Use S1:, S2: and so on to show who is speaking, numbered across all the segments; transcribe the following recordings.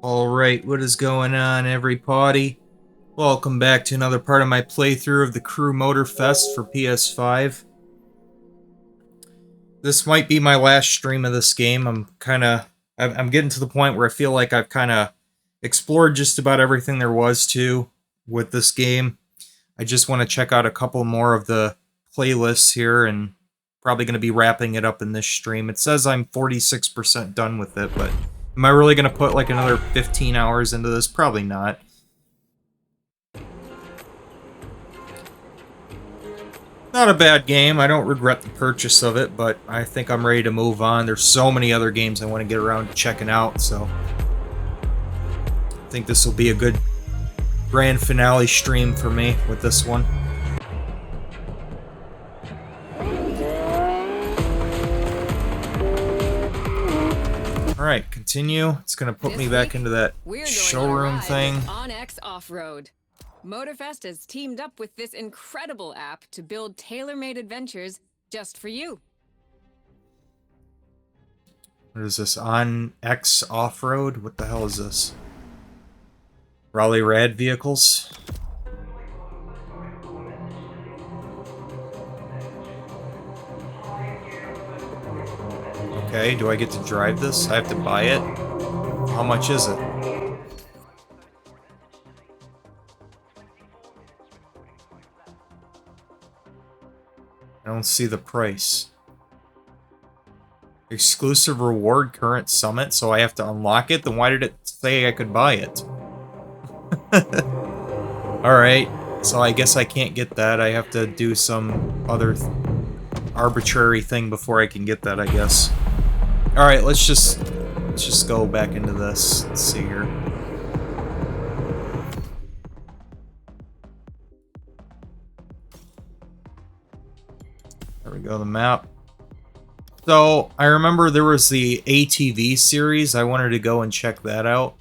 S1: Alright, what is going on, everybody? Welcome back to another part of my playthrough of the Crew Moterfest for PS5. This might be my last stream of this game. I'm getting to the point where I feel like I've kind of explored just about everything there was to with this game. I just want to check out a couple more of the playlists here and probably going to be wrapping it up in this stream. It says I'm 46% done with it, but am I really going to put like another 15 hours into this? Probably not. Not a bad game. I don't regret the purchase of it, but I think I'm ready to move on. There's so many other games I want to get around to checking out, so I think this will be a good grand finale stream for me with this one. Alright, continue. It's going to put me back into that showroom thing.
S2: On X Offroad. Moterfest has teamed up with this incredible app to build tailor-made adventures just for you.
S1: What is this? On X Offroad? What the hell is this? Raleigh Rad vehicles? Okay, do I get to drive this? I have to buy it? How much is it? I don't see the price. Exclusive reward current summit, so I have to unlock it? Then why did it say I could buy it? Alright, so I guess I can't get that. I have to do some other arbitrary thing before I can get that, I guess. Alright, let's just go back into this. Let's see here. There we go, the map. So, I remember there was the ATV series. I wanted to go and check that out.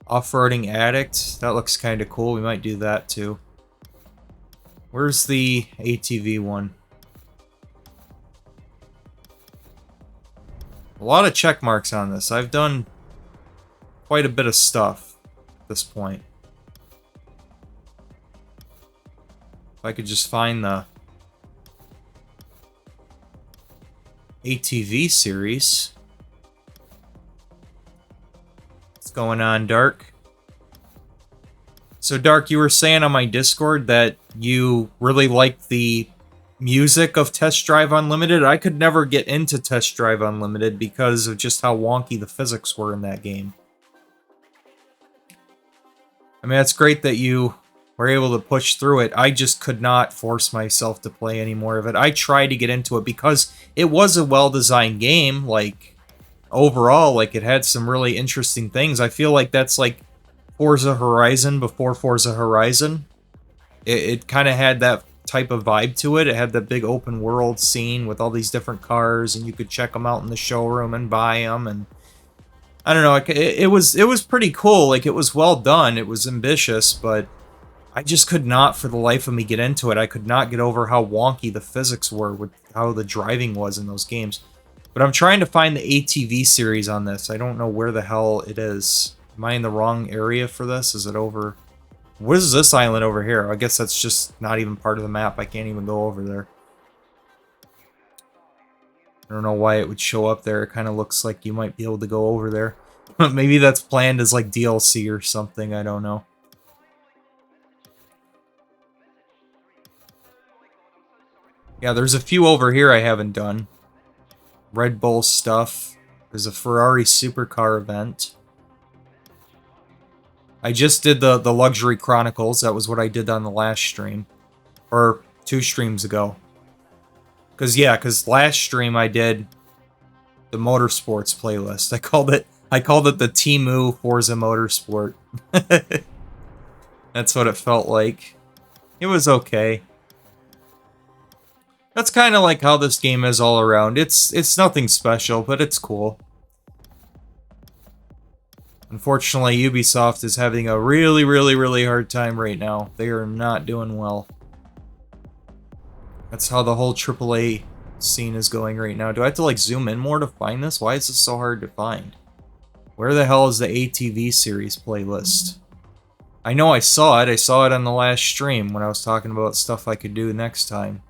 S1: Off-roading Addict. That looks kind of cool. We might do that too. Where's the ATV one? A lot of check marks on this. I've done quite a bit of stuff at this point. If I could just find the ATV series. What's going on, Dark? So, Dark, you were saying on my Discord that you really liked the music of Test Drive Unlimited. I could never get into Test Drive Unlimited because of just how wonky the physics were in that game. I mean, it's great that you were able to push through it. I just could not force myself to play any more of it. I tried to get into it because it was a well-designed game, like, overall, like, it had some really interesting things. I feel like that's like Forza Horizon before Forza Horizon. It kind of had that type of vibe to it. It had that big open world scene with all these different cars, and you could check them out in the showroom and buy them, and I don't know, it was pretty cool. Like, it was well done, it was ambitious, but I just could not for the life of me get into it. I could not get over how wonky the physics were with how the driving was in those games. But I'm trying to find the ATV series on this. I don't know where the hell it is. Am I in the wrong area for this? Is it over? What is this island over here? I guess that's just not even part of the map. I can't even go over there. I don't know why it would show up there. It kind of looks like you might be able to go over there. Maybe that's planned as like DLC or something. I don't know. Yeah, there's a few over here I haven't done. Red Bull stuff. There's a Ferrari supercar event. I just did the Luxury Chronicles. That was what I did on the last stream. Or 2 streams ago. Because last stream I did the Motorsports playlist. I called it the Temu Forza Motorsport. That's what it felt like. It was okay. That's kind of like how this game is all around. It's nothing special, but it's cool. Unfortunately, Ubisoft is having a really hard time right now. They are not doing well. That's how the whole AAA scene is going right now. Do I have to like zoom in more to find this? Why is this so hard to find? Where the hell is the ATV series playlist? I know I saw it. I saw it on the last stream when I was talking about stuff I could do next time.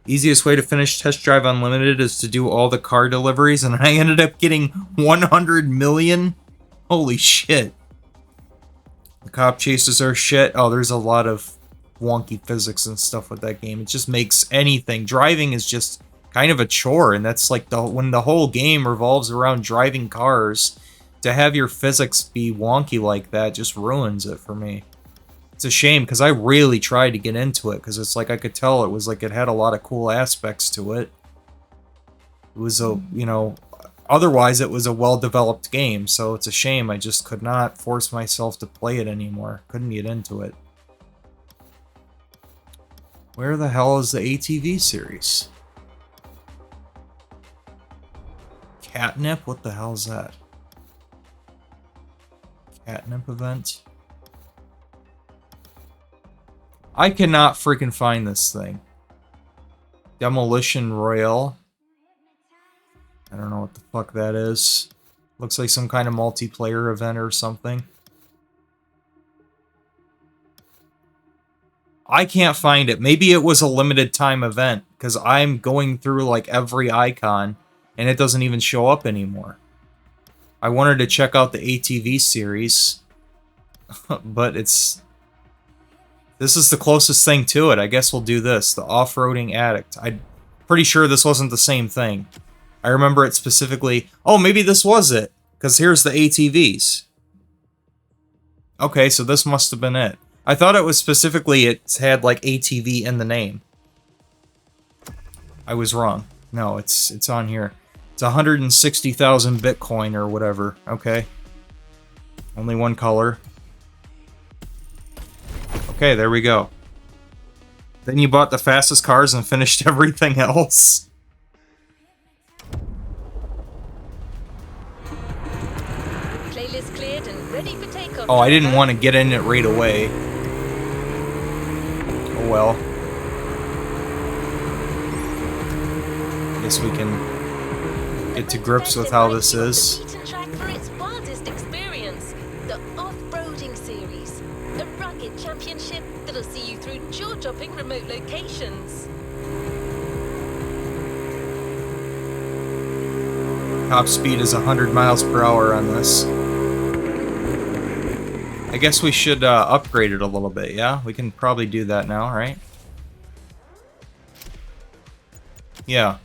S1: Easiest way to finish Test Drive Unlimited is to do all the car deliveries, and I ended up getting 100 million? Holy shit. The cop chases are shit. Oh, there's a lot of wonky physics and stuff with that game. It just makes anything. Driving is just kind of a chore, and that's like when the whole game revolves around driving cars. To have your physics be wonky like that just ruins it for me. It's a shame, because I really tried to get into it, because it's like I could tell it was like it had a lot of cool aspects to it. It was a, you know, otherwise it was a well-developed game, so it's a shame I just could not force myself to play it anymore. Couldn't get into it. Where the hell is the ATV series? Catnip? What the hell is that? Catnip event? I cannot freaking find this thing. Demolition Royale. I don't know what the fuck that is. Looks like some kind of multiplayer event or something. I can't find it. Maybe it was a limited time event, because I'm going through like every icon and it doesn't even show up anymore. I wanted to check out the ATV series, but this is the closest thing to it. I guess we'll do this. The Off-Roading Addict. I'm pretty sure this wasn't the same thing. I remember it specifically. Oh, maybe this was it, because here's the ATVs. Okay, so this must have been it. I thought it was specifically it had like ATV in the name. I was wrong. No, it's on here. It's 160,000 Bitcoin or whatever. Okay. Only one color. Okay, there we go. Then you bought the fastest cars and finished everything else.
S3: Playlist cleared and ready for takeoff.
S1: Oh, I didn't want to get in it right away. Oh well. I guess we can get to grips with how this is.
S3: For its wildest experience, the Off-Roading Series, a rugged championship that'll see you through jaw-dropping remote locations.
S1: Top speed is 100 miles per hour on this. I guess we should upgrade it a little bit, yeah? We can probably do that now, right? Yeah.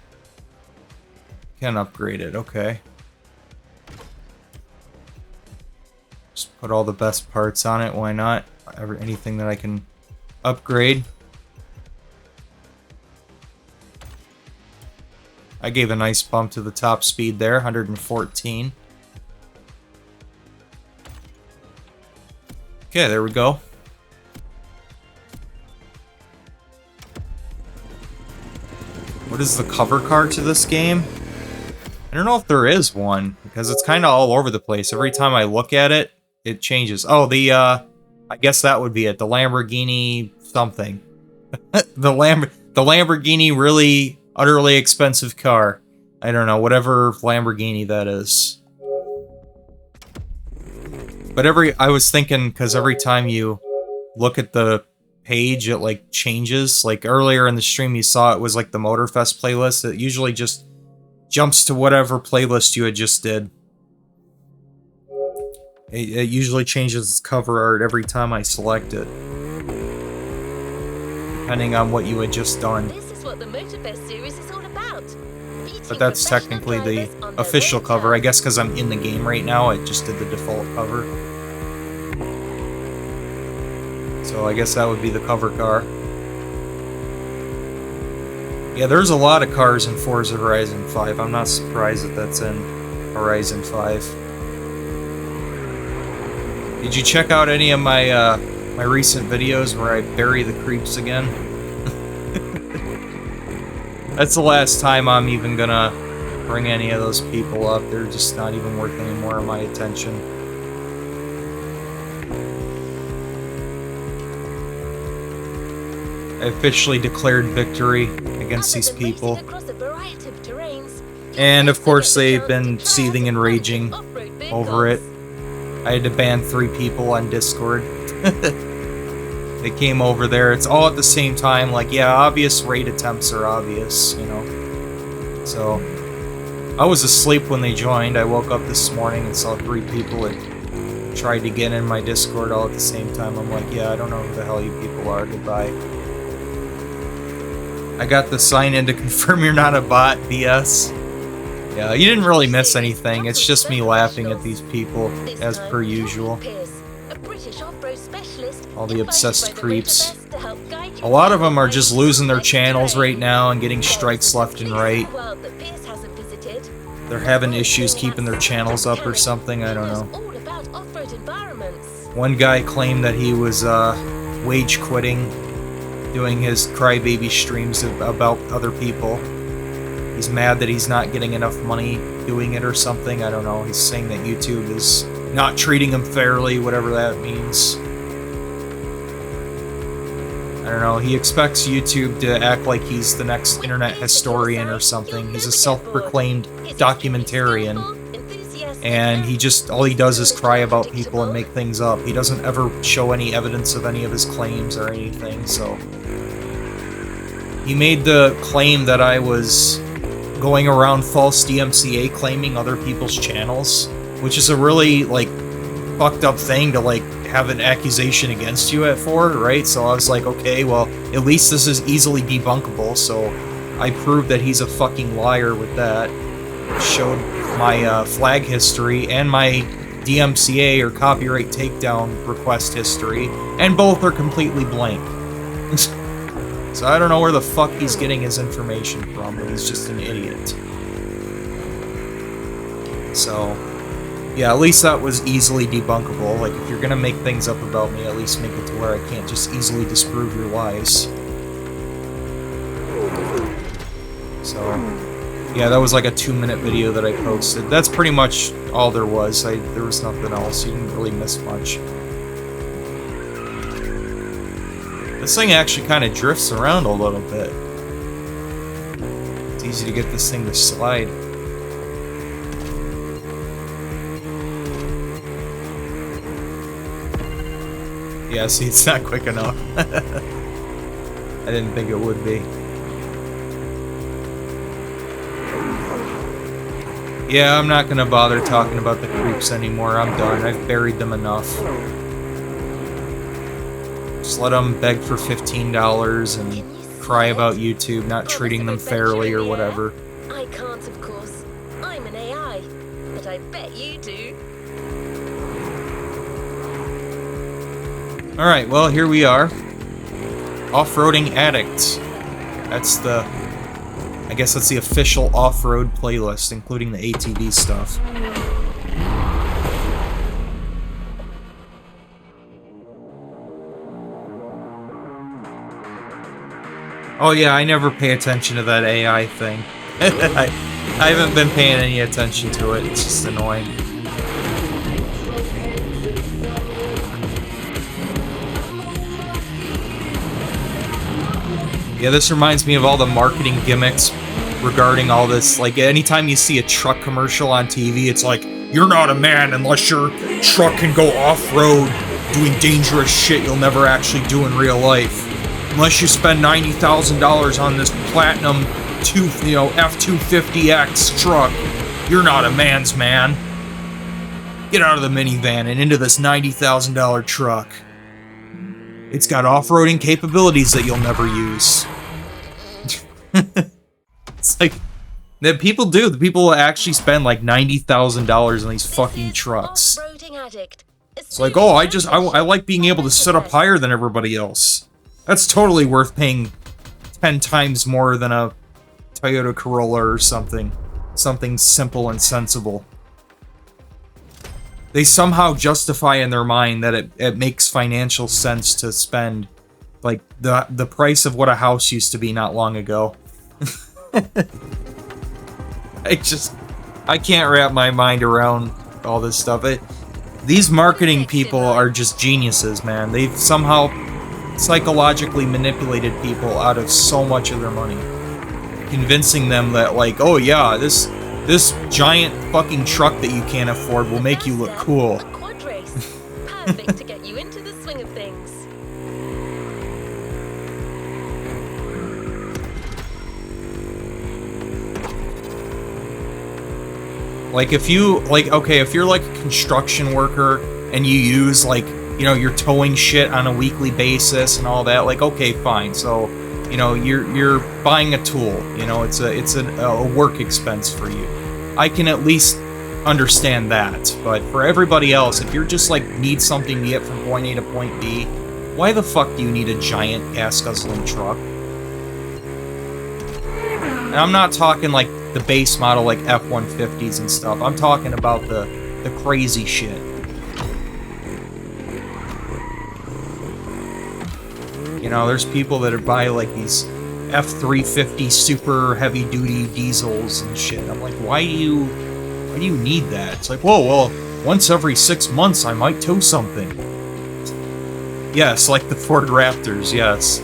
S1: Can upgrade it, okay. Just put all the best parts on it, why not? Anything that I can upgrade. I gave a nice bump to the top speed there, 114. Okay, there we go. What is the cover car to this game? I don't know if there is one, because it's kind of all over the place. Every time I look at it, it changes. Oh, I guess that would be it. The Lamborghini something. the Lamborghini really utterly expensive car. I don't know, whatever Lamborghini that is. But I was thinking, because every time you look at the page, it like changes. Like earlier in the stream you saw it was like the Moterfest playlist. It usually just jumps to whatever playlist you had just did. It usually changes its cover art every time I select it, depending on what you had just done.
S3: This is what the Moterfest series is all about.
S1: But that's technically the official cover. I guess because I'm in the game right now, it just did the default cover. So I guess that would be the cover car. Yeah, there's a lot of cars in Forza Horizon 5. I'm not surprised that that's in Horizon 5. Did you check out any of my my recent videos where I bury the creeps again? That's the last time I'm even gonna bring any of those people up. They're just not even worth any more of my attention. I officially declared victory against these people.
S3: Across a variety of terrains,
S1: And of course they've been seething and raging over it. I had to ban 3 people on Discord. They came over there. It's all at the same time. Like, yeah, obvious raid attempts are obvious, you know. So, I was asleep when they joined. I woke up this morning and saw 3 people that tried to get in my Discord all at the same time. I'm like, yeah, I don't know who the hell you people are. Goodbye. I got the sign in to confirm you're not a bot, BS. Yeah, you didn't really miss anything. It's just me laughing at these people, as per usual. All the obsessed creeps. A lot of them are just losing their channels right now and getting strikes left and right. They're having issues keeping their channels up or something, I don't know. One guy claimed that he was wage quitting, doing his crybaby streams about other people. He's mad that he's not getting enough money doing it or something, I don't know. He's saying that YouTube is not treating him fairly, whatever that means. I don't know, he expects YouTube to act like he's the next internet historian or something. He's a self-proclaimed documentarian. And he just, all he does is cry about people and make things up. He doesn't ever show any evidence of any of his claims or anything, so... He made the claim that I was going around false DMCA claiming other people's channels, which is a really, like, fucked up thing to, like, have an accusation against you for, right? So I was like, okay, well, at least this is easily debunkable, so I proved that he's a fucking liar with that. Showed my flag history and my DMCA or copyright takedown request history, and both are completely blank. So I don't know where the fuck he's getting his information from, but he's just an idiot. So... yeah, at least that was easily debunkable. Like, if you're gonna make things up about me, at least make it to where I can't just easily disprove your lies. So, yeah, that was like a 2-minute video that I posted. That's pretty much all there was. There was nothing else. You didn't really miss much. This thing actually kind of drifts around a little bit. It's easy to get this thing to slide. Yeah, see, it's not quick enough. I didn't think it would be. Yeah, I'm not gonna bother talking about the creeps anymore. I'm done. I've buried them enough. Just let them beg for $15 and cry about YouTube not treating them fairly or whatever.
S3: I can't, of course. I'm an AI, but I bet you do.
S1: Alright, well, here we are. Off-roading Addict. That's the... I guess that's the official off-road playlist, including the ATV stuff. Oh yeah, I never pay attention to that AI thing. I haven't been paying any attention to it, it's just annoying. Yeah, this reminds me of all the marketing gimmicks regarding all this. Like, anytime you see a truck commercial on TV, it's like, you're not a man unless your truck can go off-road doing dangerous shit you'll never actually do in real life. Unless you spend $90,000 on this platinum F-250X truck, you're not a man's man. Get out of the minivan and into this $90,000 truck. It's got off-roading capabilities that you'll never use. It's like, that people do. The people actually spend like $90,000 on these fucking trucks. It's like, oh, I like being able to sit up higher than everybody else. That's totally worth paying 10 times more than a Toyota Corolla or something. Something simple and sensible. They somehow justify in their mind that it makes financial sense to spend, like, the price of what a house used to be not long ago. I can't wrap my mind around all this stuff. These marketing people are just geniuses, man. They've somehow psychologically manipulated people out of so much of their money. Convincing them that, like, oh yeah, this This giant fucking truck that you can't afford will make you look cool.
S3: A quad race. Perfect to get you into the swing of things.
S1: Like if you, like, okay, if you're like a construction worker and you use like, you know, you're towing shit on a weekly basis and all that, like, okay, fine. So, you know, you're buying a tool, you know, it's a work expense for you. I can at least understand that. But for everybody else, if you're just like need something to get from point A to point B, why the fuck do you need a giant gas guzzling truck? And I'm not talking like the base model like F-150s and stuff. I'm talking about the crazy shit. You know, there's people that are buy like these F-350 super heavy duty diesels and shit. I'm like, why do you need that? It's like, whoa, well, once every 6 months I might tow something. Yes, like the Ford Raptors, yes.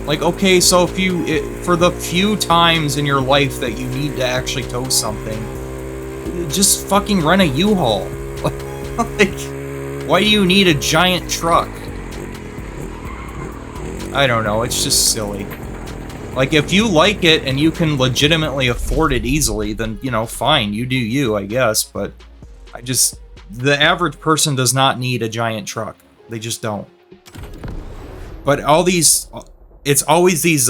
S1: Like, okay, so if for the few times in your life that you need to actually tow something, just fucking rent a U-Haul. Like, why do you need a giant truck? I don't know, it's just silly. Like, if you like it and you can legitimately afford it easily, then, you know, fine, you do you, I guess, but the average person does not need a giant truck. They just don't. But it's always these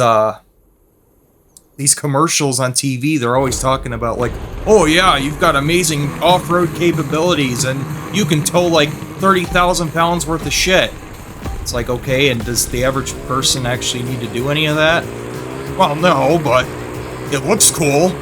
S1: commercials on TV, they're always talking about like, oh yeah, you've got amazing off-road capabilities and you can tow like 30,000 pounds worth of shit. It's like, okay, and does the average person actually need to do any of that? Well, no, but it looks cool.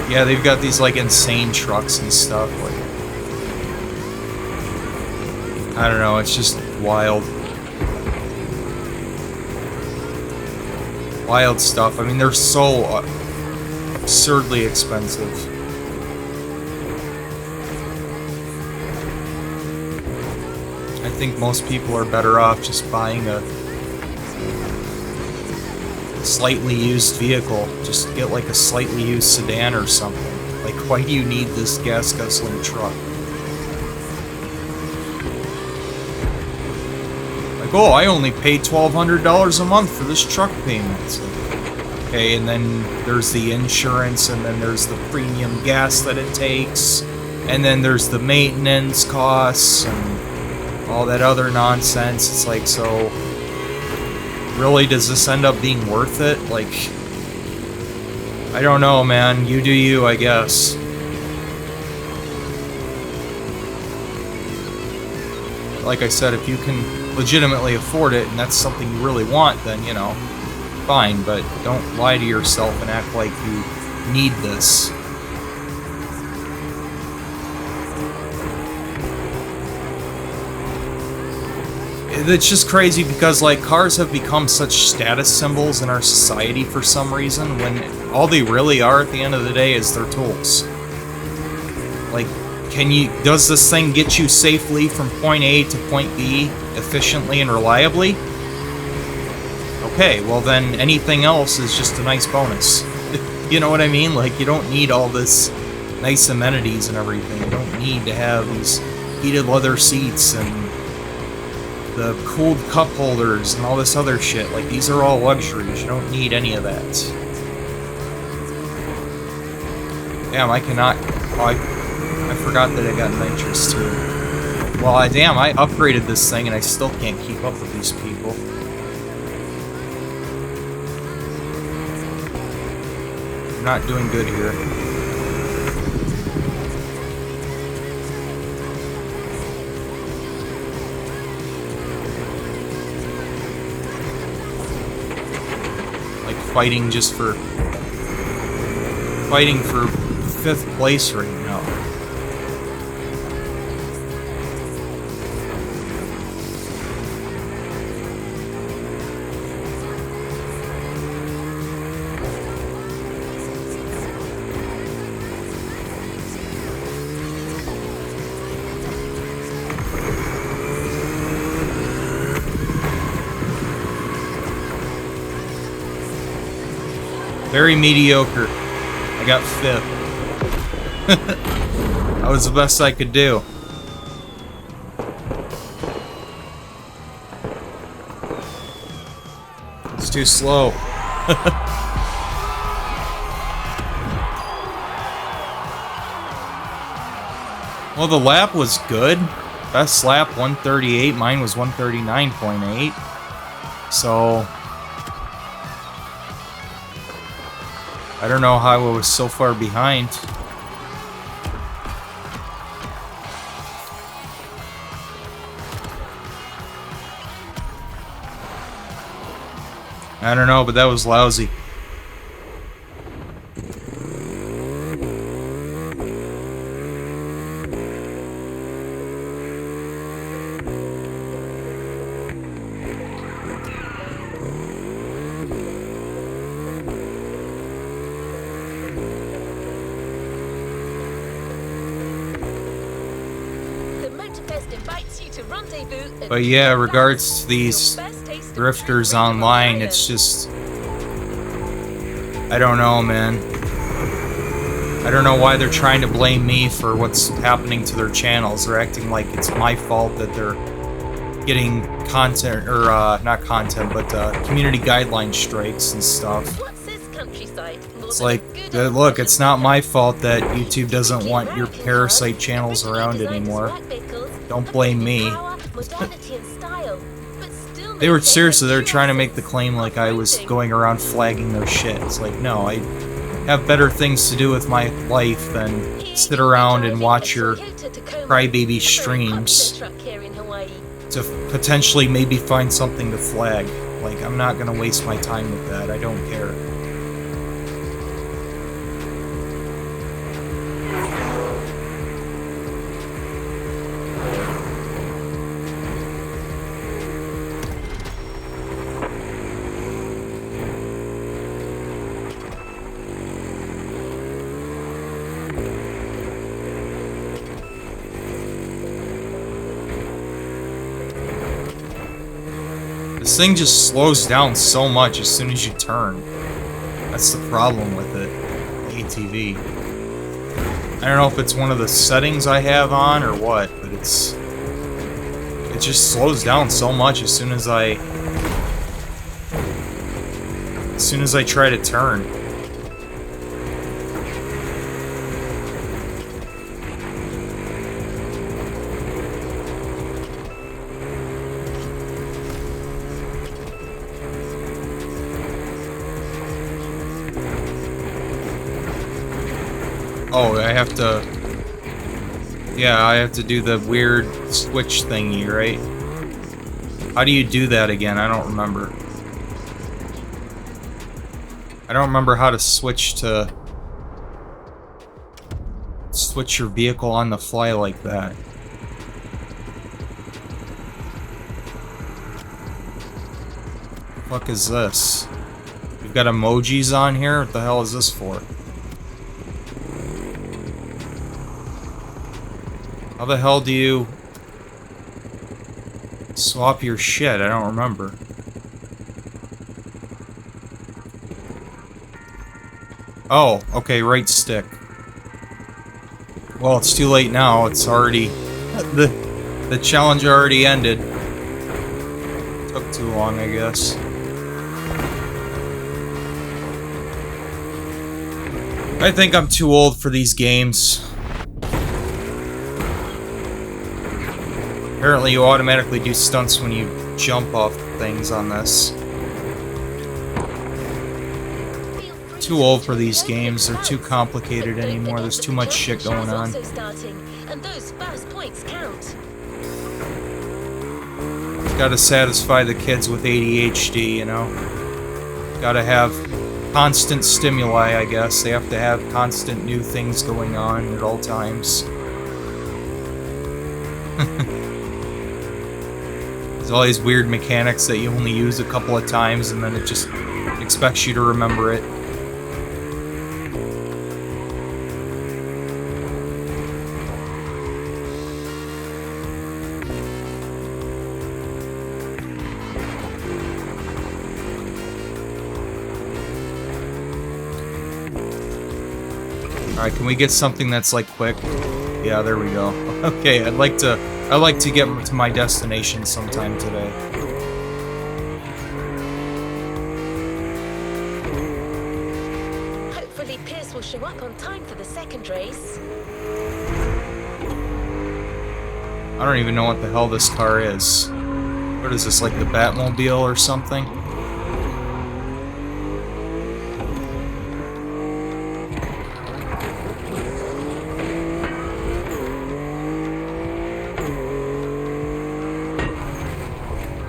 S1: Yeah, they've got these like insane trucks and stuff. Like, I don't know, it's just wild. Wild stuff. I mean, they're so absurdly expensive. I think most people are better off just buying a slightly used vehicle. Just get like a slightly used sedan or something. Like, why do you need this gas guzzling truck? Like, oh, I only paid $1,200 a month for this truck payment. It's like, okay, and then there's the insurance, and then there's the premium gas that it takes, and then there's the maintenance costs and all that other nonsense. It's like, so really, does this end up being worth it? Like, I don't know, man. You do you, I guess. Like I said, if you can legitimately afford it, and that's something you really want, then, you know, fine, but don't lie to yourself and act like you need this. It's just crazy because, like, cars have become such status symbols in our society for some reason, when all they really are at the end of the day is their tools. Like, does this thing get you safely from point A to point B efficiently and reliably? Okay, well then anything else is just a nice bonus. You know what I mean? Like, you don't need all this nice amenities and everything. You don't need to have these heated leather seats and the cooled cup holders and all this other shit. Like, these are all luxuries. You don't need any of that. Damn, I cannot... Oh, I forgot that I got nitrous too. Well, I upgraded this thing and I still can't keep up with these people. I'm not doing good here. Fighting for 5th place right now. Very mediocre. I got 5th. That was the best I could do. It's too slow. Well, the lap was good. Best lap 138. Mine was 139.8. So I don't know how I was so far behind. I don't know, but that was lousy.
S3: The Moterfest invites you to rendezvous at
S1: But yeah, regards to these drifters online, it's just, I don't know, man. I don't know why they're trying to blame me for what's happening to their channels. They're acting like it's my fault that they're getting content, or not content, but community guideline strikes and stuff.
S3: What's this countryside?
S1: It's like, look, it's not my fault that YouTube doesn't want your parasite channels around anymore. Don't blame me. They were seriously, they were trying to make the claim like I was going around flagging their shit. It's like, no, I have better things to do with my life than sit around and watch your crybaby streams to potentially maybe find something to flag. Like, I'm not gonna waste my time with that. I don't care. This thing just slows down so much as soon as you turn. That's the problem with it. The ATV. I don't know if it's one of the settings I have on or what, but it just slows down so much as soon as I try to turn. Oh, I have to... Yeah, I have to do the weird switch thingy, right? How do you do that again? I don't remember. I don't remember how to switch your vehicle on the fly like that. The fuck is this? We've got emojis on here? What the hell is this for? How the hell do you swap your shit? I don't remember. Oh, okay, right stick. Well, it's too late now. It's already... The challenge already ended. Took too long, I guess. I think I'm too old for these games. Apparently you automatically do stunts when you jump off things on this. Too old for these games. They're too complicated anymore. There's too much shit going on. Gotta satisfy the kids with ADHD, you know? Gotta have constant stimuli, I guess. They have to have constant new things going on at all times. There's all these weird mechanics that you only use a couple of times and then it just expects you to remember it. Alright, can we get something that's like quick? Yeah, there we go. Okay, I'd like to get to my destination sometime today.
S3: Hopefully Pierce will show up on time for the second race.
S1: I don't even know what the hell this car is. What is this, like the Batmobile or something?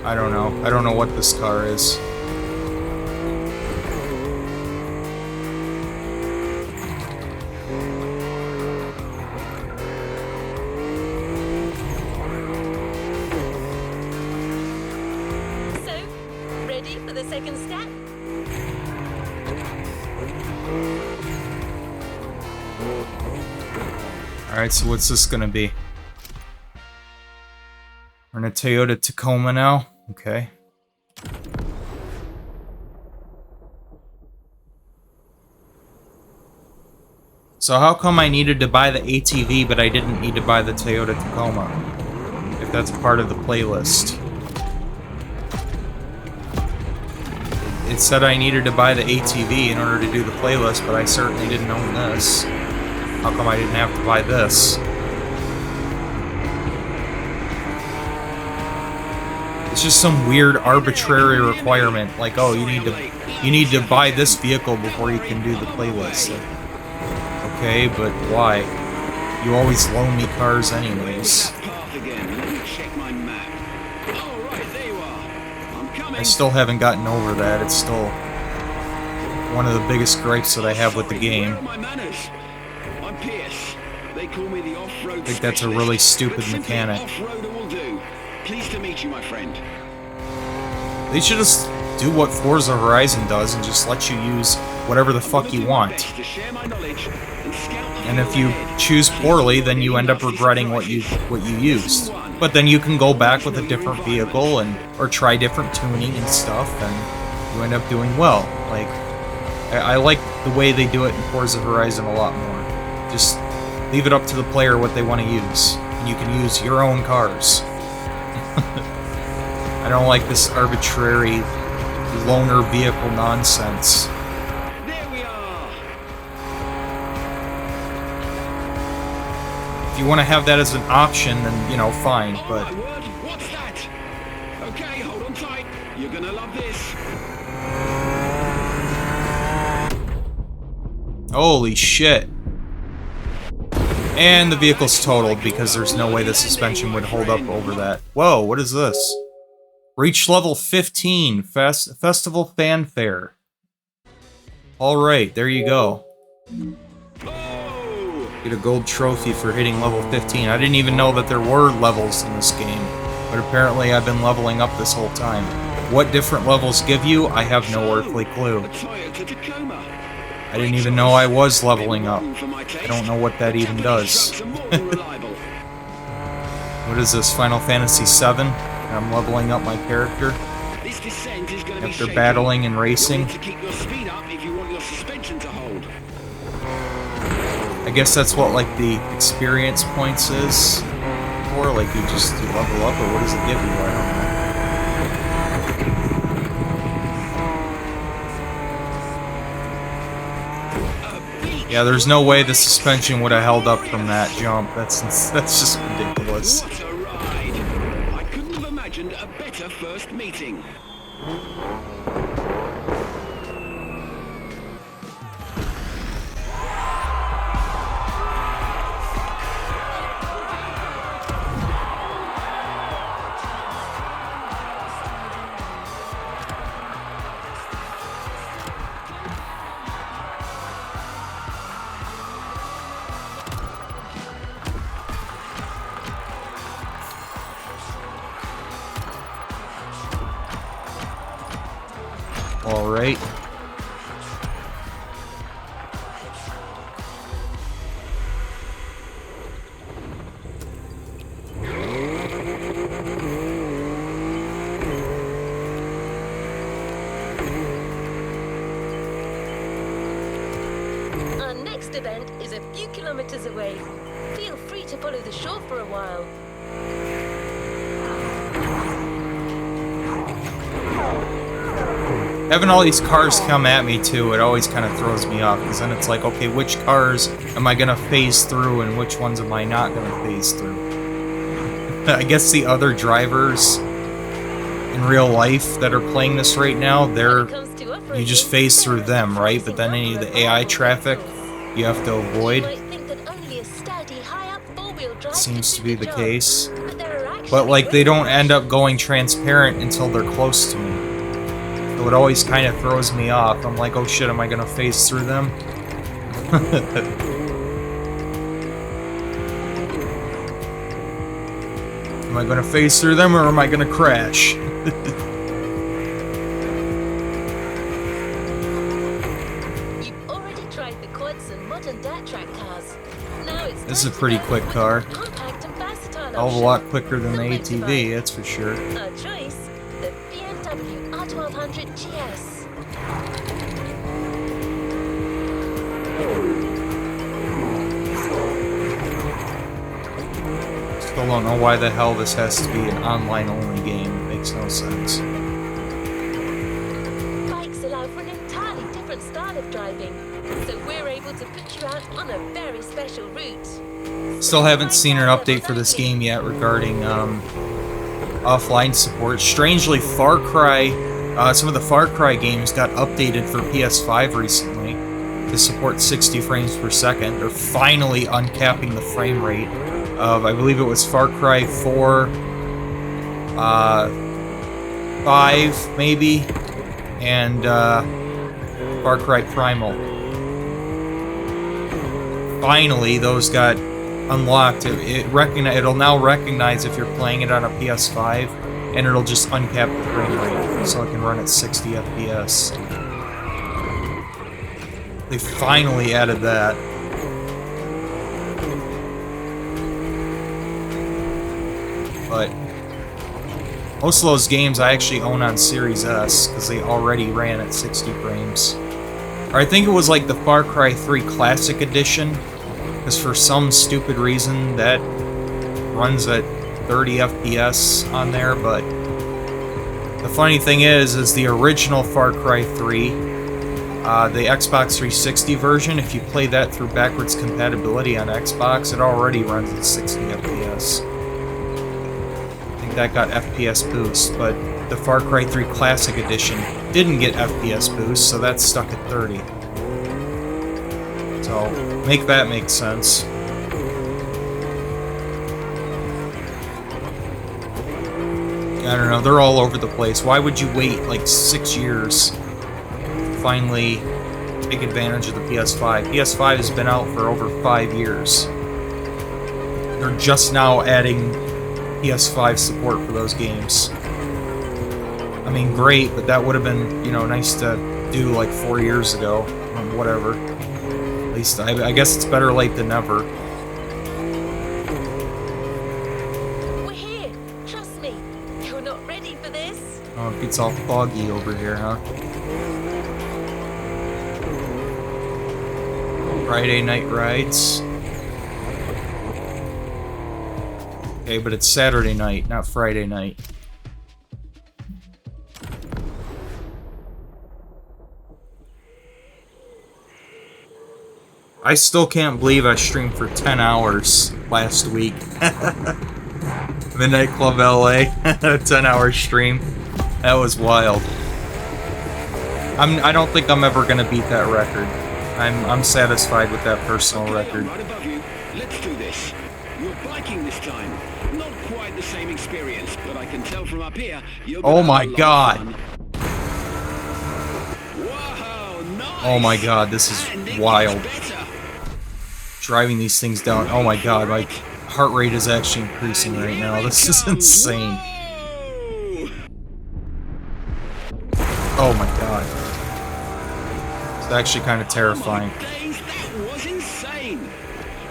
S1: I don't know. I don't know what this car is.
S3: So, ready for the second step?
S1: Alright, so what's this gonna be? We're in a Toyota Tacoma now? Okay. So how come I needed to buy the ATV, but I didn't need to buy the Toyota Tacoma? If that's part of the playlist. It said I needed to buy the ATV in order to do the playlist, but I certainly didn't own this. How come I didn't have to buy this? It's just some weird arbitrary requirement, like, oh, you need to buy this vehicle before you can do the playlist. Like, okay, but why? You always loan me cars anyways. I still haven't gotten over that. It's still one of the biggest gripes that I have with the game. I think that's a really stupid mechanic.
S4: Pleased to meet you, my friend.
S1: They should just do what Forza Horizon does and just let you use whatever the fuck you want. And if you choose poorly, then you end up regretting what you used. But then you can go back with a different vehicle or try different tuning and stuff, and you end up doing well. Like, I like the way they do it in Forza Horizon a lot more. Just leave it up to the player what they want to use, and you can use your own cars. I don't like this arbitrary loaner vehicle nonsense.
S4: There we are.
S1: If you want to have that as an option, then, you know, fine,
S4: Oh
S1: but...
S4: my word, what's that? Okay, hold on tight. You're gonna love this.
S1: Holy shit. And the vehicle's totaled because there's no way the suspension would hold up over that. Whoa, what is this? Reach level 15, Festival Fanfare. Alright, there you go.
S4: Oh!
S1: Get a gold trophy for hitting level 15. I didn't even know that there were levels in this game, but apparently I've been leveling up this whole time. What different levels give you, I have no earthly clue.
S4: A Toyota Tacoma.
S1: I didn't even know I was leveling up. I don't know what that even does. What is this, Final Fantasy VII? I'm leveling up my character after battling and racing. I guess that's what, like, the experience points is for. Like, you just level up, or what does it give you? I don't know. Yeah, there's no way the suspension would have held up from that jump. That's just ridiculous.
S4: What a ride! I couldn't have imagined a better first meeting.
S1: Alright.
S3: Our next next event is a few kilometers away. Feel free to follow the shore for a while.
S1: Having all these cars come at me too, it always kind of throws me off, because then it's like, okay, which cars am I gonna phase through and which ones am I not gonna phase through? I guess the other drivers in real life that are playing this right now, you just phase through them, right? But then any of the AI traffic you have to avoid. Seems to be the case. But like, they don't end up going transparent until they're close to me. So it always kind of throws me off. I'm like, oh shit, am I gonna phase through them? Am I gonna phase through them, or am I gonna crash?
S3: You've already tried the quads and modern dirt track cars. Now it's
S1: This is a pretty quick car. A lot quicker than the ATV, that's for sure.
S3: Our choice, the BMW R1200 GS.
S1: Still don't know why the hell this has to be an online-only game. It makes no sense.
S3: Bikes allow for an entirely different style of driving, so we're able to put you out on a very special route.
S1: Still haven't seen an update for this game yet regarding offline support. Strangely, Far Cry, some of the Far Cry games got updated for PS5 recently to support 60 frames per second. They're finally uncapping the frame rate of, I believe it was Far Cry 4, 5 maybe, and Far Cry Primal. Finally, those got unlocked. It'll now recognize if you're playing it on a PS5, and it'll just uncap the frame rate, so it can run at 60 FPS. They finally added that. But most of those games I actually own on Series S, because they already ran at 60 frames. Or I think it was like the Far Cry 3 Classic Edition, because for some stupid reason that runs at 30 FPS on there. But the funny thing is the original Far Cry 3, the Xbox 360 version, if you play that through backwards compatibility on Xbox, it already runs at 60 FPS. I think that got FPS boost, but the Far Cry 3 Classic Edition didn't get FPS boost, so that's stuck at 30. So, make that make sense. I don't know, they're all over the place. Why would you wait like 6 years to finally take advantage of the PS5? PS5 has been out for over 5 years. They're just now adding PS5 support for those games. I mean, great, but that would have been, you know, nice to do like 4 years ago, or whatever. At least, I guess it's better late than never.
S3: We're here. Trust me. You're not ready for this.
S1: Oh, it gets all foggy over here, huh? Friday night rides. Okay, but it's Saturday night, not Friday night. I still can't believe I streamed for 10 hours last week. Midnight Club LA, a 10-hour stream. That was wild. I don't think I'm ever gonna beat that record. I'm satisfied with that personal record.
S4: Right above you. Let's do this. You're biking this time. Not quite the same experience, but I can tell from up here you're
S1: Oh my
S4: gonna have a lot of
S1: god.
S4: fun. Wow, nice.
S1: Oh my god, this is
S4: And it
S1: wild.
S4: gets better.
S1: Driving these things down. Oh my god, my heart rate is actually increasing right now.
S4: Here
S1: This
S4: it
S1: is
S4: comes.
S1: insane.
S4: Whoa.
S1: Oh my god. It's actually kind of terrifying.
S4: Oh my days, that was insane.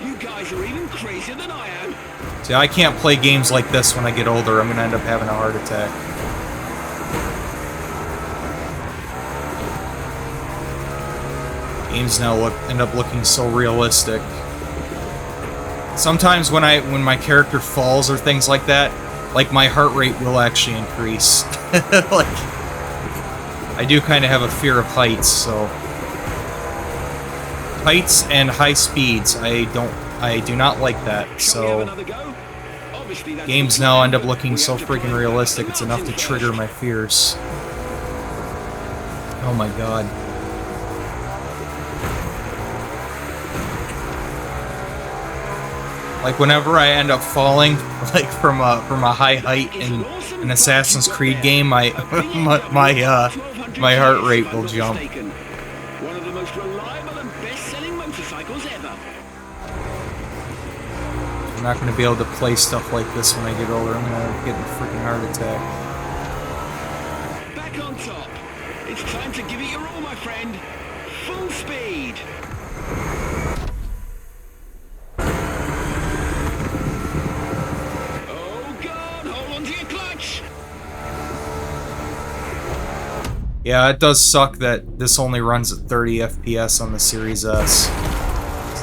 S4: You guys are even crazier than I am.
S1: See, I can't play games like this when I get older. I'm gonna end up having a heart attack. Games now end up looking so realistic. Sometimes when my character falls or things like that, like my heart rate will actually increase. Like, I do kind of have a fear of heights, so heights and high speeds, I do not like that. So games now end up looking so freaking realistic, it's enough to trigger my fears. Oh my god. Like, whenever I end up falling, like, from a high height in an Assassin's Creed game, my heart rate will jump.
S4: One of the most reliable and best-selling motorcycles ever.
S1: I'm not going to be able to play stuff like this when I get older. I'm going to get a freaking heart attack.
S4: Back on top. It's time to give it your all, my friend. Full speed.
S1: Yeah, it does suck that this only runs at 30 FPS on the Series S.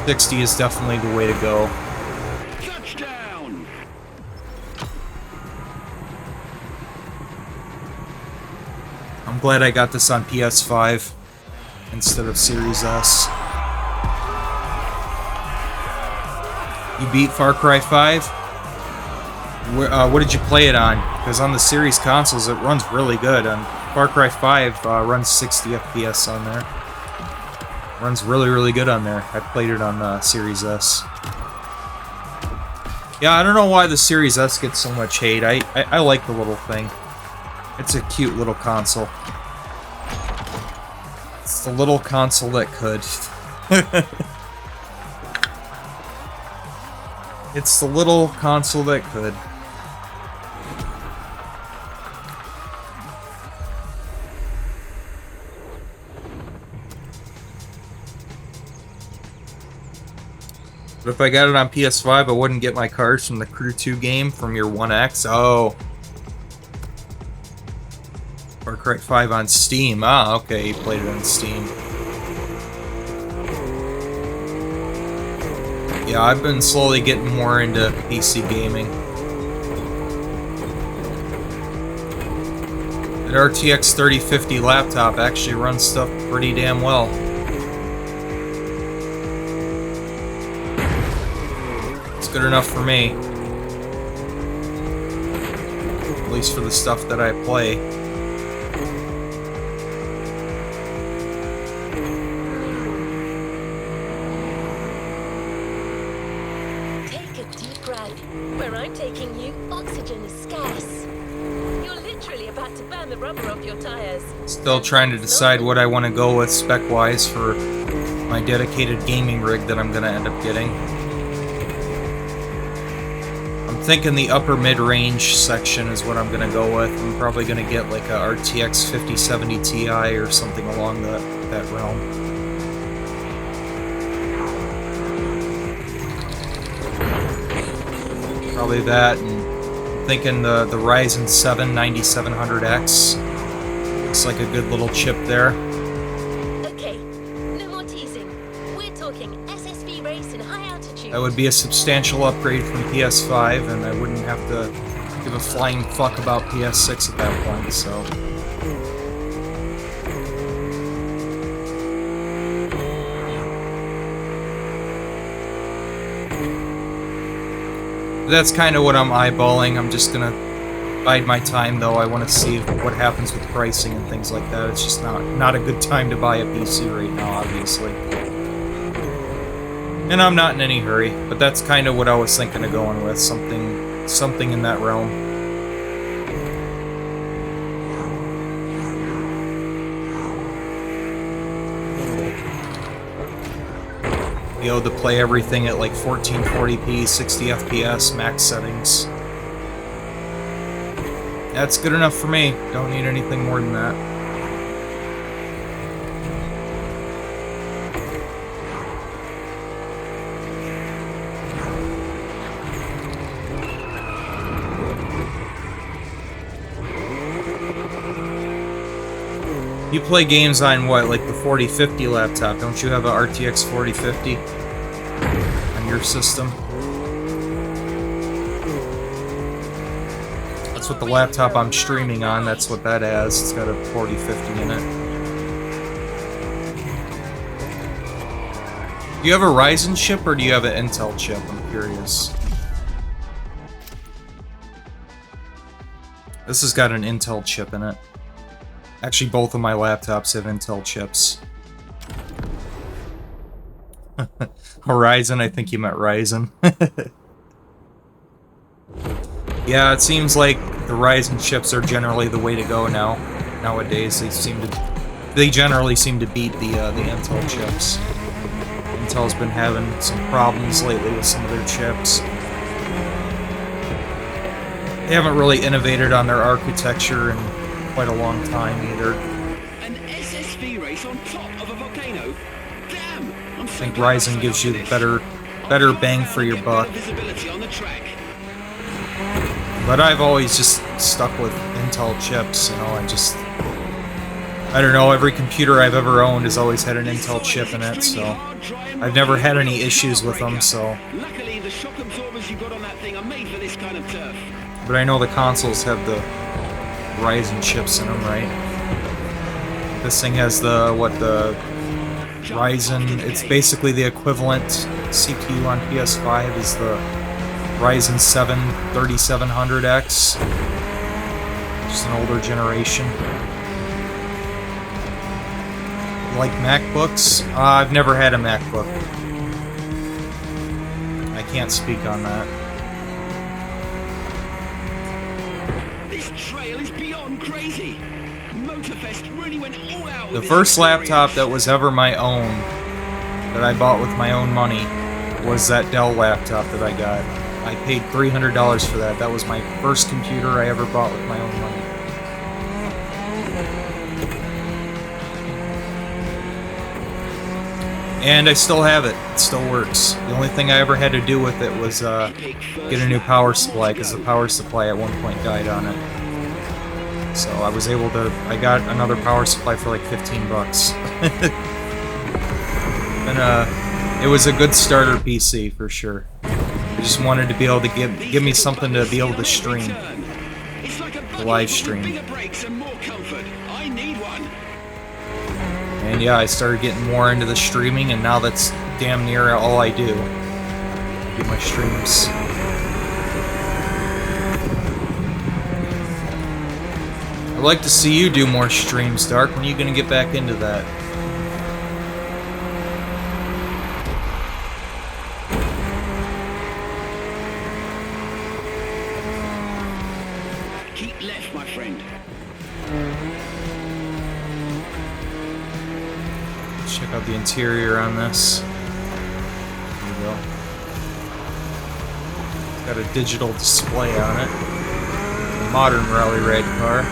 S1: 60 is definitely the way to go.
S4: Touchdown!
S1: I'm glad I got this on PS5 instead of Series S. You beat Far Cry 5? What did you play it on? Because on the Series consoles, it runs really good. On Far Cry 5 runs 60 FPS on there. Runs really, really good on there. I played it on Series S. Yeah, I don't know why the Series S gets so much hate. I like the little thing. It's a cute little console. It's the little console that could. It's the little console that could. But if I got it on PS5, I wouldn't get my cards from the Crew 2 game from your 1X. Oh. Far Cry 5 on Steam. Ah, okay, you played it on Steam. Yeah, I've been slowly getting more into PC gaming. That RTX 3050 laptop actually runs stuff pretty damn well. It's good enough for me. At least for the stuff that I play.
S3: Take a deep breath. Where I'm taking you, oxygen is scarce. You're literally about to burn the rubber off your tires.
S1: Still trying to decide what I want to go with spec-wise for my dedicated gaming rig that I'm going to end up getting. I'm thinking the upper mid-range section is what I'm going to go with. I'm probably going to get like a RTX 5070 Ti or something along that realm. Probably that, and I'm thinking the Ryzen 7 9700X. Looks like a good little chip there.
S3: Okay, no more teasing. We're talking SSV race in high altitude.
S1: That would be a substantial upgrade from PS5, and I wouldn't have to give a flying fuck about PS6 at that point, so... That's kind of what I'm eyeballing. I'm just gonna bide my time, though. I want to see what happens with pricing and things like that. It's just not a good time to buy a PC right now, obviously. And I'm not in any hurry, but that's kind of what I was thinking of going with. Something in that realm. Be able to play everything at like 1440p, 60 FPS, max settings. That's good enough for me. Don't need anything more than that. You play games on what, like the 4050 laptop? Don't you have a RTX 4050 on your system? That's what the laptop I'm streaming on, that's what that has. It's got a 4050 in it. Do you have a Ryzen chip or do you have an Intel chip? I'm curious. This has got an Intel chip in it. Actually, both of my laptops have Intel chips. Horizon, I think you meant Ryzen. Yeah, it seems like the Ryzen chips are generally the way to go now. Nowadays, they generally seem to beat the Intel chips. Intel's been having some problems lately with some of their chips. They haven't really innovated on their architecture in quite a long time either.
S4: An SSV race on top of a volcano? Damn! I
S1: think Ryzen gives you the better bang for your buck.
S4: Visibility on the track.
S1: But I've always just stuck with Intel chips, you know, I don't know, every computer I've ever owned has always had an Intel chip in it, so I've never had any issues with them, so.
S4: Luckily, the shock absorbers you got on that thing are made for this kind of turf.
S1: But I know the consoles have the Ryzen chips in them, right? This thing has the Ryzen, it's basically the equivalent CPU on PS5 is the Ryzen 7 3700X. Just an older generation. Like MacBooks? I've never had a MacBook. I can't speak on that.
S4: This trail is beyond crazy. Moterfest really went all out with
S1: The
S4: this
S1: first
S4: experience.
S1: laptop that was ever my own, that I bought with my own money, was that Dell laptop that I got. I paid $300 for that. That was my first computer I ever bought with my own money. And I still have it. It still works. The only thing I ever had to do with it was get a new power supply, because the power supply at one point died on it. So I was able to... I got another power supply for like 15 bucks. And it was a good starter PC for sure. I just wanted to be able to give me something to be able to stream.
S4: It's like a
S1: The live stream.
S4: bigger brakes and more comfort. I need one.
S1: And yeah, I started getting more into the streaming, and now that's damn near all I do. Do my streams. I'd like to see you do more streams, Dark. When are you gonna get back into that?
S4: Keep left, my friend.
S1: Check out the interior on this. There we go. It's got a digital display on it. A modern rally raid car.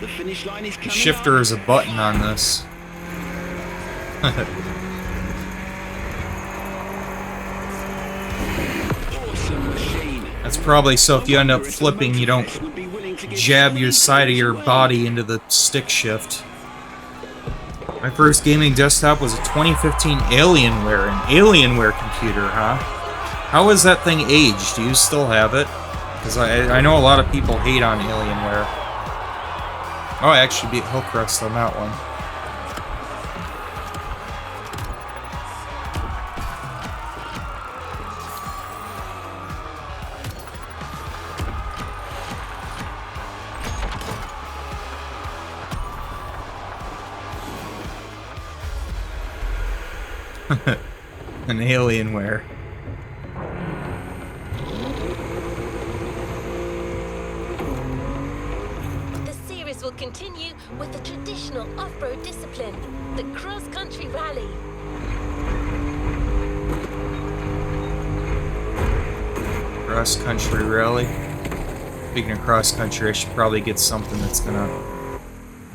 S4: The finish line is coming
S1: Shifter
S4: up.
S1: is a button on this.
S4: Awesome machine.
S1: That's probably so if you end up flipping, you don't jab your side of your body into the stick shift. My first gaming desktop was a 2015 Alienware, an Alienware computer, huh? How is that thing aged? Do you still have it? Because I know a lot of people hate on Alienware. Oh, I actually beat Hillcrest on that one. An Alienware.
S3: The series will continue with the traditional off-road discipline, the cross-country rally.
S1: Cross-country rally. Speaking of cross-country, I should probably get something that's gonna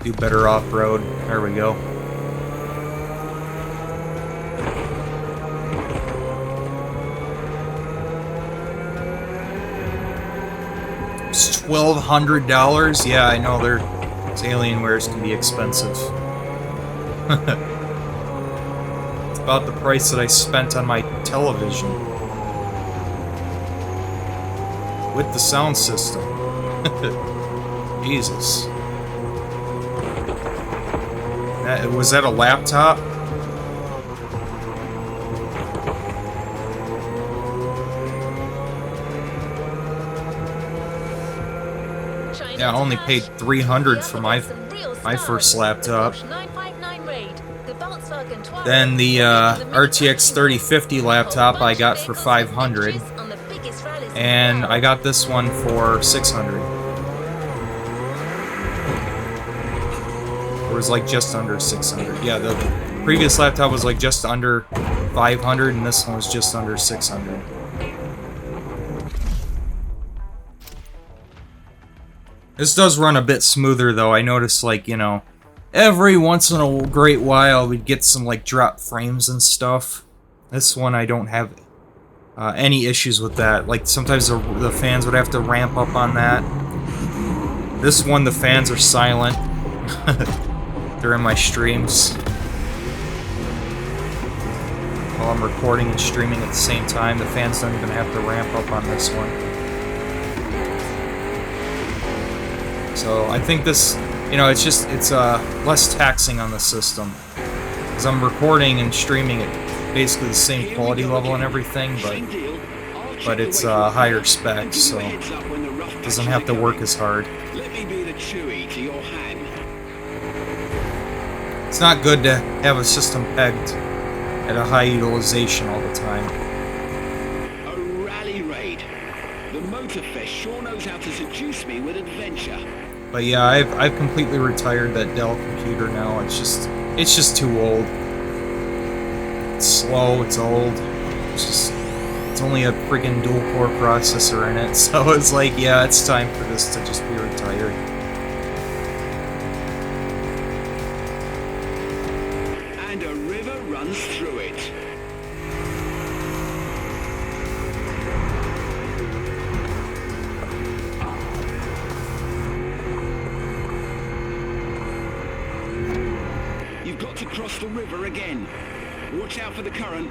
S1: do better off-road. There we go. $1,200? Yeah, I know those Alienwares can be expensive. It's about the price that I spent on my television. With the sound system. Jesus. Was that a laptop? Yeah, I only paid $300 for my first laptop. Then the RTX 3050 laptop I got for $500, and I got this one for $600. It was like just under $600. Yeah, the previous laptop was like just under $500, and this one was just under $600. This does run a bit smoother, though. I noticed, like, you know, every once in a great while we'd get some, like, drop frames and stuff. This one, I don't have any issues with that. Like, sometimes the fans would have to ramp up on that. This one, the fans are silent during my streams. While I'm recording and streaming at the same time, the fans don't even have to ramp up on this one. So I think this, you know, it's less taxing on the system. Because I'm recording and streaming at basically the same quality level and everything, but it's higher specs, so it doesn't have to work as hard. It's not good to have a system pegged at a high utilization all the time.
S4: A rally raid. The Moterfest sure knows how to seduce me with adventure.
S1: But yeah, I've completely retired that Dell computer now. It's just too old. It's slow, it's old. It's only a friggin' dual-core processor in it, so it's like, yeah, it's time for this to just be retired.
S4: And a river runs through it. You've got to cross the river again. Watch out for the current.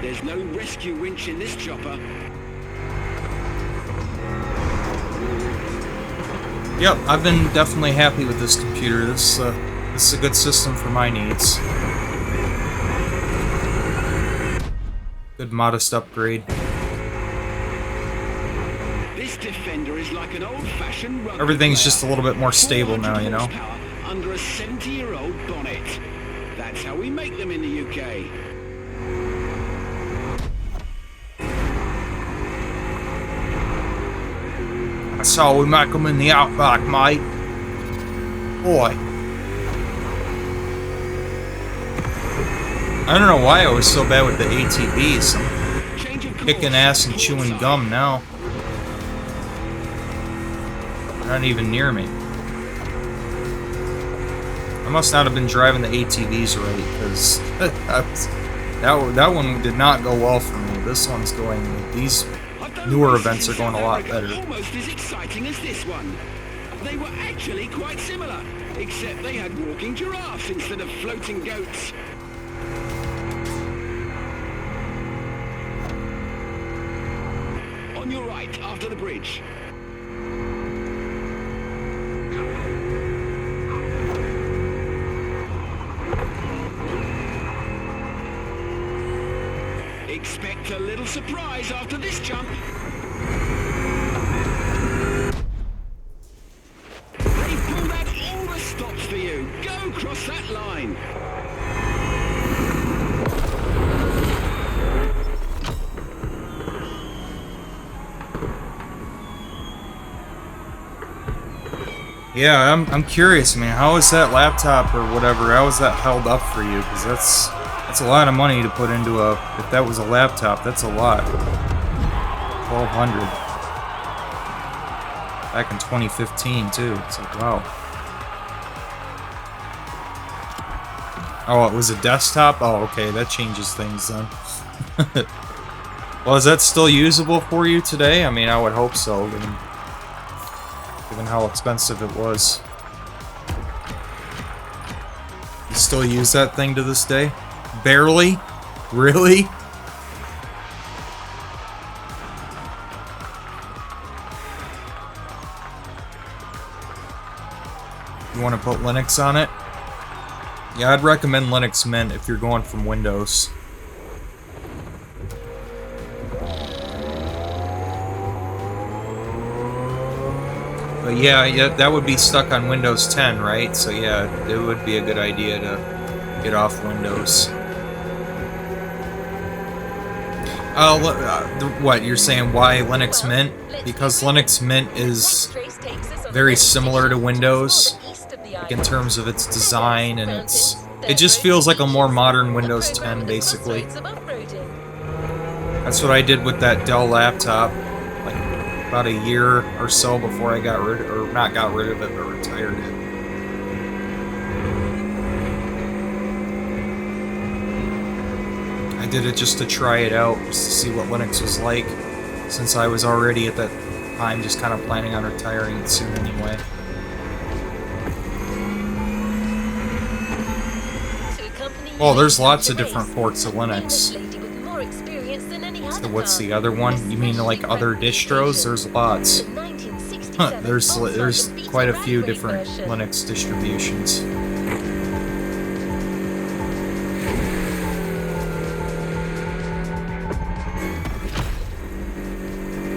S4: There's no rescue winch in this chopper.
S1: Yep, I've been definitely happy with this computer. This is a good system for my needs. Good modest upgrade.
S4: This Defender is like an old-fashioned rugby
S1: Everything's
S4: player.
S1: just a little bit more stable now, you know?
S4: 400 horsepower under a 70-year-old bonnet. That's how we make them in the UK.
S1: That's how we make them in the outback, mate. Boy. I don't know why I was so bad with the ATVs. I'm kicking ass and chewing gum now. They're not even near me. I must not have been driving the ATVs right, because that one did not go well for me. This one's going... These newer events are going a lot better.
S4: Almost as exciting as this one. They were actually quite similar, except they had walking giraffes instead of floating goats. On your right, after the bridge. Expect a little surprise after this jump. They've pulled out all the stops for you. Go cross that line.
S1: Yeah, I'm curious, man. How is that laptop or whatever? How is that held up for you? Because that's a lot of money to put into a. If that was a laptop, that's a lot. 1,200. Back in 2015 too. It's like, wow. Oh, it was a desktop. Oh, okay, that changes things then. Well, is that still usable for you today? I mean, I would hope so. given how expensive it was. You still use that thing to this day? Barely? Really? You want to put Linux on it? Yeah, I'd recommend Linux Mint if you're going from Windows. But yeah, that would be stuck on Windows 10, right? So yeah, it would be a good idea to get off Windows. What, you're saying why Linux Mint? Because Linux Mint is very similar to Windows, like in terms of its design, and it just feels like a more modern Windows 10, basically. That's what I did with that Dell laptop, like about a year or so before I got rid, or not got rid of it, but retired it. I did it just to try it out, just to see what Linux was like, since I was already at that time just kind of planning on retiring it soon anyway. Well, there's lots of different ports of Linux. So what's the other one? You mean like other distros? There's lots. Huh, there's quite a few different Linux distributions.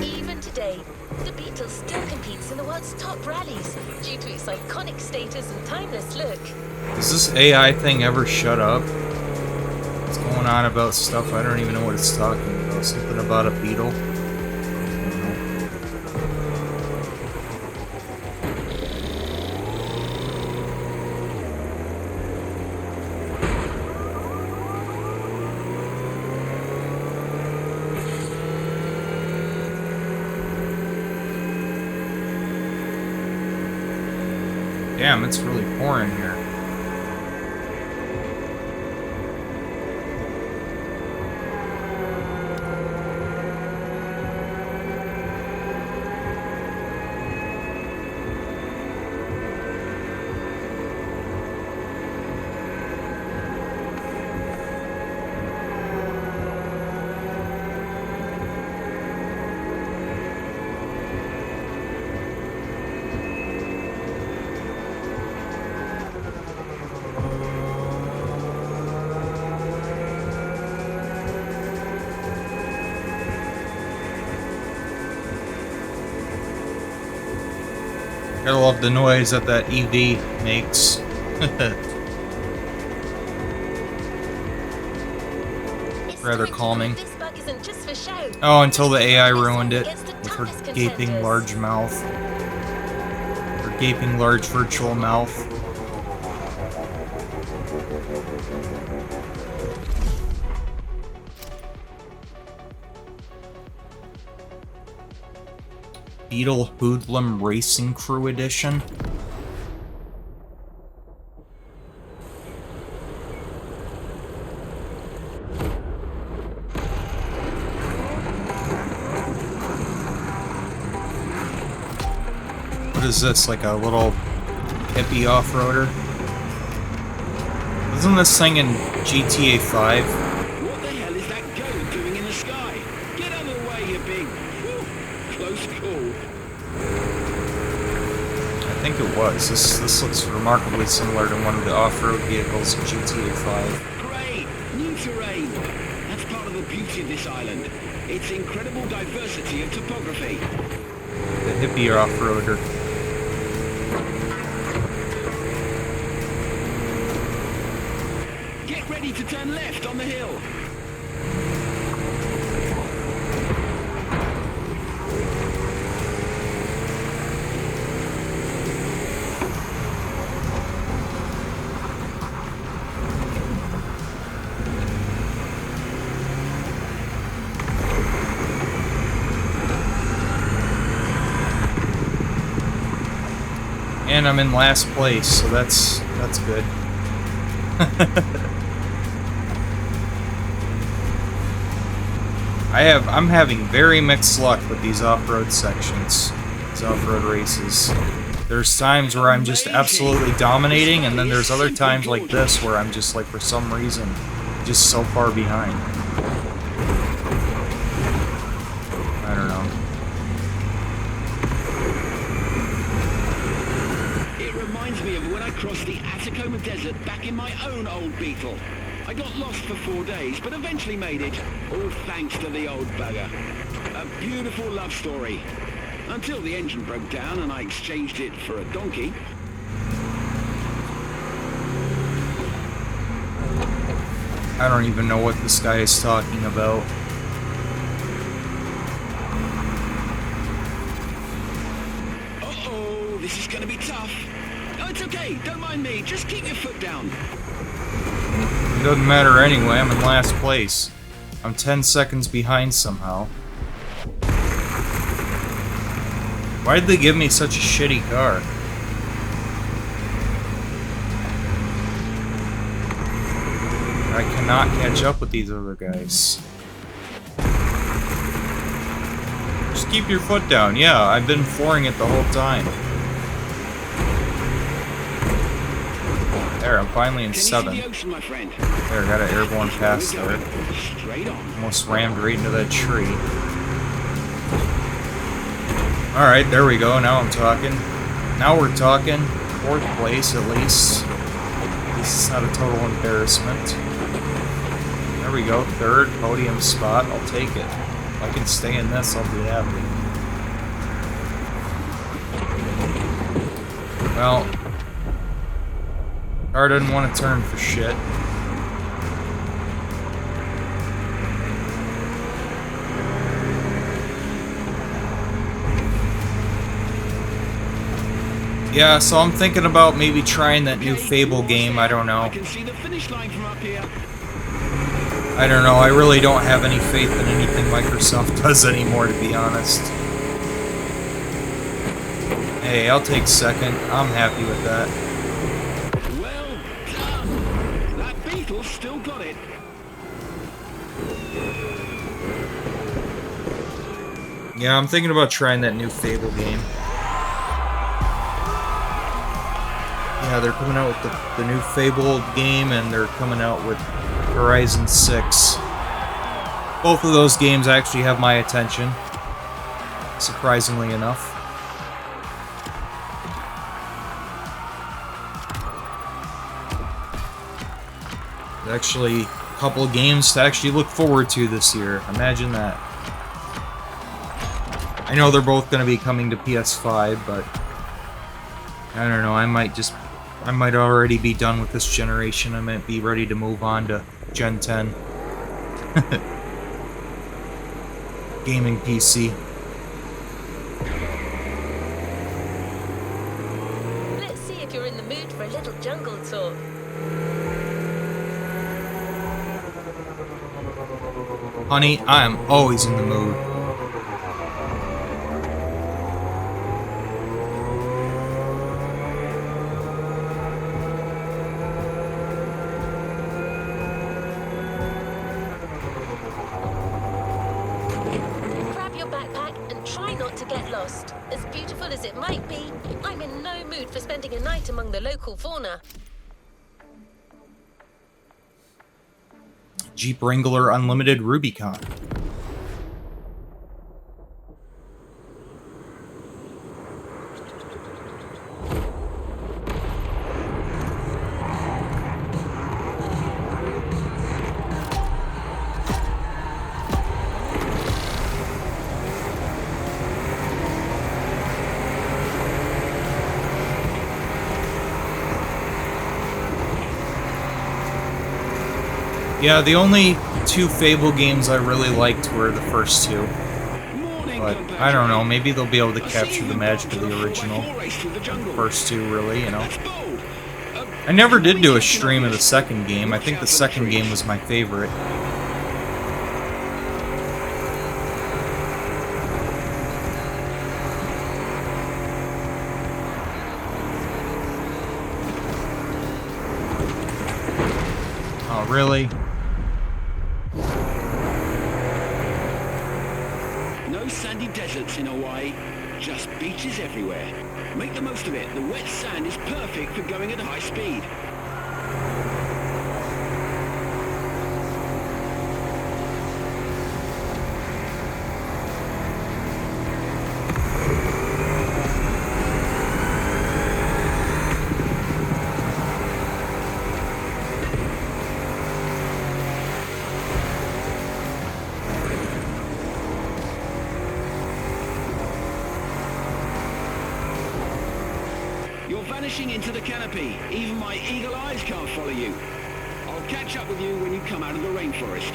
S3: Even today, the Beetle still competes in the world's top rallies due to its iconic status and timeless look.
S1: Does this AI thing ever shut up? It's going on about stuff I don't even know what it's talking about. Something about a beetle. Damn, it's really pouring here. I love the noise that EV makes. Rather calming. Oh, until the AI ruined it with her gaping large mouth. Her gaping large virtual mouth. Beetle Hoodlum Racing Crew Edition. What is this, like a little hippie off-roader? Isn't this thing in GTA 5?
S4: What the hell is that goat doing in the sky? Get out of the way, you big... close call.
S1: I think it was. This looks remarkably similar to one of the off-road vehicles in GTA 5.
S4: Great! New terrain! That's part of the beauty of this island. Its incredible diversity of topography.
S1: The hippie off-roader.
S4: Get ready to turn left on the hill.
S1: And I'm in last place, so that's good. I'm having very mixed luck with these off-road sections. these off-road races. There's times where I'm just absolutely dominating, and then there's other times like this where I'm just like, for some reason, just so far behind. I don't know.
S4: It reminds me of when I crossed the Atacama Desert back in my own old Beetle. I got lost for 4 days, but eventually made it, all thanks to the old bugger. A beautiful love story. Until the engine broke down and I exchanged it for a donkey.
S1: I don't even know what this guy is talking about.
S4: Uh-oh, this is gonna be tough. Oh, it's okay, don't mind me, just keep your foot down.
S1: It doesn't matter anyway, I'm in last place. I'm 10 seconds behind somehow. Why did they give me such a shitty car? I cannot catch up with these other guys. Just keep your foot down. Yeah, I've been flooring it the whole time. There, I'm finally in 7.
S4: The ocean, my friend?
S1: There, got an airborne pass there.
S4: Straight on.
S1: Almost rammed right into that tree. Alright, there we go. Now I'm talking. Now we're talking. 4th place, at least. This is not a total embarrassment. There we go. 3rd podium spot. I'll take it. If I can stay in this, I'll be happy. Well, car doesn't want to turn for shit. Yeah, so I'm thinking about maybe trying that new Fable game. I don't know.
S4: I can see the finish line from up here.
S1: I don't know. I really don't have any faith in anything Microsoft does anymore, to be honest. Hey, I'll take 2nd. I'm happy with that.
S4: Well done. That Beetle's still got it.
S1: Yeah, I'm thinking about trying that new Fable game. Yeah, they're coming out with the new Fable game, and they're coming out with Horizon 6. Both of those games actually have my attention, surprisingly enough. Actually, a couple of games to actually look forward to this year. Imagine that. I know they're both going to be coming to PS5, but I don't know, I might already be done with this generation. I might be ready to move on to Gen 10. Gaming PC.
S3: Let's see if you're in the mood for a little jungle talk.
S1: Honey, I am always in the mood.
S3: Grab your backpack and try not to get lost. As beautiful as it might be, I'm in no mood for spending a night among the local fauna.
S1: Jeep Wrangler Unlimited Rubicon. Yeah, the only 2 Fable games I really liked were the first 2. But, I don't know, maybe they'll be able to capture the magic of the original. The first 2, really, you know. I never did do a stream of the second game. I think the second game was my favorite. Oh, really?
S4: No sandy deserts in Hawaii. Just beaches everywhere. Make the most of it. The wet sand is perfect for going at high speed. You're vanishing into the canopy. Even my eagle eyes can't follow you. I'll catch up with you when you come out of the rainforest.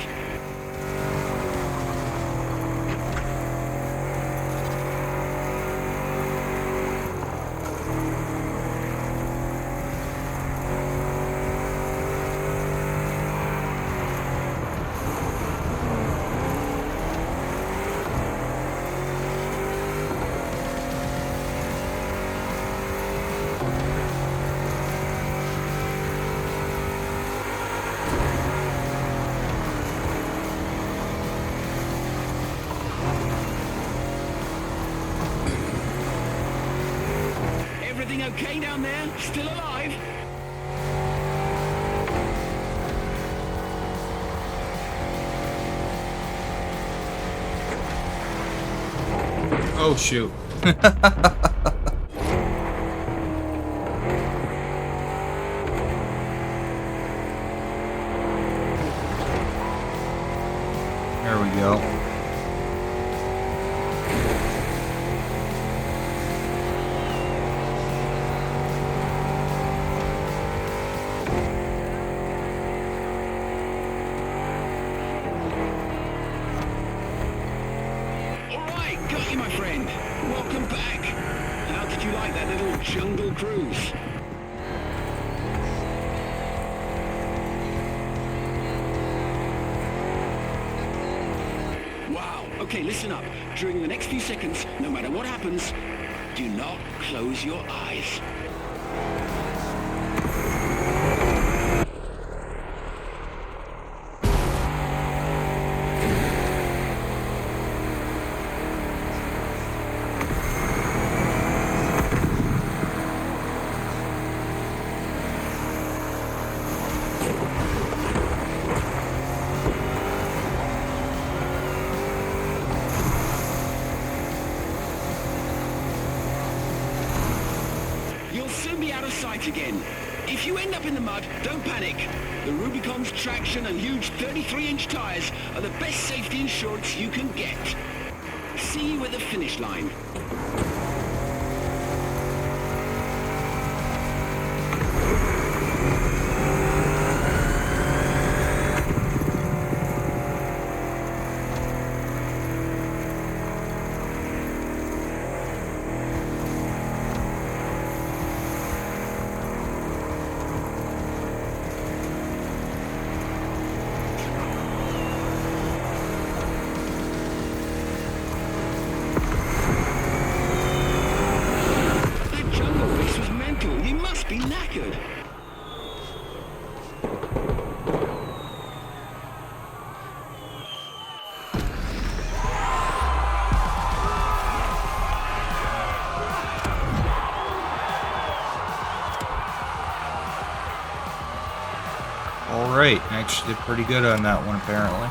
S4: Everything okay down there? Still alive?
S1: Oh, shoot. There we go.
S4: Got you, my friend. Welcome back. How did you like that little jungle cruise? Wow. Okay, listen up. During the next few seconds, no matter what happens, do not close your eyes. You'll soon be out of sight again. If you end up in the mud, don't panic. The Rubicon's traction and huge 33-inch tires are the best safety insurance you can get. See you at the finish line. You must be knackered.
S1: All right, actually did pretty good on that one, apparently.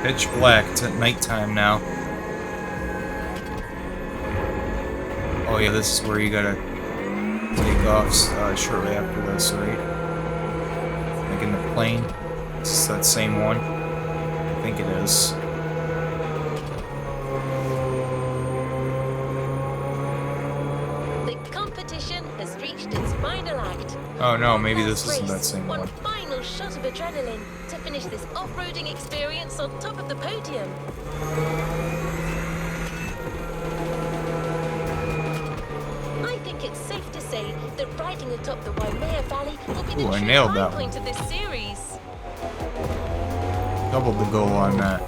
S1: Pitch black. It's at nighttime now. Oh yeah, this is where you gotta take off shortly after this, right? Like in the plane. It's that same one. I think it is.
S3: The competition has reached its final act.
S1: Oh no, maybe this isn't that same one.
S3: One final shot of adrenaline to finish this off-roading experience on top of the podium. riding atop the Waimea Valley will be the
S1: Ooh, I
S3: true
S1: nailed
S3: high
S1: that
S3: point of this series.
S1: Doubled the goal on that.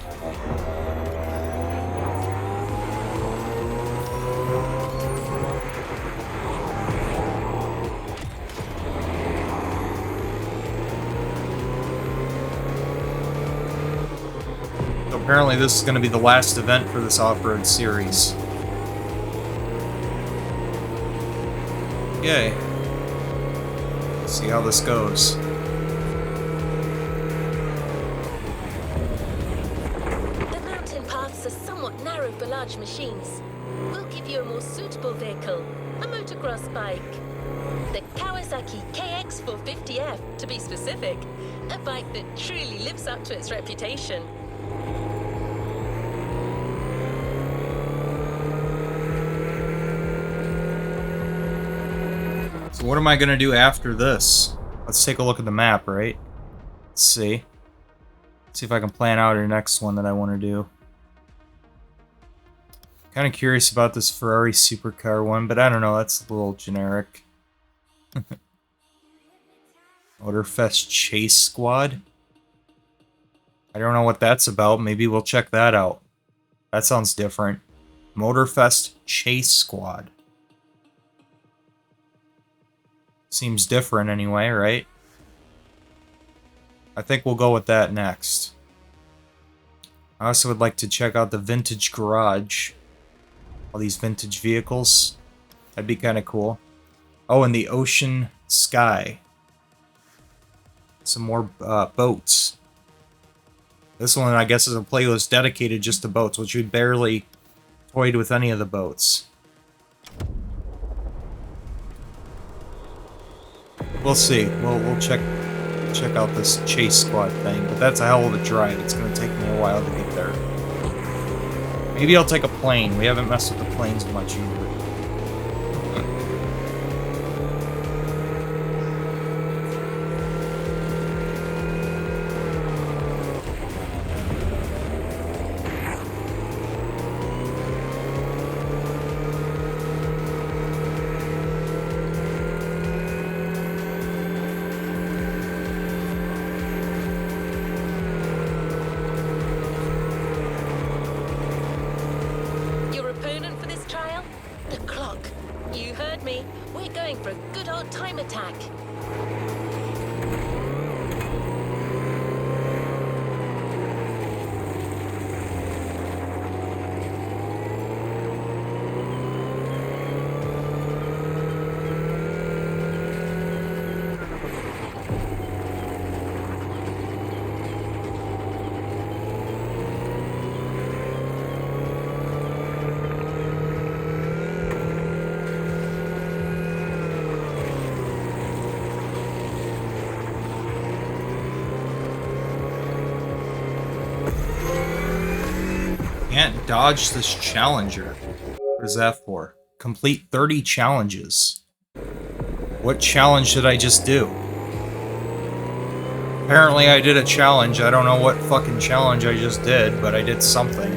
S1: So apparently this is going to be the last event for this off-road series. Yay. Let's see how this goes.
S3: The mountain paths are somewhat narrow for large machines. We'll give you a more suitable vehicle, a motocross bike. The Kawasaki KX450F, to be specific. A bike that truly lives up to its reputation.
S1: So what am I going to do after this? Let's take a look at the map, right? Let's see. Let's see if I can plan out our next one that I want to do. Kind of curious about this Ferrari supercar one, but I don't know, that's a little generic. Moterfest Chase Squad? I don't know what that's about, maybe we'll check that out. That sounds different. Moterfest Chase Squad. Seems different anyway, right? I think we'll go with that next. I also would like to check out the vintage garage. All these vintage vehicles. That'd be kind of cool. Oh, and the ocean sky. Some more boats. This one, I guess, is a playlist dedicated just to boats, which we barely toyed with any of the boats. We'll see. We'll check out this chase squad thing, but that's a hell of a drive. It's going to take me a while to get there. Maybe I'll take a plane. We haven't messed with the planes much either.
S3: Your opponent for this trial? The clock. You heard me. We're going for a good old time attack.
S1: Can't dodge this challenger. What is that for? Complete 30 challenges. What challenge did I just do? Apparently I did a challenge. I don't know what fucking challenge I just did, but I did something.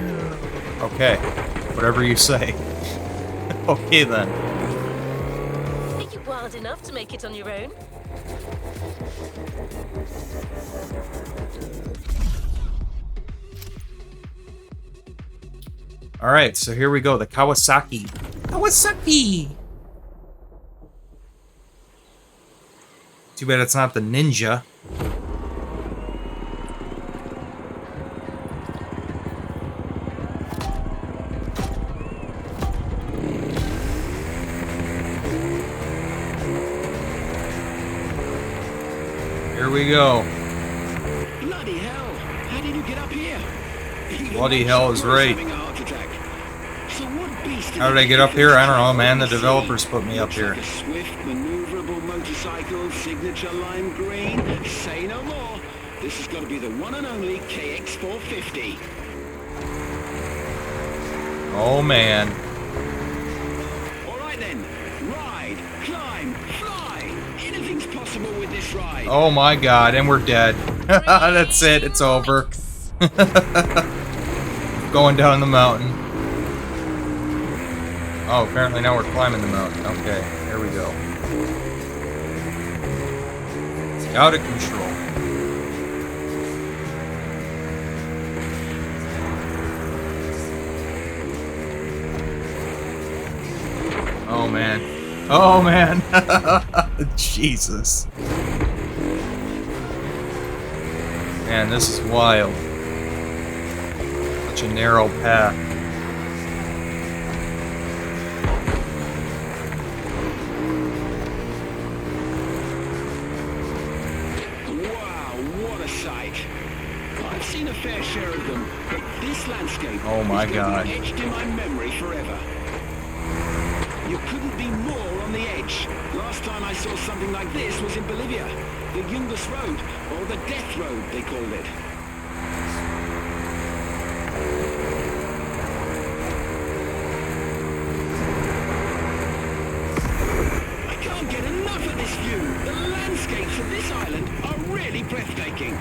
S1: Okay. Whatever you say. Okay then.
S3: Are you wild enough to make it on your own?
S1: Alright, so here we go. The Kawasaki. Kawasaki! Too bad it's not the Ninja. Here we go.
S4: Bloody hell! How did you get up here?
S1: Bloody hell is right.
S4: Having a heart attack. So what beast
S1: How did I get up here? I don't know, man. The developers put me up
S4: Looks
S1: here.
S4: like a swift, maneuverable motorcycle, signature lime green. Say no more. This has got to be the one and only KX450.
S1: Oh, man.
S4: All right then. Ride, climb, fly. Anything's possible with this ride.
S1: Oh my god, and we're dead. That's it, it's over. Going down the mountain. Oh, apparently now we're climbing the mountain. Okay, here we go. Out of control. Oh man. Oh man. Jesus. Man, this is wild. Such a narrow path.
S4: I've seen a fair share of them, but this landscape
S1: oh my God.
S4: is etched in my memory forever. You couldn't be more on the edge. Last time I saw something like this was in Bolivia. The Yungas Road, or the Death Road, they called it. I can't get enough of this view. The landscapes of this island are really breathtaking.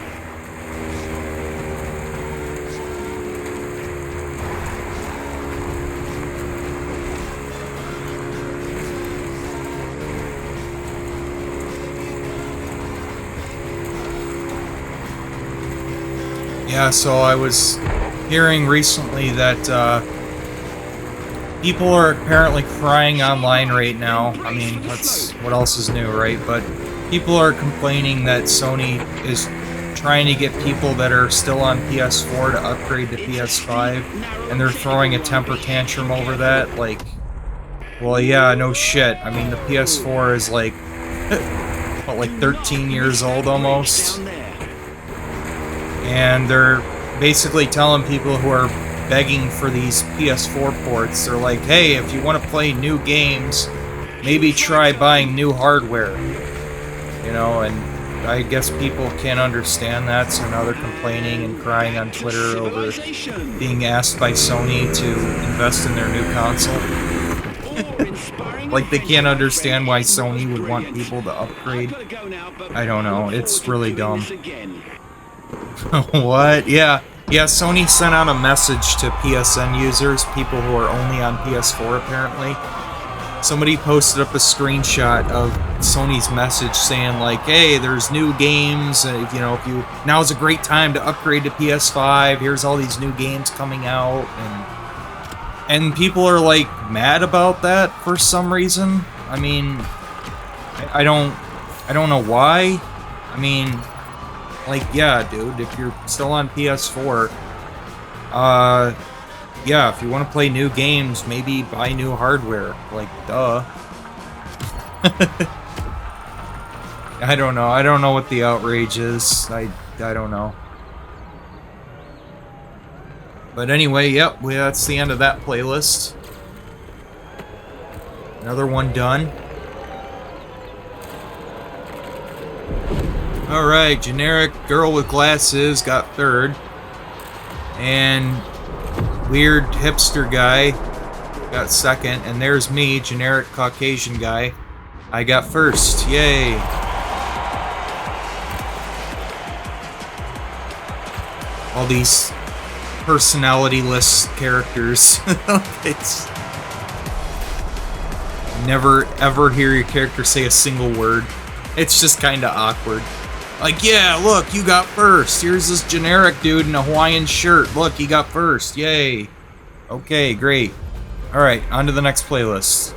S1: Yeah, so I was hearing recently that people are apparently crying online right now. I mean, what else is new, right? But people are complaining that Sony is trying to get people that are still on PS4 to upgrade to PS5, and they're throwing a temper tantrum over that. Like, well, yeah, no shit. I mean, the PS4 is like, what, like 13 years old almost? And they're basically telling people who are begging for these PS4 ports, they're like, hey, if you want to play new games, maybe try buying new hardware. You know, and I guess people can't understand that, so now they're complaining and crying on Twitter over being asked by Sony to invest in their new console. Like, they can't understand why Sony would want people to upgrade. I don't know, it's really dumb. What? Yeah, Sony sent out a message to PSN users, people who are only on PS4 apparently. Somebody posted up a screenshot of Sony's message saying like, hey, there's new games, you know, now's a great time to upgrade to PS5, here's all these new games coming out, and people are like mad about that for some reason. I mean, I don't know why. I mean, like, yeah, dude, if you're still on PS4, yeah, if you want to play new games, maybe buy new hardware. Like, duh. I don't know. I don't know what the outrage is. I don't know. But anyway, yep, that's the end of that playlist. Another one done. Alright, generic girl with glasses got third. And weird hipster guy got second. And there's me, generic Caucasian guy. I got first. Yay. All these personality-less characters. It's... Never ever hear your character say a single word. It's just kinda awkward. Like, yeah, look, you got first. Here's this generic dude in a Hawaiian shirt. Look, he got first. Yay. Okay, great. Alright, on to the next playlist.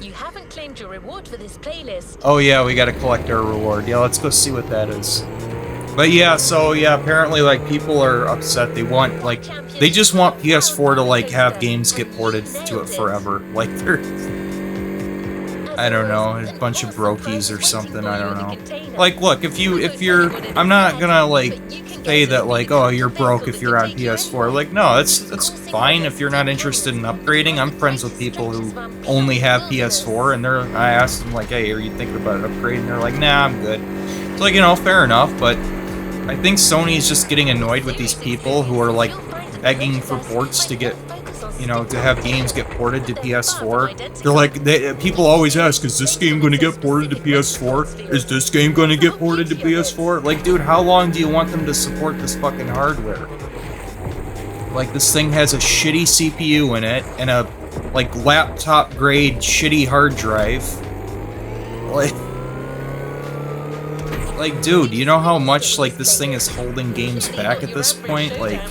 S3: You haven't claimed your reward for this playlist.
S1: Oh yeah, we gotta collect our reward. Yeah, let's go see what that is. But yeah, so yeah, apparently like people are upset. They want, like, they just want PS4 to like have games get ported to it forever. Like they're... I don't know, a bunch of brokies or something, I don't know. Like, look, if you're, I'm not gonna, like, say that, like, oh, you're broke if you're on PS4. Like, no, that's fine if you're not interested in upgrading. I'm friends with people who only have PS4, and I asked them, like, hey, are you thinking about upgrading? And they're like, nah, I'm good. It's like, you know, fair enough, but I think Sony's just getting annoyed with these people who are, like, begging for ports to get, you know, to have games get ported to PS4. They're like, people always ask, is this game going to get ported to PS4? Is this game going to get ported to PS4? Like, dude, how long do you want them to support this fucking hardware? Like, this thing has a shitty CPU in it, and a, like, laptop-grade shitty hard drive. Like... Like, dude, you know how much, like, this thing is holding games back at this point? Like,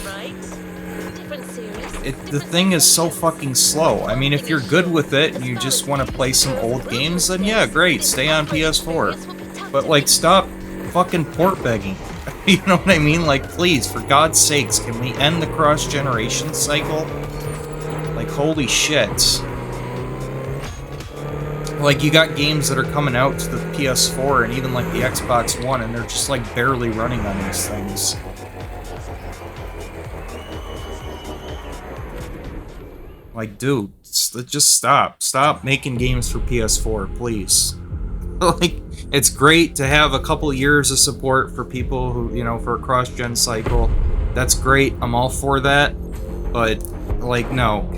S1: the thing is so fucking slow. I mean, if you're good with it and you just want to play some old games, then yeah, great, stay on PS4. But, like, stop fucking port begging. You know what I mean? Like, please, for God's sakes, can we end the cross-generation cycle? Like, holy shit. Like, you got games that are coming out to the PS4 and even, like, the Xbox One, and they're just, like, barely running on these things. Like, dude, just stop. Stop making games for PS4, please. Like, it's great to have a couple years of support for people who, you know, for a cross-gen cycle. That's great. I'm all for that. But, like, no.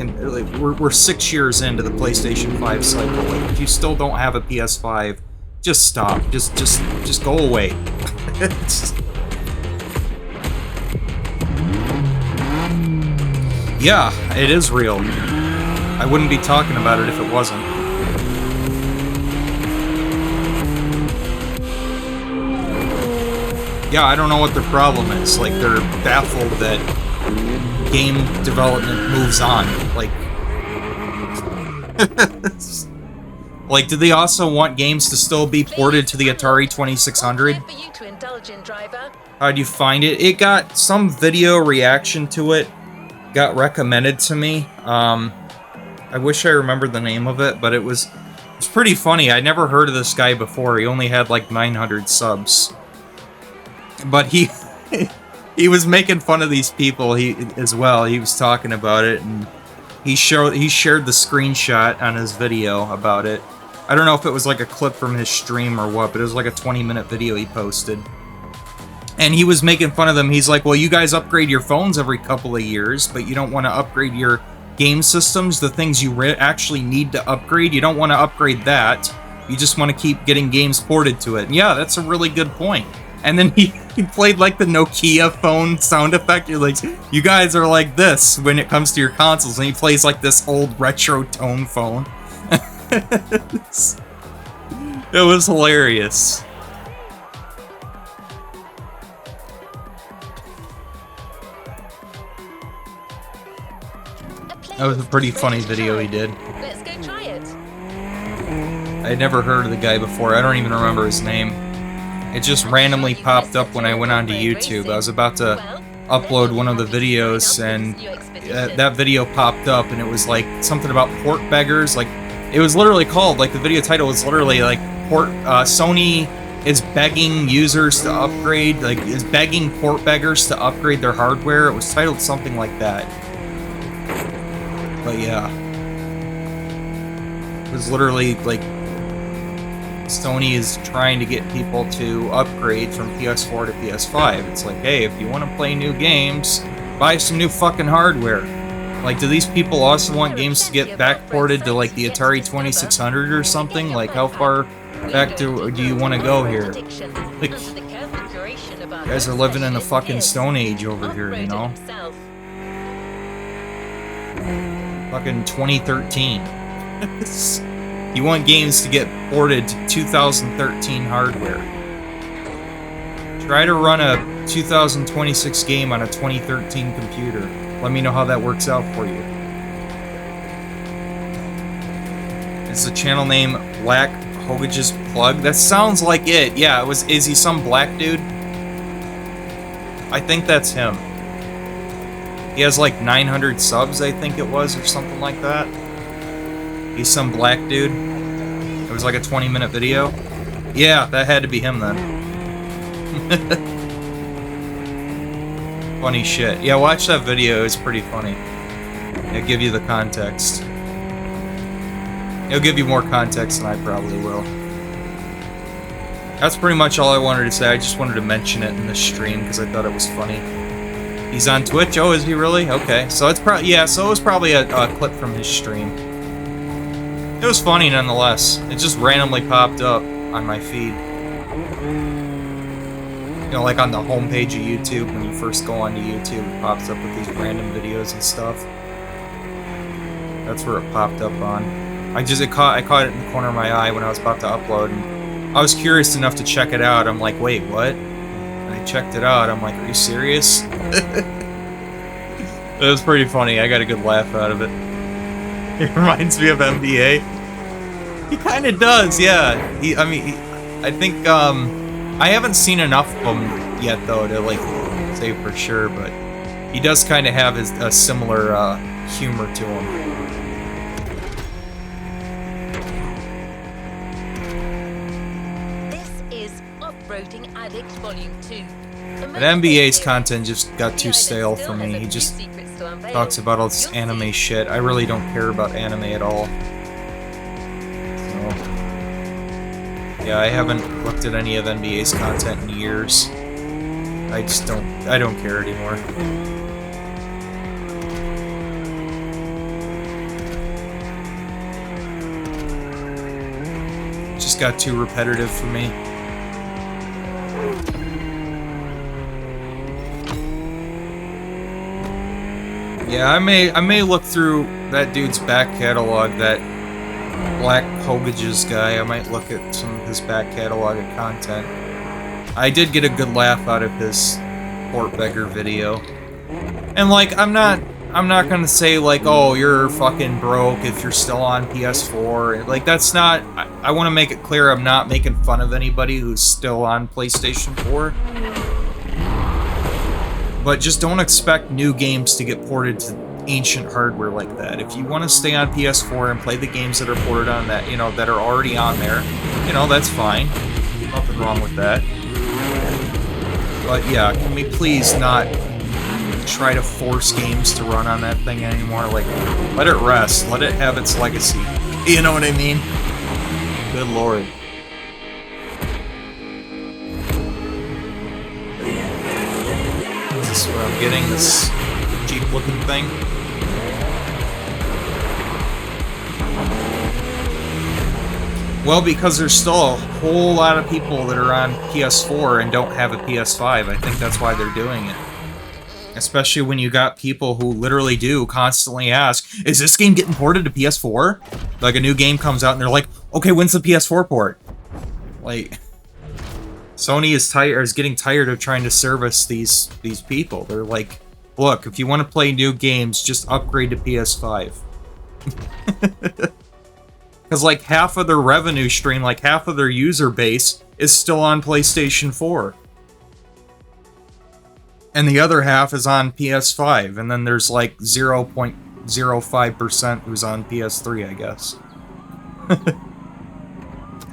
S1: We're 6 years into the PlayStation 5 cycle. Like, if you still don't have a PS5, just stop. Just go away. Yeah, it is real. I wouldn't be talking about it if it wasn't. Yeah, I don't know what their problem is. Like, they're baffled that game development moves on. Like, like, do they also want games to still be ported to the Atari 2600? How'd you find it? It got some video reaction to it. Got recommended to me. I wish I remembered the name of it, but it's pretty funny. I never heard of this guy before. He only had like 900 subs. But he was making fun of these people as well. He was talking about it, and he shared the screenshot on his video about it. I don't know if it was like a clip from his stream or what, but it was like a 20-minute video he posted. And he was making fun of them. He's like, well, you guys upgrade your phones every couple of years, but you don't want to upgrade your game systems, the things you actually need to upgrade. You don't want to upgrade that. You just want to keep getting games ported to it. And yeah, that's a really good point. And then he played like the Nokia phone sound effect. You're like, you guys are like this when it comes to your consoles. And he plays like this old retro tone phone. It was hilarious. That was a pretty funny video he did.
S3: Let's go try it.
S1: I had never heard of the guy before. I don't even remember his name. It just randomly popped up when I went onto YouTube. I was about to upload one of the videos, and that video popped up, and it was like something about port beggars. Like, it was literally called, like, the video title was literally like Sony is begging users to upgrade, like, is begging port beggars to upgrade their hardware. It was titled something like that. But yeah, it was literally like Sony is trying to get people to upgrade from PS4 to PS5. It's like, hey, if you want to play new games, buy some new fucking hardware. Like, do these people also want games to get backported to like the Atari 2600 or something? Like, how far back do you want to go here? Like, you guys are living in a fucking Stone Age over here, you know? Fucking 2013. You want games to get ported to 2013 hardware. Try to run a 2026 game on a 2013 computer. Let me know how that works out for you. Is the channel name Black Hogage's Plug? That sounds like it. Yeah, is he some black dude? I think that's him. He has like 900 subs, I think it was, or something like that. He's some black dude. It was like a 20-minute video. Yeah, that had to be him then. Funny shit. Yeah, watch that video. It's pretty funny. It'll give you the context. It'll give you more context than I probably will. That's pretty much all I wanted to say. I just wanted to mention it in the stream because I thought it was funny. He's on Twitch? Oh, is he really? Okay. So it's probably, yeah, so it was probably a clip from his stream. It was funny nonetheless. It just randomly popped up on my feed. You know, like on the homepage of YouTube, when you first go onto YouTube, it pops up with these random videos and stuff. That's where it popped up on. I caught it in the corner of my eye when I was about to upload, and I was curious enough to check it out. I'm like, wait, what? And I checked it out. I'm like, are you serious? It was pretty funny. I got a good laugh out of it. It reminds me of NBA. He kind of does, yeah. I think, I haven't seen enough of him yet, though, to, like, say for sure, but he does kind of have a similar, humor to him.
S3: This is Off-Roading Addict Volume 2.
S1: But NBA's content just got too stale for me. He just talks about all this anime shit. I really don't care about anime at all. So, yeah, I haven't looked at any of NBA's content in years. I don't care anymore. It just got too repetitive for me. Yeah, I may look through that dude's back catalog, that Black Hogages guy. I might look at some of his back catalog of content. I did get a good laugh out of his Port Beggar video. And like, I'm not gonna say like, oh, you're fucking broke if you're still on PS4. Like, that's not, I want to make it clear I'm not making fun of anybody who's still on PlayStation 4. But just don't expect new games to get ported to ancient hardware like that. If you want to stay on PS4 and play the games that are ported on that, you know, that are already on there, you know, that's fine. Nothing wrong with that. But yeah, can we please not try to force games to run on that thing anymore? Like, let it rest. Let it have its legacy. You know what I mean? Good lord. Is this what I'm getting? This Jeep looking thing? Well, because there's still a whole lot of people that are on PS4 and don't have a PS5. I think that's why they're doing it. Especially when you got people who literally do constantly ask, is this game getting ported to PS4? Like, a new game comes out and they're like, okay, when's the PS4 port? Like, Sony is getting tired of trying to service these people. They're like, look, if you want to play new games, just upgrade to PS5. Because like half of their revenue stream, like half of their user base, is still on PlayStation 4. And the other half is on PS5. And then there's like 0.05% who's on PS3, I guess.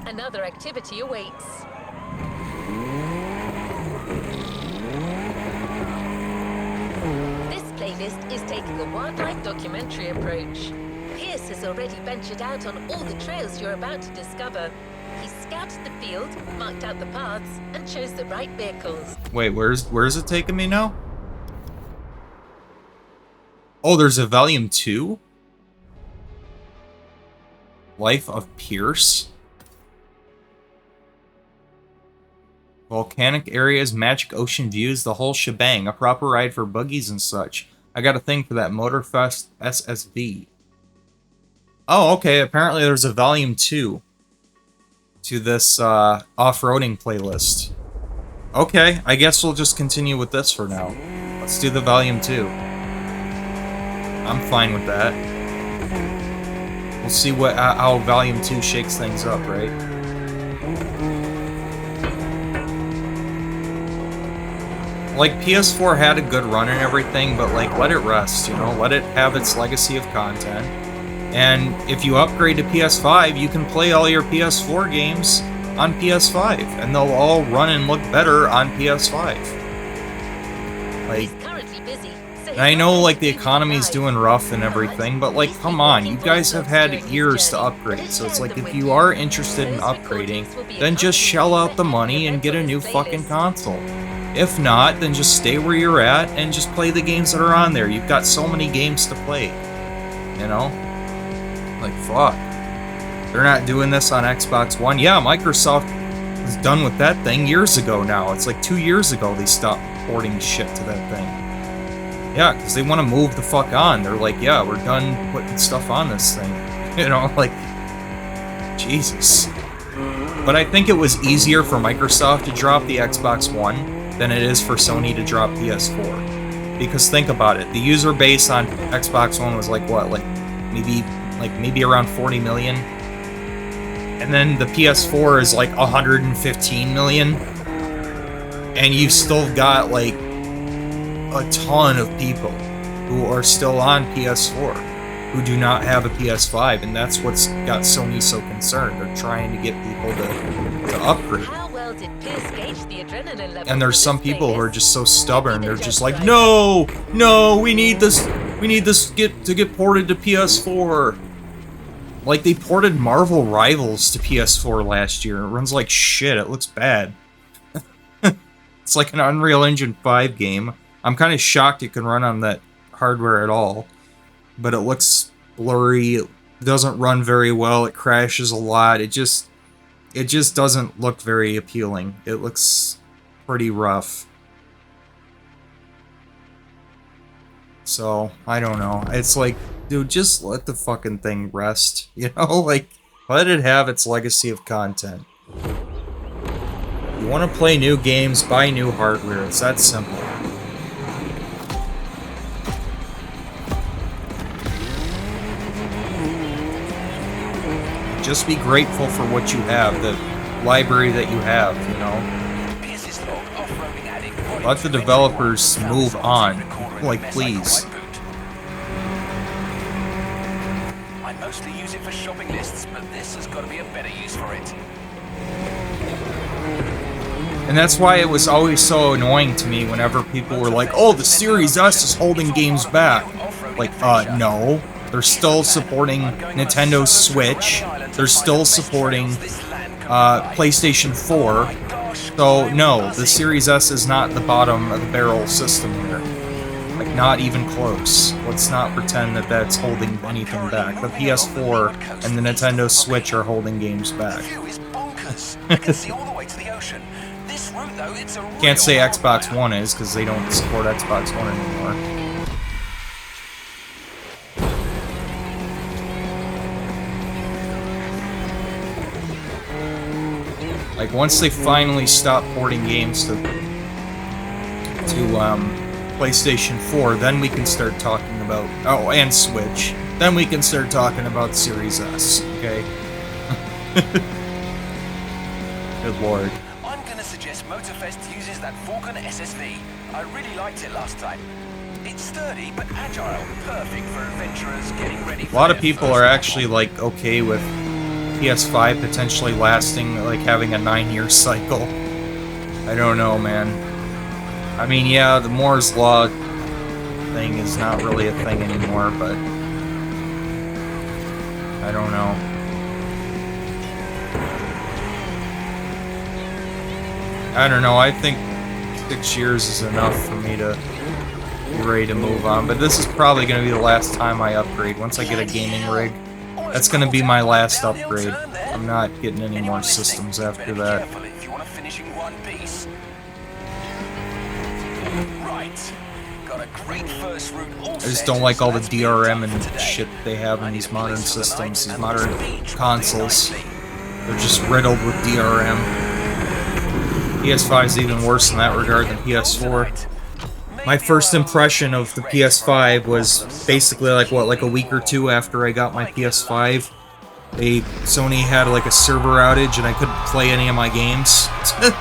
S3: Another activity awaits. This playlist is taking a wildlife documentary approach. Pierce has already ventured out on all the trails you're about to discover. He scouted the field, marked out the paths, and chose the right vehicles.
S1: Wait, where's it taking me now? Oh, there's a volume 2? Life of Pierce? Volcanic areas, magic ocean views, the whole shebang. A proper ride for buggies and such. I got a thing for that Moterfest SSV. Oh, okay, apparently there's a volume 2 to this off-roading playlist. Okay, I guess we'll just continue with this for now. Let's do the volume 2. I'm fine with that. We'll see how volume 2 shakes things up, right? Like, PS4 had a good run and everything, but like, let it rest, you know? Let it have its legacy of content. And if you upgrade to PS5, you can play all your PS4 games on PS5, and they'll all run and look better on PS5. Like, and I know like the economy's doing rough and everything, but like, come on, you guys have had years to upgrade, so it's like, if you are interested in upgrading, then just shell out the money and get a new fucking console. If not, then just stay where you're at and just play the games that are on there. You've got so many games to play, you know? Like, fuck. They're not doing this on Xbox One. Yeah, Microsoft was done with that thing years ago now. It's like 2 years ago they stopped porting shit to that thing. Yeah, because they want to move the fuck on. They're like, yeah, we're done putting stuff on this thing. You know, like, Jesus. But I think it was easier for Microsoft to drop the Xbox One than it is for Sony to drop PS4. Because think about it, the user base on Xbox One was like what, maybe around 40 million, and then the PS4 is like 115 million, and you've still got like a ton of people who are still on PS4 who do not have a PS5, and that's what's got Sony so concerned. They're trying to get people to upgrade.
S3: How well did Pierce gauge the adrenaline level?
S1: And there's some people who are just so stubborn. They're just like, no, we need this to get ported to PS4. Like, they ported Marvel Rivals to PS4 last year. It runs like shit. It looks bad. It's like an Unreal Engine 5 game. I'm kind of shocked it can run on that hardware at all. But it looks blurry. It doesn't run very well. It crashes a lot. It just doesn't look very appealing. It looks pretty rough. So, I don't know. It's like, dude, just let the fucking thing rest. You know, like, let it have its legacy of content. You want to play new games, buy new hardware. It's that simple. Just be grateful for what you have, the library that you have, you know? Let the developers move on. Like, please.
S5: I mostly use it for shopping lists, but this has got to be a better use for it.
S1: And that's why it was always so annoying to me whenever people were like, oh, the Series S is holding games back. Like, no. They're still supporting Nintendo Switch. They're still supporting PlayStation 4. So, no, the Series S is not the bottom of the barrel system here. Like, not even close. Let's not pretend that that's holding anything back. The PS4 and the Nintendo Switch are holding games back. Can't say Xbox One is, because they don't support Xbox One anymore. Like, once they finally stop porting games to PlayStation 4, then we can start talking about... Oh, and Switch. Then we can start talking about Series S, okay? Good lord.
S5: I'm gonna suggest Moterfest uses that Falcon SSV. I really liked it last time. It's sturdy but agile, perfect for adventurers getting ready for
S1: A lot of people are actually, like, okay with PS5 potentially lasting, like, having a 9-year cycle. I don't know, man. I mean, yeah, the Moore's Law thing is not really a thing anymore, but... I don't know. I don't know, I think 6 years is enough for me to be ready to move on, but this is probably going to be the last time I upgrade. Once I get a gaming rig, that's going to be my last upgrade. I'm not getting any more systems after that. I just don't like all the DRM and shit they have in these modern systems, these modern consoles. They're just riddled with DRM. PS5 is even worse in that regard than PS4. My first impression of the PS5 was basically like, what, like a week or two after I got my PS5. Sony had like a server outage and I couldn't play any of my games.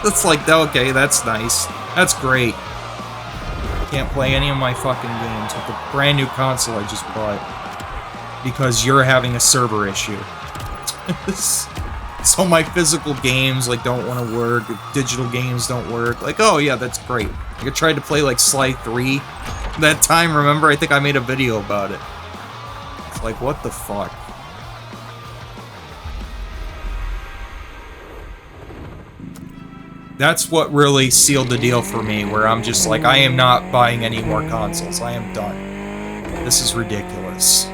S1: It's like, okay, that's nice. That's great. Can't play any of my fucking games with the brand new console I just bought. Because you're having a server issue. So my physical games, like, don't want to work. Digital games don't work. Like, oh yeah, that's great. Like, I tried to play, like, Sly 3 that time, remember? I think I made a video about it. It's like, what the fuck? That's what really sealed the deal for me, where I'm just like, I am not buying any more consoles. I am done. This is ridiculous.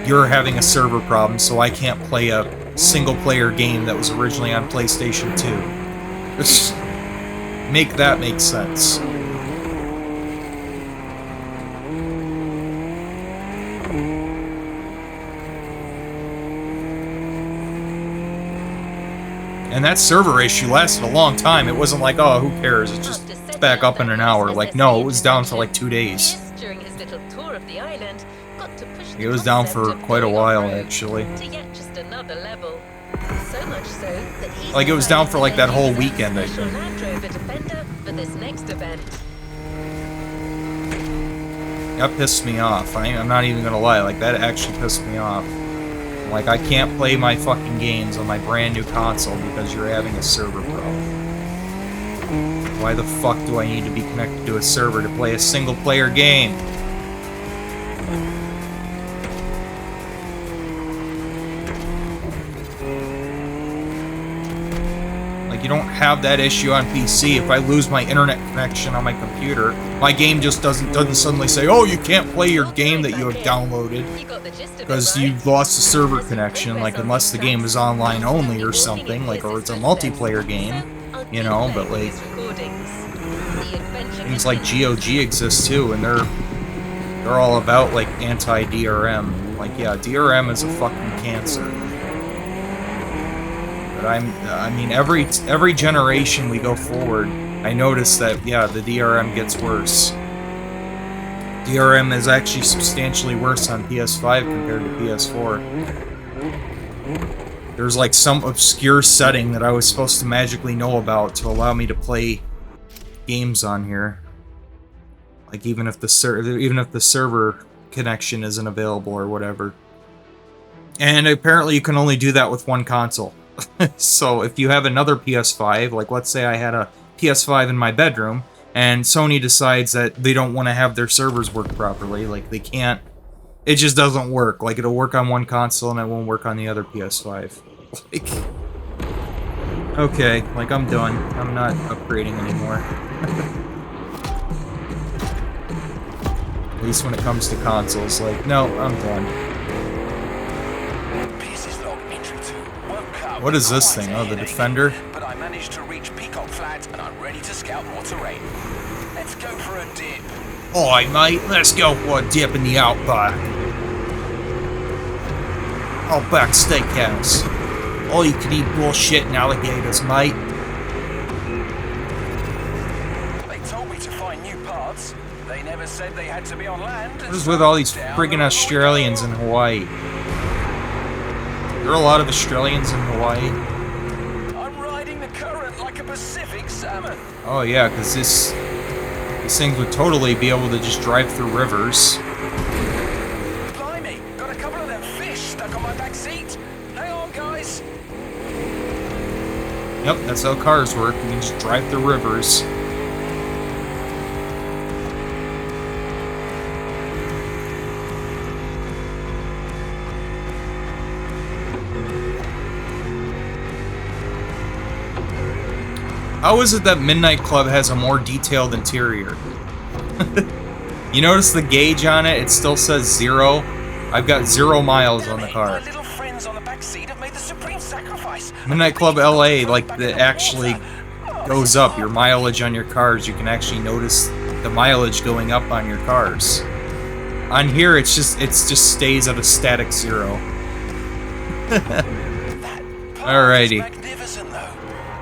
S1: You're having a server problem, so I can't play a single-player game that was originally on PlayStation 2. Just make that make sense. And that server issue lasted a long time. It wasn't like, oh, who cares? It's just it's back up in an hour. Like, no, it was down for like 2 days.
S3: During his little tour of the island, got to push
S1: It was down for quite a while, actually.
S3: to yet just another level. So much so that he
S1: Like, it was down for like that whole weekend, I
S3: special
S1: think.
S3: Land Rover Defender for this next event.
S1: That pissed me off. I'm not even gonna lie. Like, that actually pissed me off. Like, I can't play my fucking games on my brand new console because you're having a server problem. Why the fuck do I need to be connected to a server to play a single player game? Like, you don't have that issue on PC. If I lose my internet connection on my computer, my game just doesn't suddenly say, oh, you can't play your game that you have downloaded because you've lost a server connection, like, unless the game is online only or something, like, or it's a multiplayer game, you know, but, like, things like GOG exist too, and they're all about, like, anti-DRM. Like, yeah, DRM is a fucking cancer. But I mean, every generation we go forward, I notice that, yeah, the DRM gets worse. DRM is actually substantially worse on PS5 compared to PS4. There's like some obscure setting that I was supposed to magically know about to allow me to play games on here. Like, even if the server connection isn't available or whatever. And apparently you can only do that with one console. So if you have another PS5, like let's say I had a PS5 in my bedroom, and Sony decides that they don't want to have their servers work properly, like they can't, it just doesn't work. Like, it'll work on one console and it won't work on the other PS5. Like, okay, like, I'm done. I'm not upgrading anymore. At least when it comes to consoles, like, no, I'm done. What is this thing? Oh, the Defender?
S5: But I managed to reach Peacock Flat and I'm ready to scout more terrain. Let's go for a dip.
S1: Alright, mate, let's go for a dip in the Outback. Outback Steakhouse. All you can eat bullshit and alligators, mate.
S5: They told me to find new parts. They never said they had to be on land.
S1: What is with all these friggin' Australians in Hawaii? There are a lot of Australians in Hawaii.
S5: I'm riding the current like a Pacific salmon.
S1: Oh yeah, because these things would totally be able to just drive through rivers.
S5: Blimey, got a couple of them fish stuck on my back seat. Hang on, guys.
S1: Yep, that's how cars work. You can just drive through rivers. How is it that Midnight Club has a more detailed interior? You notice the gauge on it? It still says 0. I've got 0 miles on the car.
S5: My little friends on the back seat have made the supreme sacrifice.
S1: Midnight Club LA, like, it actually goes up. Your mileage on your cars, you can actually notice the mileage going up on your cars. On here, it just stays at a static 0. Alrighty.
S5: Magnificent, though.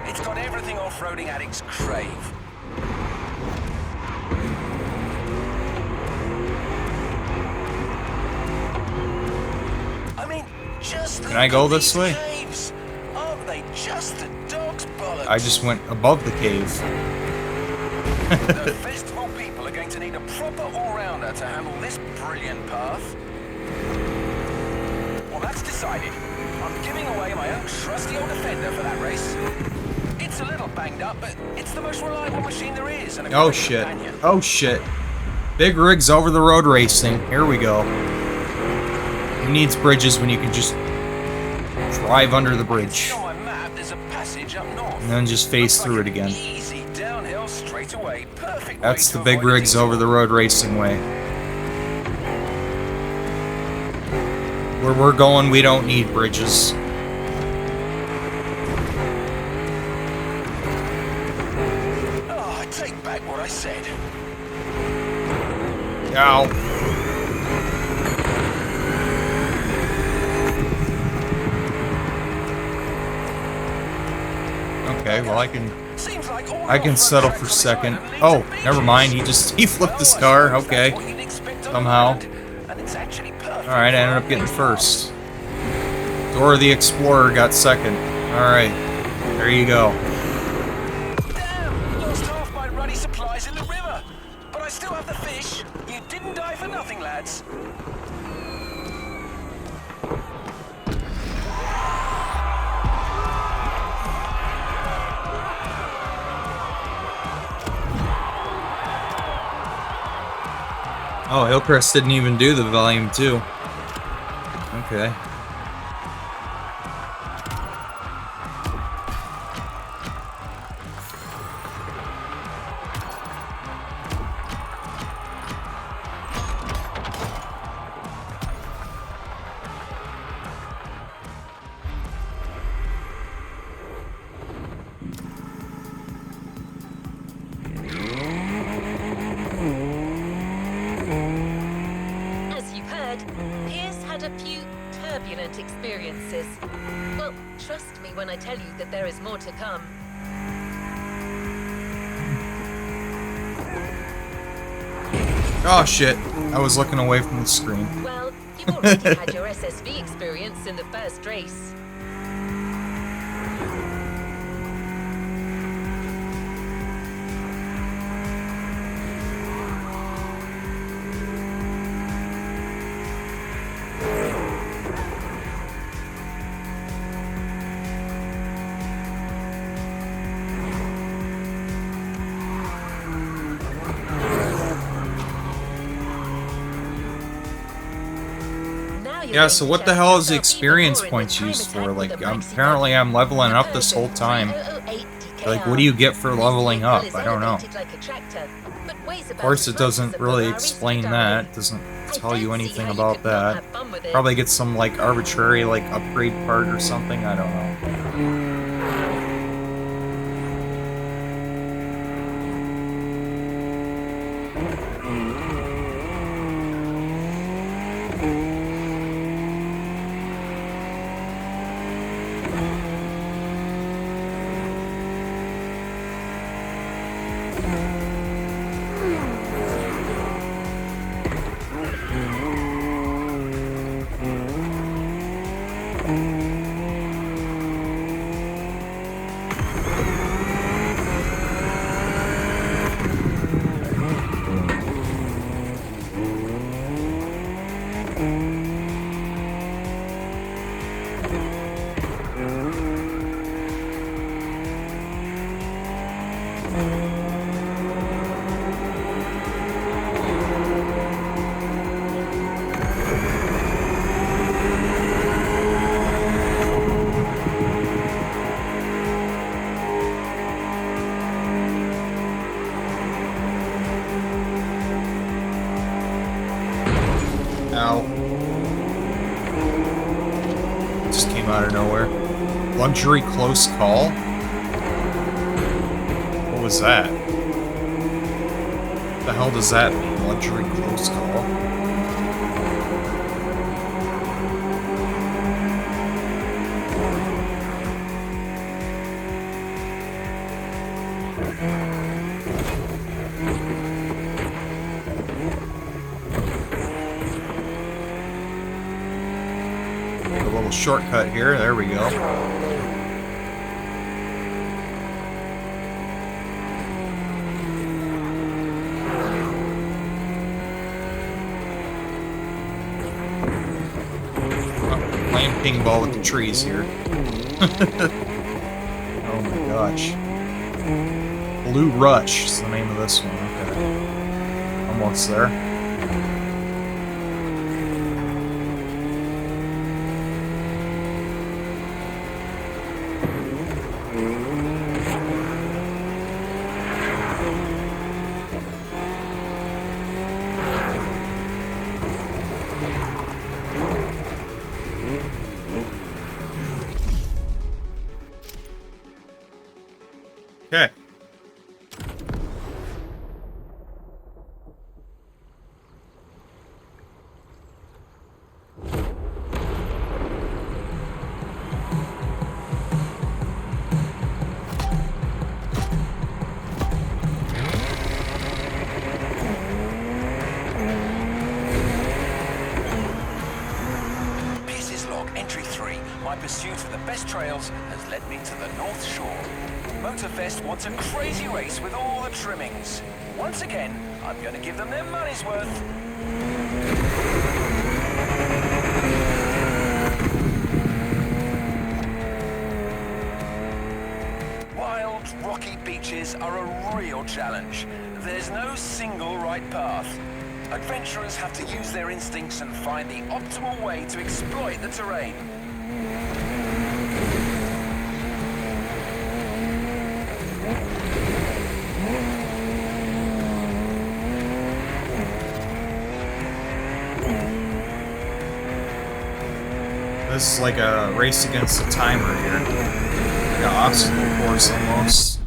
S5: It's got everything off-roading addicts crave. I mean, just
S1: Can I go this way?
S5: Caves. Aren't they just a dog's bollocks?
S1: I just went above the cave.
S5: The festival people are going to need a proper all-rounder to handle this brilliant path. Well, that's decided. I'm giving away my own trusty old Defender for that race. It's a little banged up, but it's the most reliable machine there is. And a
S1: Oh
S5: great
S1: shit.
S5: companion.
S1: Oh shit. Big rigs over the road racing. Here we go. Who needs bridges when you can just drive under the bridge?
S5: See on my map, there's a passage up north.
S1: And then just face
S5: Looks
S1: through
S5: like
S1: it again.
S5: an easy downhill straight away. Perfect.
S1: That's
S5: way
S1: the
S5: to
S1: big
S5: avoid a
S1: rigs
S5: detour.
S1: over the road racing way. Where we're going, we don't need bridges.
S5: Oh, I take back what I said.
S1: Ow. Okay, well I
S5: Seems like all
S1: can
S5: off-road
S1: settle
S5: tracks
S1: for
S5: on this
S1: second.
S5: island are linked
S1: Oh,
S5: to
S1: never
S5: beaches.
S1: mind. He flipped his car.
S5: I suppose
S1: Okay.
S5: that's what you'd expect on an
S1: Somehow.
S5: island, and it's actually perfect
S1: All right, I
S5: for
S1: ended
S5: our
S1: up getting
S5: next part.
S1: first. Dora the Explorer got second. All right, there you go.
S5: Damn! Lost half my ruddy supplies in the river. But I still have the fish. You didn't die for nothing, lads.
S1: Oh, Hillcrest didn't even do the volume 2. Okay.
S3: As you've heard, Pierce had a few turbulent experiences. Well, trust me when I tell you that there is more to come.
S1: Oh shit! I was looking away from the screen.
S3: Well, you already had your SSV experience in the first race.
S1: Yeah, so what the hell is the experience points used for? Like, apparently I'm leveling up this whole time. Like, what do you get for leveling up? I don't know. Of course, it doesn't really explain that. It doesn't tell you anything about that. Probably get some, like, arbitrary, like, upgrade part or something. I don't know. Ow. Just came out of nowhere. Luxury close call? What was that? What the hell does that mean? Luxury close call? A little shortcut here. There we go. Playing ping ball with the trees here. Oh my gosh. Blue Rush is the name of this one. Okay. Almost there. Okay.
S5: My pursuit of the best trails has led me to the North Shore. Moterfest wants a crazy race with all the trimmings. Once again, I'm going to give them their money's worth. Wild, rocky beaches are a real challenge. There's no single right path. Adventurers have to use their instincts and find the optimal way to exploit the terrain.
S1: This is like a race against the timer here. Like an obstacle course almost.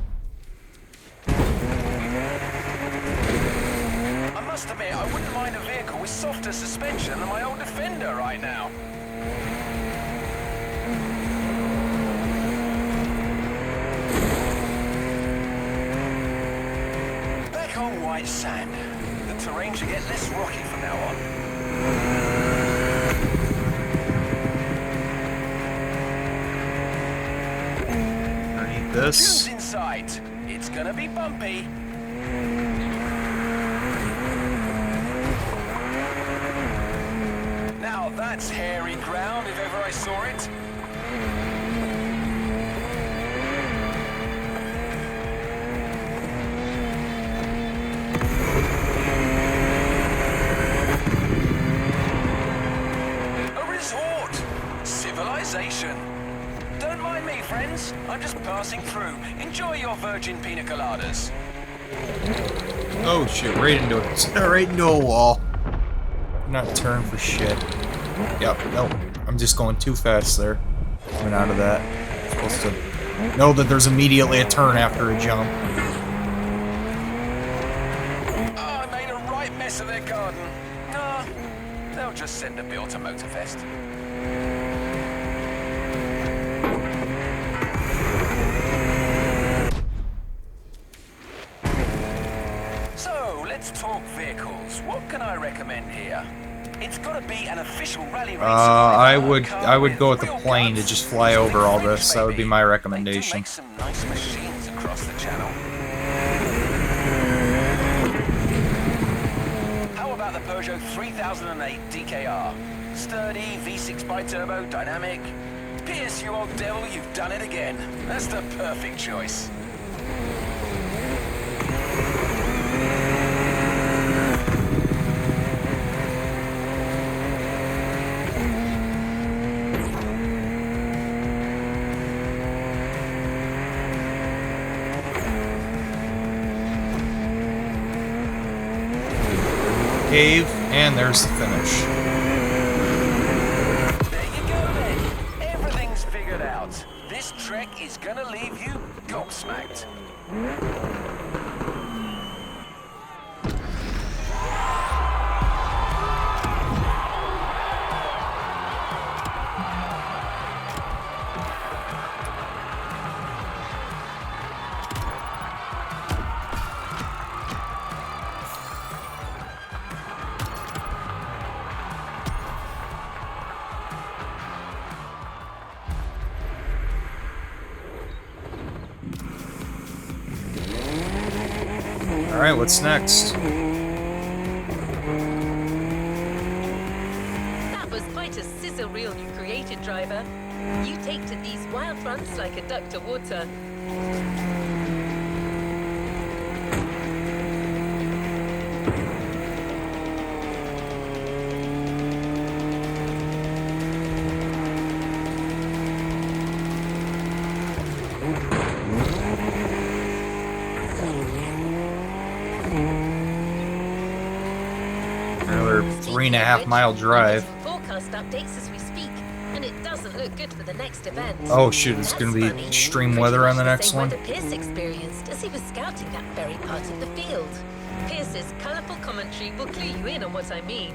S5: I must admit, I wouldn't mind a vehicle with softer suspension than my old Defender right now. Back on white sand. The terrain should get less rocky from now on.
S1: This.
S5: Tunes in sight. It's gonna be bumpy. Now that's hairy ground if ever I saw it. A resort. Civilization. Don't mind me, friends. I'm just passing through. Enjoy your virgin pina coladas.
S1: Oh shit, right into it. Right into a wall. Not turn for shit. Yep, nope. I'm just going too fast there. Coming out of that. I'm supposed to know that there's immediately a turn after a jump.
S5: Oh, I made a right mess of their garden. Ah, they'll just send a bill to Moterfest. Let's talk vehicles. What can I recommend here? It's got to be an official rally race.
S1: I would go with the plane to just fly over all this. That would be my recommendation.
S5: Make some nice machines across the channel. How about the Peugeot 3008 DKR? Sturdy, V6 bi-turbo, dynamic. Pierce, you old devil, you've done it again. That's the perfect choice.
S1: Cave, and there's the finish.
S5: There you go then. Everything's figured out. This trek is gonna leave you gobsmacked.
S1: Alright, what's next?
S3: That was quite a sizzle reel you created, driver. You take to these wild runs like a duck to water.
S1: Another 3.5 mile drive.
S3: Forecast updates as we speak, and it doesn't look good for the next event.
S1: Oh shoot, it's gonna be extreme weather on the next one.
S3: Weather Pierce experienced as he was scouting that very part of the field. Pierce's colourful commentary will clue you in on what I mean.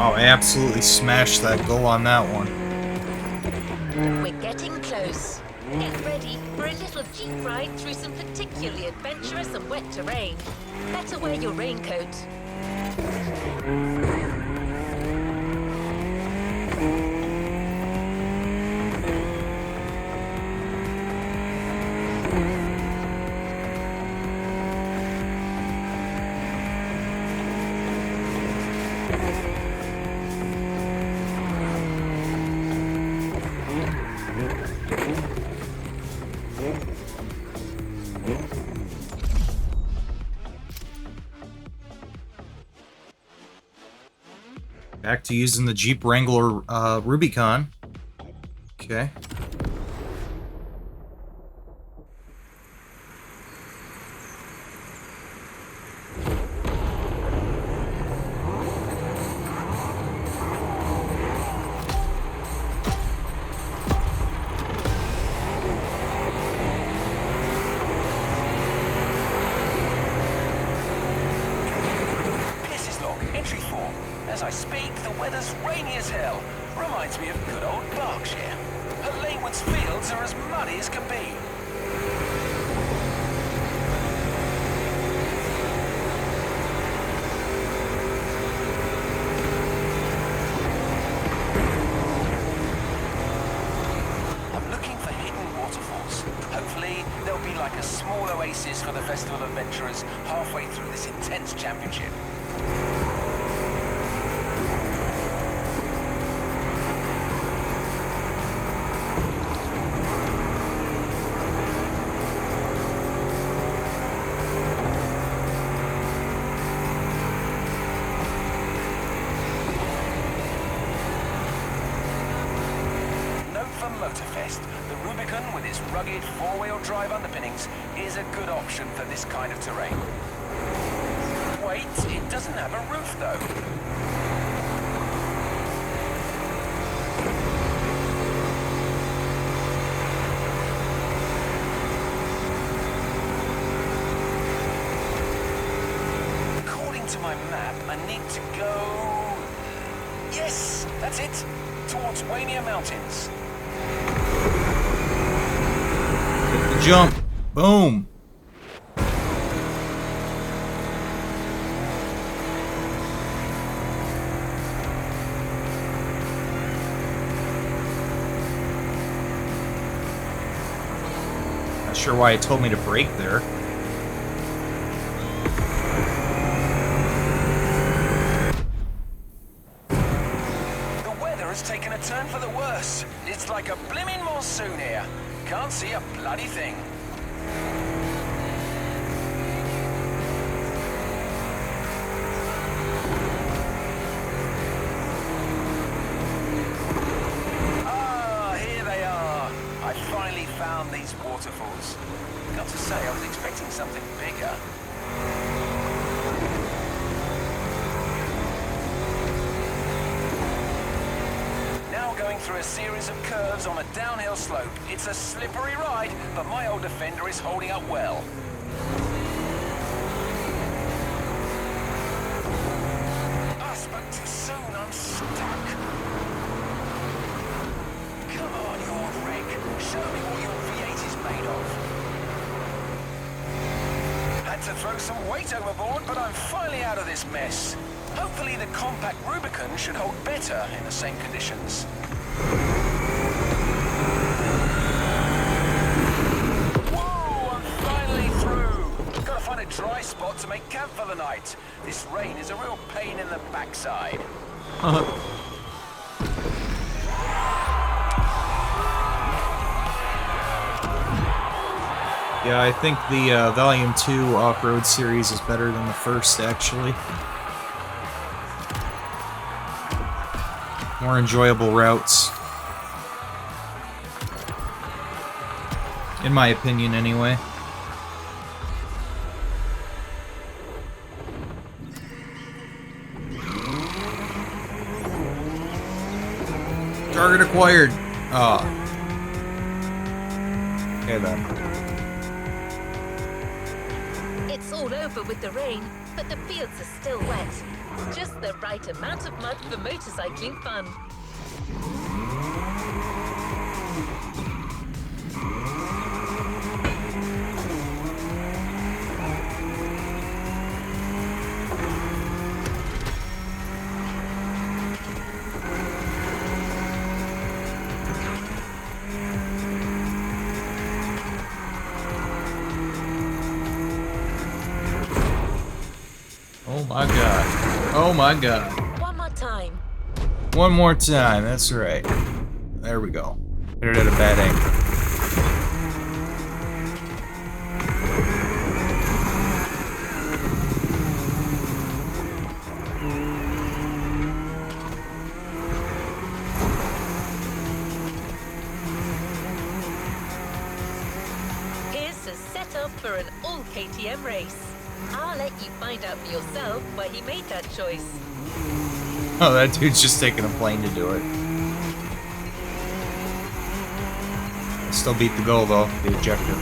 S1: Oh, I absolutely smashed that goal on that one.
S3: We're getting close. Get ready for a little jeep ride through some particularly adventurous and wet terrain. Better wear your raincoat.
S1: Back to using the Jeep Wrangler Rubicon. Okay.
S5: Pierce's log, entry 4. As I speak, the weather's rainy as hell. Reminds me of good old Berkshire. Her Lanewood's fields are as muddy as can be. I'm looking for hidden waterfalls. Hopefully, there'll be like a small oasis for the festival adventurers halfway through this intense championship. Moterfest, the Rubicon with its rugged four-wheel drive underpinnings is a good option for this kind of terrain. Wait, it doesn't have a roof though. According to my map, I need to go... Yes, that's it, towards Wania Mountains.
S1: Jump. Boom. Not sure why it told me to brake there.
S5: The weather has taken a turn for the worse. It's like a blimmin' monsoon here. Can't see a bloody thing. Ah, here they are. I finally found these waterfalls. Got to say, I was expecting something bigger. Going through a series of curves on a downhill slope. It's a slippery ride, but my old Defender is holding up well. I spoke too soon, I'm stuck. Come on, you old wreck. Show me what your V8 is made of. Had to throw some weight overboard, but I'm finally out of this mess. Hopefully the compact Rubicon should hold better in the same conditions. Whoa, I'm finally through. Gotta find a dry spot to make camp for the night. This rain is a real pain in the backside.
S1: Yeah, I think the Volume 2 Off-Road series is better than the first, actually. More enjoyable routes. In my opinion, anyway. Target acquired! Ah. Okay then.
S3: It's all over with the rain. but the fields are still wet. Just the right amount of mud for motorcycling fun.
S1: Oh my god. Oh my god.
S3: One more time.
S1: One more time, that's right. There we go. Hit it at a bad angle.
S3: Here's a setup for an all KTM race. I'll let you find out for yourself why he made that choice.
S1: Oh, that dude's just taking a plane to do it. Still beat the goal, though, the objective.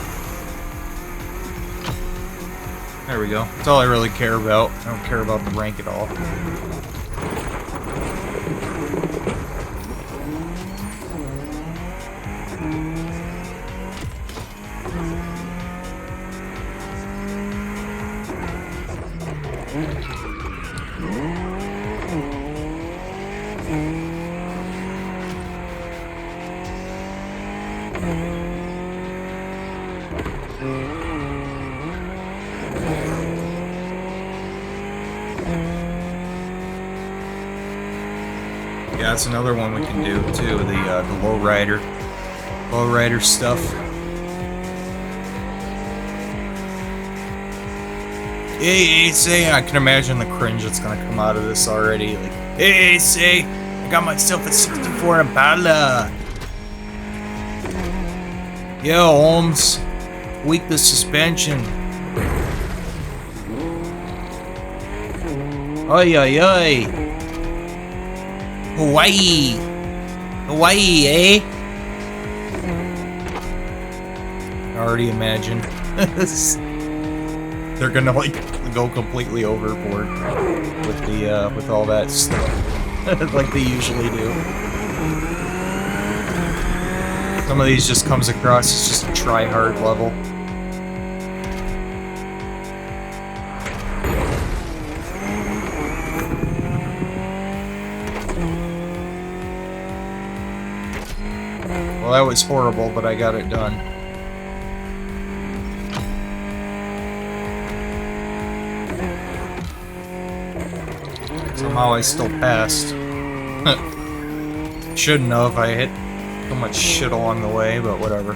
S1: There we go. That's all I really care about. I don't care about the rank at all. Yeah, that's another one we can do too. The lowrider stuff. Hey, say, I can imagine the cringe that's gonna come out of this already. Like, hey, say, I got myself a 64 Impala. Yo, Holmes, tweak the suspension. Oi, oi, oi. Hawaii. Hawaii, eh? I already imagine. They're gonna, like, go completely overboard with all that stuff. Like they usually do. Some of these just comes across as just a try-hard level. Well, that was horrible, but I got it done. Somehow I still passed. Shouldn't have. I hit so much shit along the way, but whatever.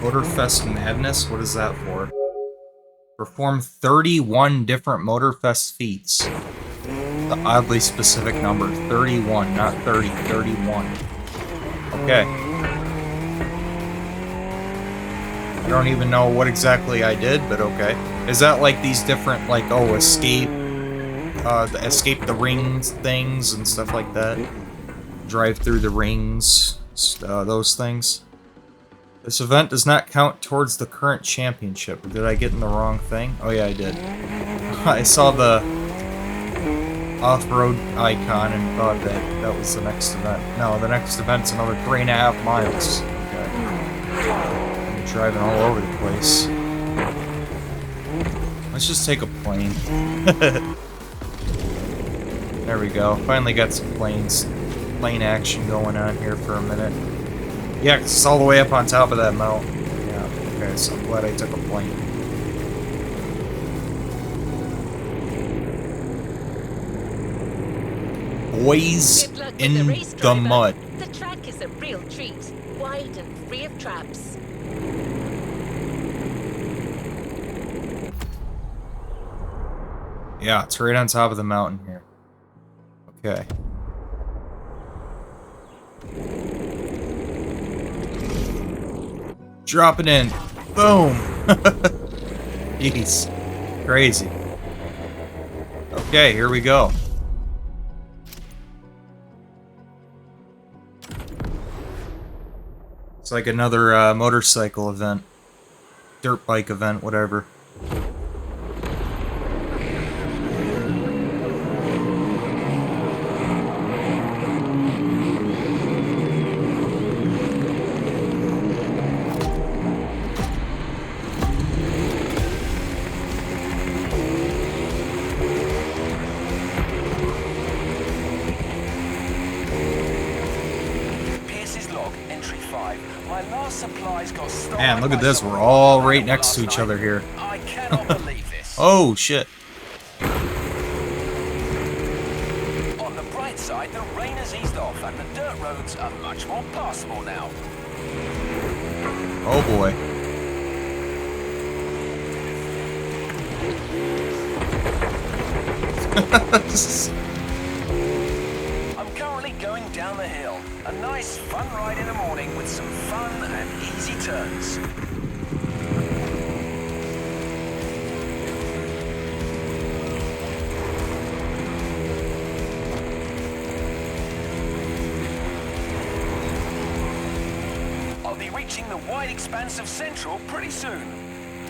S1: Moterfest Madness? What is that for? Perform 31 different Moterfest feats. The oddly specific number. 31, not 30. 31. Okay. I don't even know what exactly I did, but okay. Is that like these different, like, oh, escape the rings things and stuff like that? Drive through the rings, those things? This event does not count towards the current championship. Did I get in the wrong thing? Oh yeah, I did. I saw the Offroad icon and thought that that was the next event. No, the next event's another 3.5 miles. Okay. I'm driving all over the place. Let's just take a plane. There we go. Finally got some plane action going on here for a minute. Yeah, 'cause it's all the way up on top of that mountain. Yeah, okay, so I'm glad I took a plane. boys
S3: Good luck with
S1: in
S3: the race,
S1: the
S3: driver.
S1: mud.
S3: The track is a real treat, wide and free of traps.
S1: Yeah, it's right on top of the mountain here. Okay. Drop it in. Boom! Jeez. Crazy. Okay, here we go. It's like another motorcycle event. Dirt bike event, whatever. Man, look at this. We're all right next to each other here.
S5: I cannot believe this.
S1: Oh, shit.
S5: On the bright side, the rain has eased off and the dirt roads are much more passable now.
S1: Oh, boy.
S5: I'm currently going down the hill. A nice, fun ride in the morning with some fun and easy turns. I'll be reaching the wide expanse of Central pretty soon.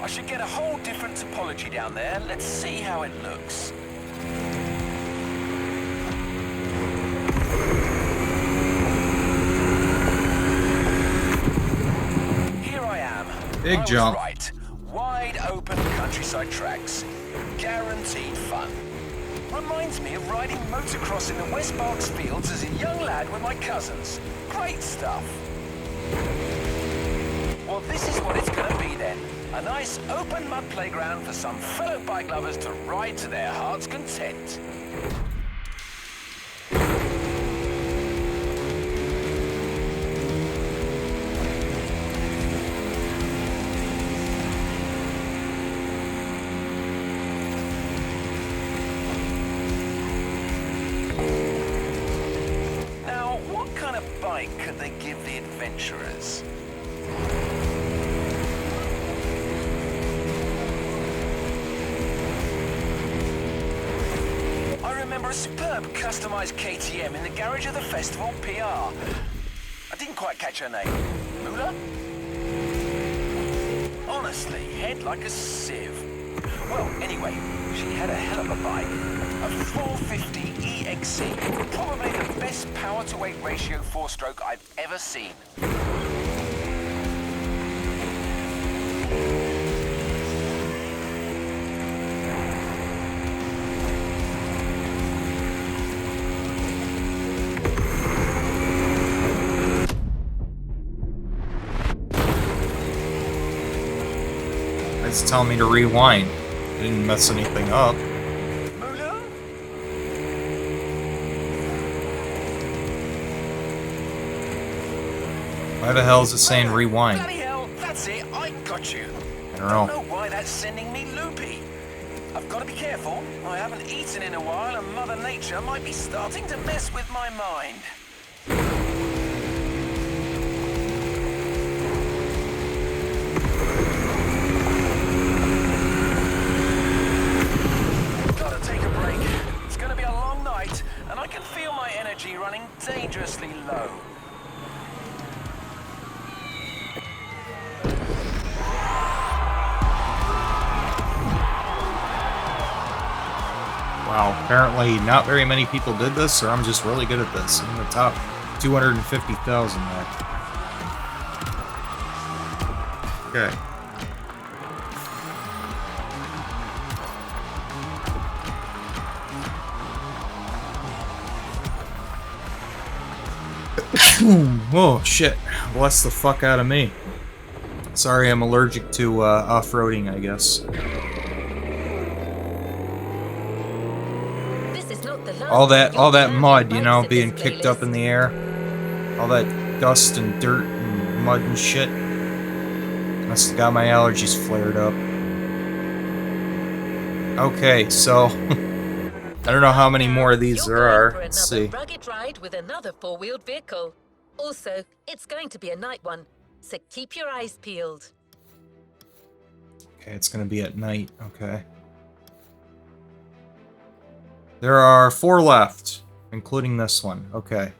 S5: I should get a whole different topology down there. Let's see how it looks.
S1: Big jump.
S5: Right. Wide open countryside tracks. Guaranteed fun. Reminds me of riding motocross in the West Berks fields as a young lad with my cousins. Great stuff. Well, this is what it's going to be then. A nice open mud playground for some fellow bike lovers to ride to their heart's content. Could they give the adventurers? I remember a superb customized KTM in the garage of the festival PR. I didn't quite catch her name. Mula? Honestly, head like a sieve. Well, anyway, she had a hell of a bike. A 450 EXC, probably the best power-to-weight ratio four-stroke I've ever seen.
S1: It's telling me to rewind. I didn't mess anything up. Why the hell is it saying rewind?
S5: Bloody hell, that's it, I got you.
S1: I don't know.
S5: Why that's sending me loopy. I've got to be careful. I haven't eaten in a while and Mother Nature might be starting to mess with my mind. Gotta take a break. It's gonna be a long night and I can feel my energy running dangerously low.
S1: Wow, apparently not very many people did this, or I'm just really good at this. I'm in the top 250,000 there. Okay. Oh, shit. Bless the fuck out of me. Sorry, I'm allergic to off-roading, I guess. all that mud, you know, being kicked up in the air. All that dust and dirt and mud and shit. Must have got my allergies flared up. Okay, so I don't know how many more of these there are. Let's see.
S3: Rugged ride with another four-wheeled vehicle. Also, it's going to be a night one, so keep your eyes peeled.
S1: Okay, it's gonna be at night. Okay. There are 4 left, including this one. Okay.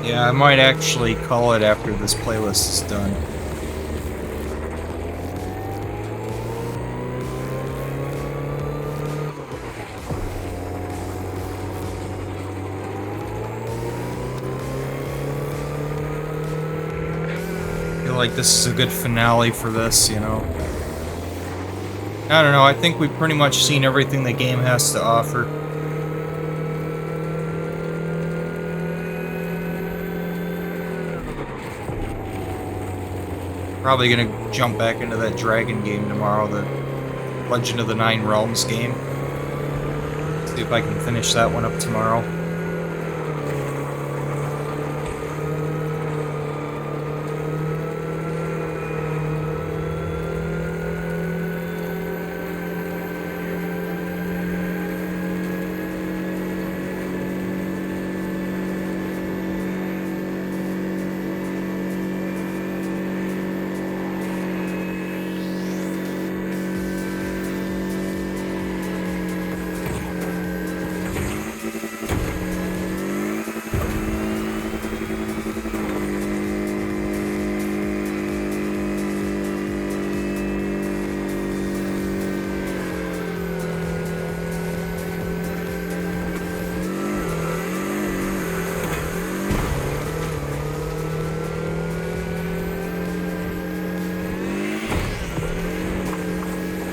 S1: Yeah, I might actually call it after this playlist is done. I feel like this is a good finale for this, you know. I don't know, I think we've pretty much seen everything the game has to offer. Probably gonna jump back into that dragon game tomorrow, the Legend of the Nine Realms game. See if I can finish that one up tomorrow.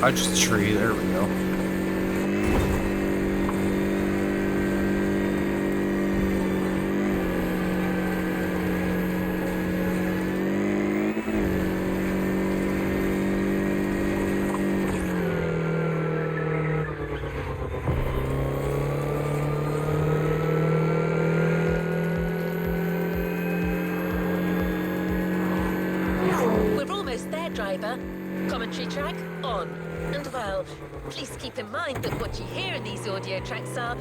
S1: Touch the tree, there we go.
S3: We're almost there, driver. Commentary track on. And well, please keep in mind that what you hear in these audio tracks are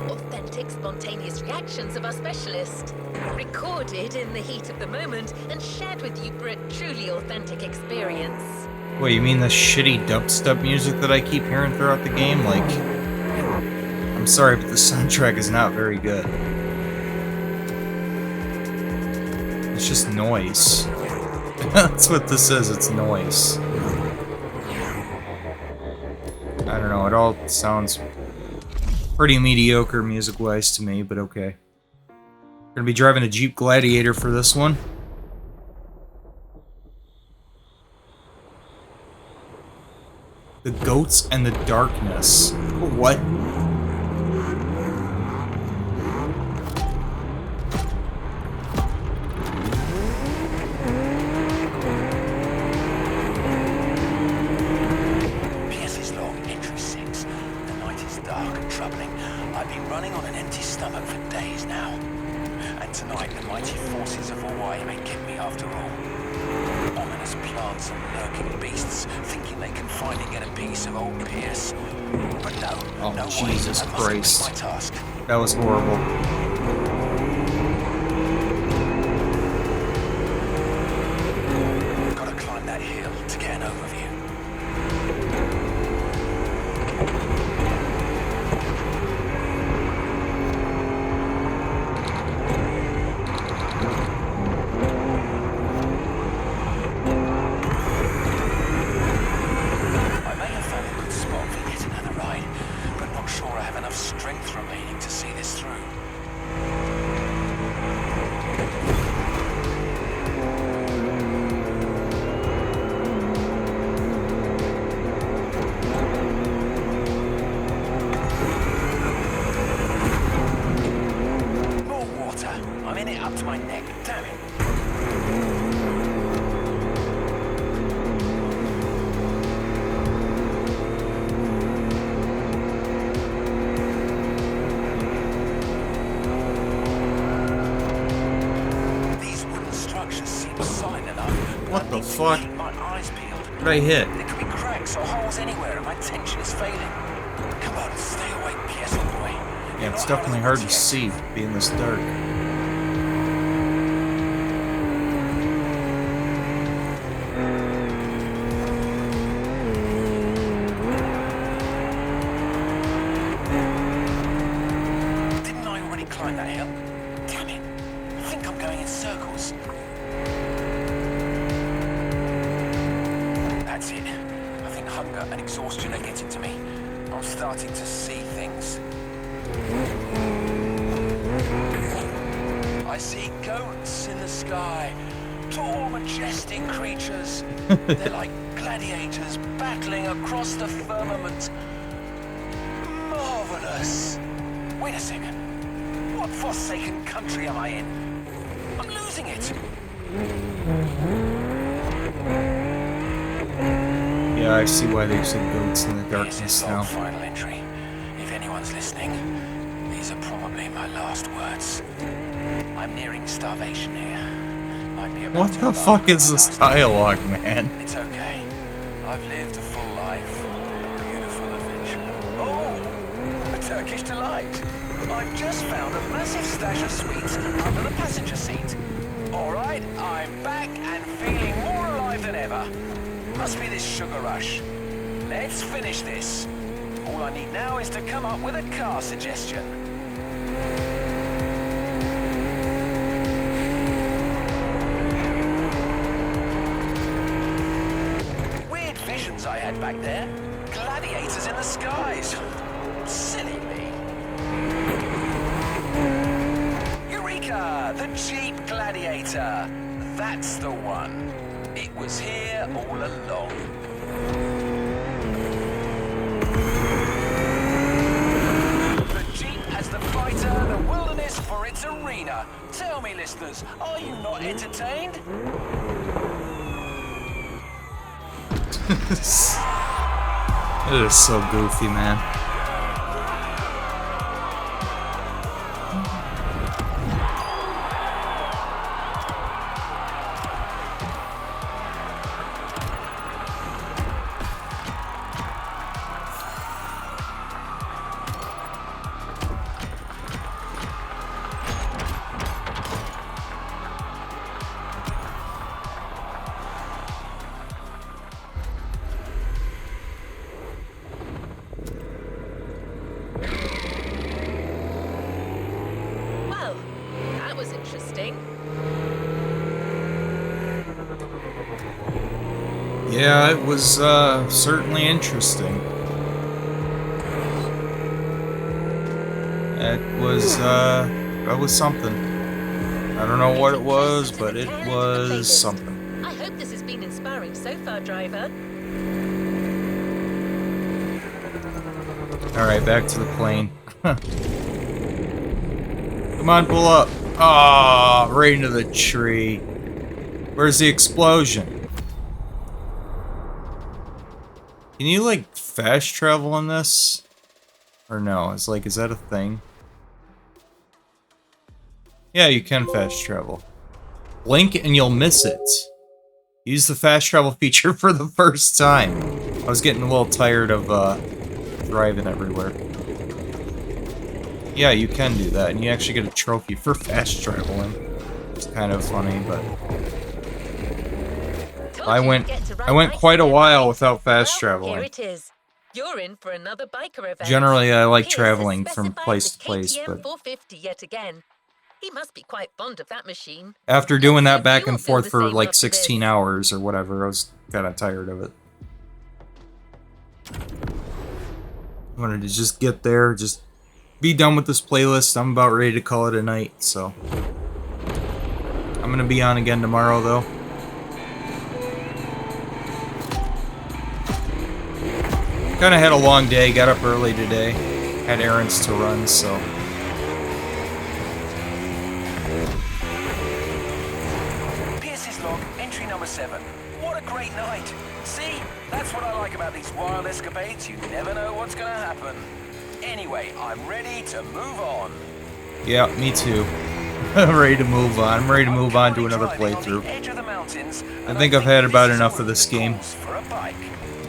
S3: authentic, spontaneous reactions of our specialist, recorded in the heat of the moment and shared with you for a truly authentic experience.
S1: Wait, you mean the shitty dubstep music that I keep hearing throughout the game? Like, I'm sorry, but the soundtrack is not very good. It's just noise. That's what this is, it's noise. I don't know, it all sounds pretty mediocre music-wise to me, but okay. Gonna be driving a Jeep Gladiator for this one. The Goats and the Darkness. What? Oh, Jesus Christ. That was horrible.
S5: Gotta climb that hill to get an overview. I may have found a good spot for yet another ride. neck, damn it. These wooden structures seem solid enough. but
S1: What
S5: I
S1: the
S5: need to
S1: fuck?
S5: keep my eyes peeled.
S1: What did I hit?
S5: There could be cracks or holes anywhere, and my tension is failing. Come on, stay awake, PS boy.
S1: Yeah, it's definitely hard to see being this dark.
S5: Didn't I already climb that hill? Damn it. I think I'm going in circles. That's it. I think hunger and exhaustion are getting to me. I'm starting to see things. I see goats in the sky. Tall, majestic creatures. They're like gladiators battling across the firmament. Marvelous. Wait a second. What forsaken country am I in? I'm losing it.
S1: Yeah, I see why they said goats in the
S5: Here's
S1: darkness
S5: his
S1: now.
S5: long final entry. If anyone's listening, these are probably my last words. I'm nearing starvation here. Might be about
S1: What
S5: to
S1: the
S5: embark
S1: fuck
S5: on
S1: is
S5: my
S1: this
S5: last
S1: dialogue, man?
S5: It's okay. I've lived a full life. A beautiful adventure. Oh! A Turkish delight. I've just found a massive stash of sweets under the passenger seat. Alright, I'm back and feeling more alive than ever. Must be this sugar rush. Let's finish this. All I need now is to come up with a car suggestion. Weird visions I had back there. Gladiators in the skies. Silly me. Eureka! The Jeep Gladiator. That's the one. It was here all along. The Jeep has the fighter, the wilderness for its arena. Tell me, listeners, are you not entertained?
S1: It is so goofy, man.
S3: Well, that was interesting.
S1: Yeah, it was certainly interesting. That was something. I don't know what it was, but it was something.
S3: I hope this has been inspiring so far, driver.
S1: Alright, back to the plane. Come on, pull up. Ah, right into the tree. Where's the explosion? Can you, like, fast travel in this? Or no? Is that a thing? Yeah, you can fast travel. Blink and you'll miss it. Use the fast travel feature for the first time. I was getting a little tired of, driving everywhere. Yeah, you can do that, and you actually get a trophy for fast traveling. It's kind of funny, but I went quite a while without fast traveling.
S3: Here it is. You're in for another biker event.
S1: Generally, I like
S3: Pierce
S1: traveling
S3: has
S1: from
S3: specified
S1: place
S3: the
S1: to place,
S3: KTM
S1: but
S3: 450 yet again. He must be quite fond of that machine.
S1: after doing
S3: Let's see
S1: that
S3: if
S1: back
S3: you'll
S1: and
S3: feel
S1: forth
S3: the
S1: for
S3: same
S1: like
S3: after
S1: 16
S3: this.
S1: hours or whatever, I was kind of tired of it. I wanted to just get there, just be done with this playlist. I'm about ready to call it a night, so I'm gonna be on again tomorrow, though. Kind of had a long day, got up early today, had errands to run, so
S5: log, entry number 7. What a great night. See? That's what I like about these wild escapades. You never know what's going to happen. Anyway, I'm ready to move on.
S1: Yeah, me too. I'm ready to move on. I'm ready to move on to another playthrough. I think I've had about enough of this game.
S5: For a bike.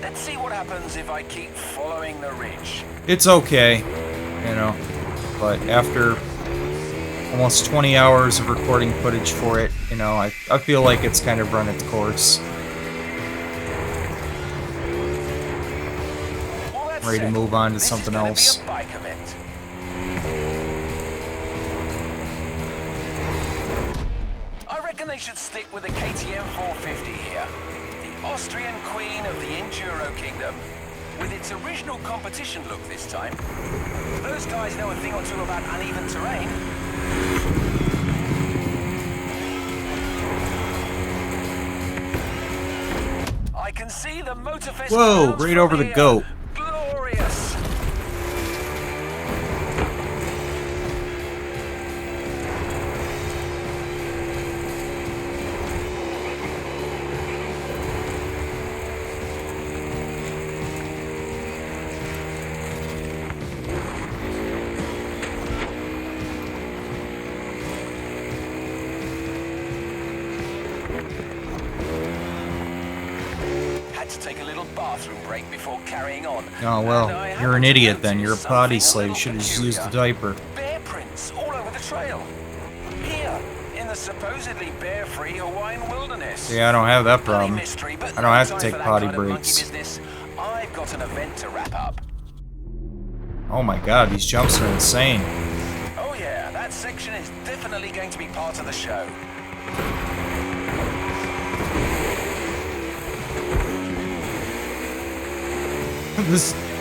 S5: Let's see what happens if I keep following the ridge.
S1: It's okay, you know, but after almost 20 hours of recording footage for it, you know, I feel like it's kind of run its course. Ready to move on to something else.
S5: I reckon they should stick with the KTM 450 here. The Austrian queen of the Enduro Kingdom. With its original competition look this time. Those guys know a thing or two about uneven terrain. I can see the Moterfest.
S1: Whoa, right over the goat.
S5: Glorious. To take a little bathroom break before carrying on.
S1: Oh well, you're an idiot then. You're a potty slave. You should have just used the diaper.
S5: Bear prints all over the trail. Here, in the supposedly bear-free Hawaiian wilderness.
S1: Yeah, I don't have that problem.
S5: Mystery, but
S1: I don't have to
S5: no
S1: take
S5: time for that
S1: potty
S5: kind of monkey
S1: breaks.
S5: business. I've got an event to wrap up.
S1: Oh my god, these jumps are insane.
S5: Oh yeah, that section is definitely going to be part of the show.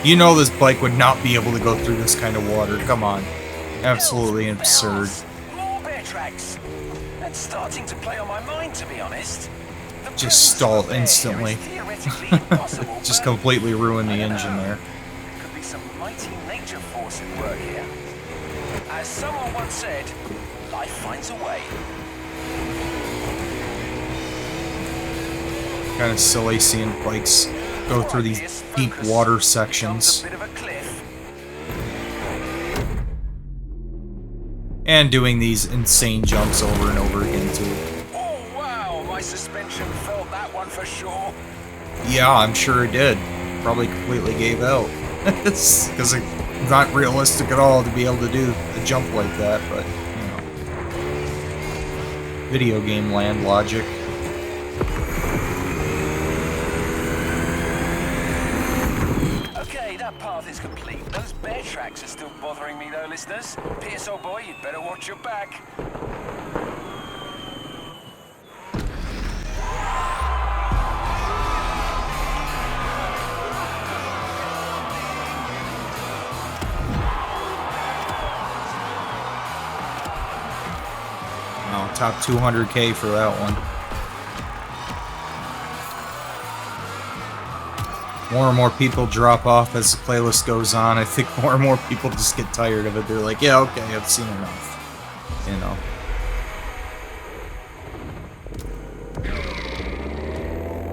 S1: You know this bike would not be able to go through this kind of water. Come on. Absolutely absurd.
S5: More bear tracks. That's starting to play on my mind, to be honest.
S1: Just stalled instantly. Just completely ruined the engine there.
S5: Could be some mighty nature force at work here. As someone once said, life finds a way.
S1: Kind of silly seeing bikes go through these deep water sections. And doing these insane jumps over and over again too.
S5: Oh wow, my suspension felt that one for sure.
S1: Yeah, I'm sure it did. Probably completely gave out. It's because it's not realistic at all to be able to do a jump like that, but you know. Video game land logic.
S5: Okay, that path is complete. Those bear tracks are still bothering me though, listeners. Pierce, old boy, you'd better watch your back.
S1: Oh, top 200K for that one. More and more people drop off as the playlist goes on. I think more and more people just get tired of it. They're like, yeah, okay, I've seen enough. You know.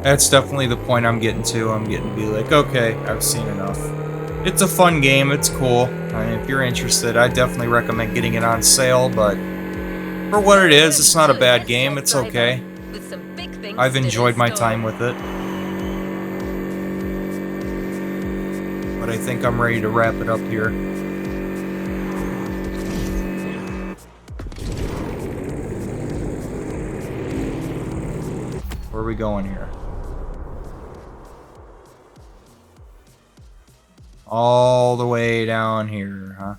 S1: That's definitely the point I'm getting to. I'm getting to be like, okay, I've seen enough. It's a fun game. It's cool. I mean, if you're interested, I definitely recommend getting it on sale, but for what it is, it's not a bad game. It's okay. I've enjoyed my time with it. But I think I'm ready to wrap it up here. Where are we going here? All the way down here, huh?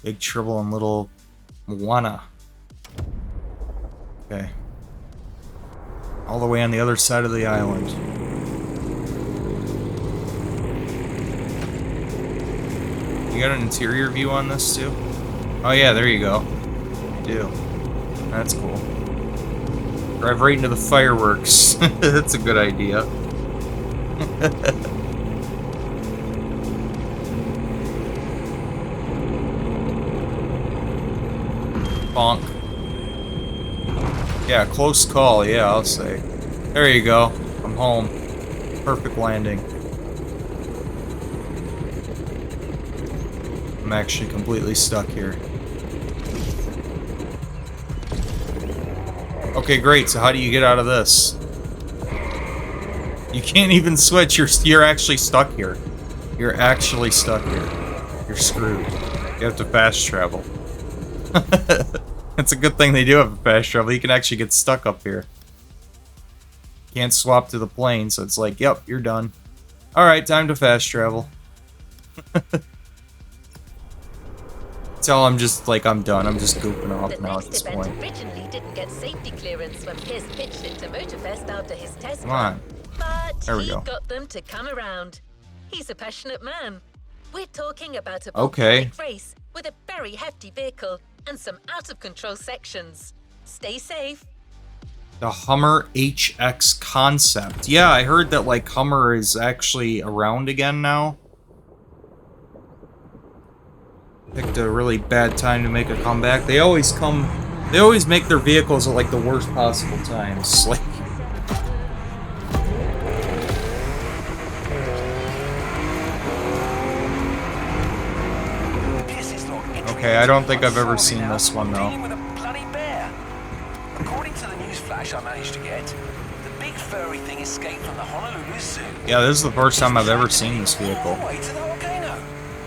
S1: Big Trouble in Little Moana. Okay. All the way on the other side of the island. You got an interior view on this too? Oh yeah, there you go. You do. That's cool. Drive right into the fireworks. That's a good idea. Bonk. Yeah, close call, yeah, I'll say. There you go. I'm home. Perfect landing. I'm actually completely stuck here. Okay, great. So how do you get out of this? You can't even switch. You're actually stuck here. You're actually stuck here. You're screwed. You have to fast travel. It's a good thing they do have a fast travel. You can actually get stuck up here. Can't swap to the plane, so it's like, yep, you're done. Alright, time to fast travel. Tell I'm just like, I'm done. I'm just goofing off
S3: The
S1: now at
S3: next
S1: this
S3: event
S1: point.
S3: originally didn't get safety clearance when Piers pitched it to Moterfest after his test
S1: Come
S3: run.
S1: on.
S3: But
S1: There we
S3: he
S1: go.
S3: got them to come around. He's a passionate man. We're talking about a
S1: Okay.
S3: volcanic race with a very hefty vehicle and some out-of-control sections. Stay safe.
S1: The Hummer HX concept. Yeah, I heard that, like, Hummer is actually around again now. Picked a really bad time to make a comeback. They always make their vehicles at, like, the worst possible times. Like... Okay, I don't think I've ever seen this one, though.
S5: Dealing with a bloody bear. According to the news flash I managed to get, the big furry thing escaped from the Honolulu Zoo.
S1: Yeah, this is the first time I've ever seen this
S5: All
S1: vehicle.
S5: the way to the volcano.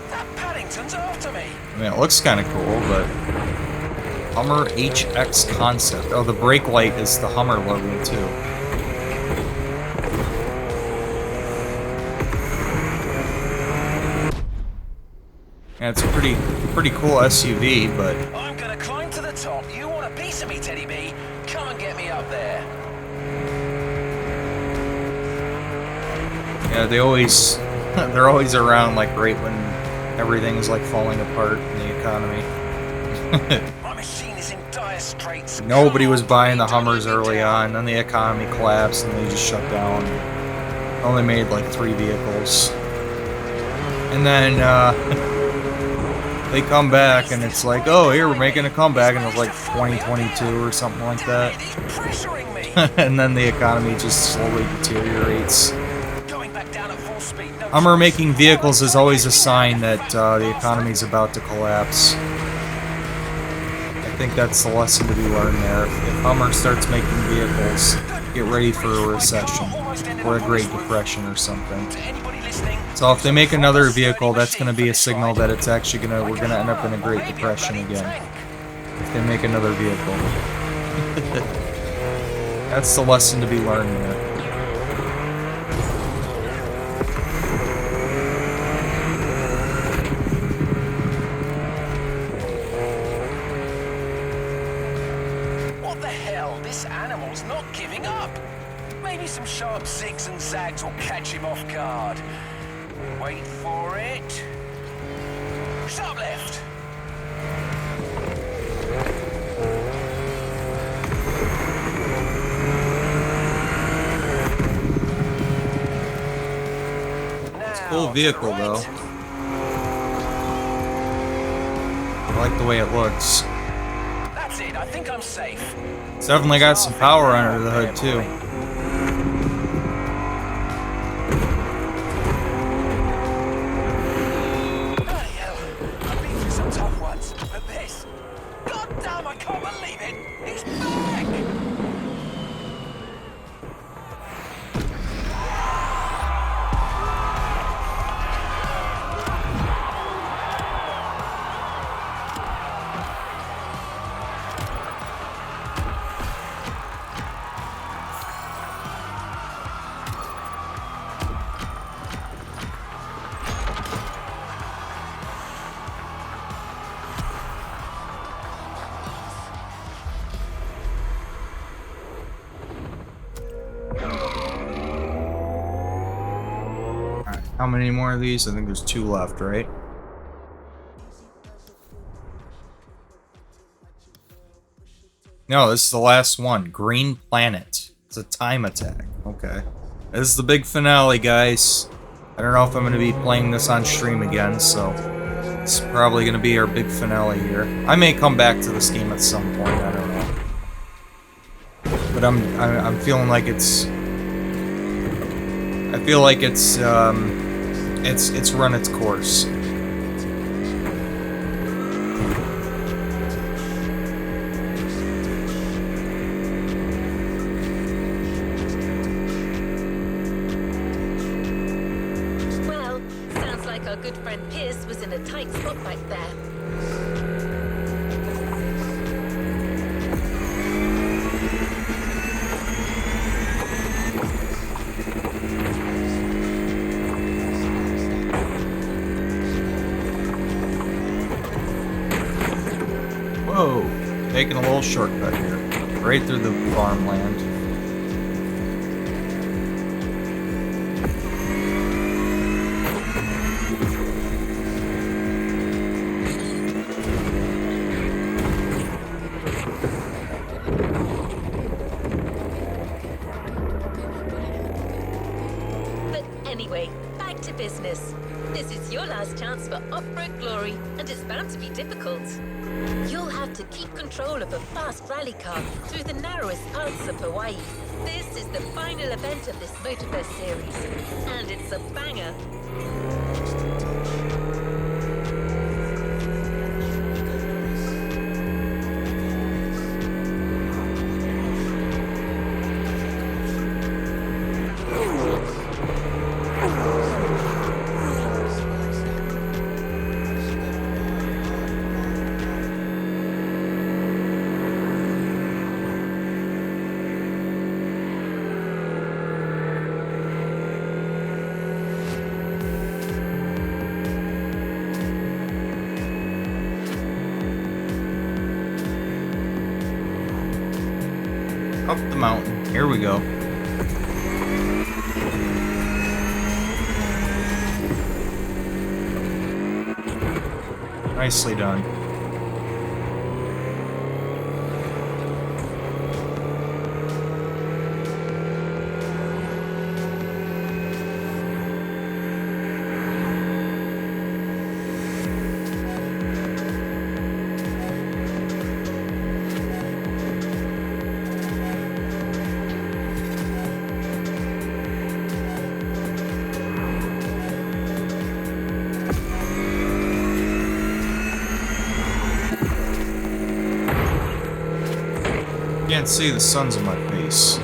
S5: That Paddington's after me.
S1: I mean, it looks kind of cool, but... Hummer HX concept. Oh, the brake light is the Hummer logo, too. Yeah, it's a pretty cool SUV, but...
S5: I'm gonna climb to the top. You want a piece of me, Teddy B? Come and get me up there.
S1: Yeah, they're always around, like, right when everything's, like, falling apart in the economy.
S5: My machine is in dire straits.
S1: Nobody was
S5: Come on,
S1: buying the
S5: don't let
S1: Hummers
S5: me
S1: early
S5: down.
S1: on, then the economy collapsed and they just shut down. Only made, like, 3 vehicles. And then, they come back and it's like, oh, here, we're making a comeback, and it was like 2022 or something like that.
S5: He's pressuring me.
S1: And then the economy just slowly deteriorates.
S5: Going back down at full speed. No
S1: Hummer
S5: choice.
S1: making vehicles is always a sign that the economy's about to collapse. I think that's the lesson to be learned there. If Hummer starts making vehicles, get ready for a recession or a Great Depression or something.
S5: To anybody listening,
S1: So if they make another vehicle, that's going to be a signal that it's actually we're going to end up in a Great Depression again. If they make another vehicle. That's the lesson to be learned there.
S5: what the hell? This animal's not giving up. Maybe some sharp zigs and zags will catch him off guard. Wait for it. Sharp left. It's
S1: a cool vehicle, though. I like the way it looks.
S5: That's it. I think I'm safe.
S1: It's definitely got some power under the hood, too.
S5: Bloody hell. I've been through some tough ones, but this... God damn, I can't believe it! He's back!
S1: Alright, how many more of these? I think there's 2 left, right? No, this is the last one. Green Planet. It's a time attack. Okay. This is the big finale, guys. I don't know if I'm going to be playing this on stream again, so It's probably going to be our big finale here. I may come back to this game at some point, I don't know. But I'm feeling like it's... I feel like it's run its course.
S3: Well, sounds like our good friend Pierce was in a tight spot back there.
S1: Whoa, taking a little shortcut here. Right through the farmland.
S3: But anyway, back to business. This is your last chance for off-road glory, and it's bound to be difficult. You'll have to keep control of a fast rally car through the narrowest parts of Hawaii. This is the final event of this Moterfest series, and it's a banger.
S1: Up the mountain. Here we go. Nicely done. Can't see, the sun's in my face.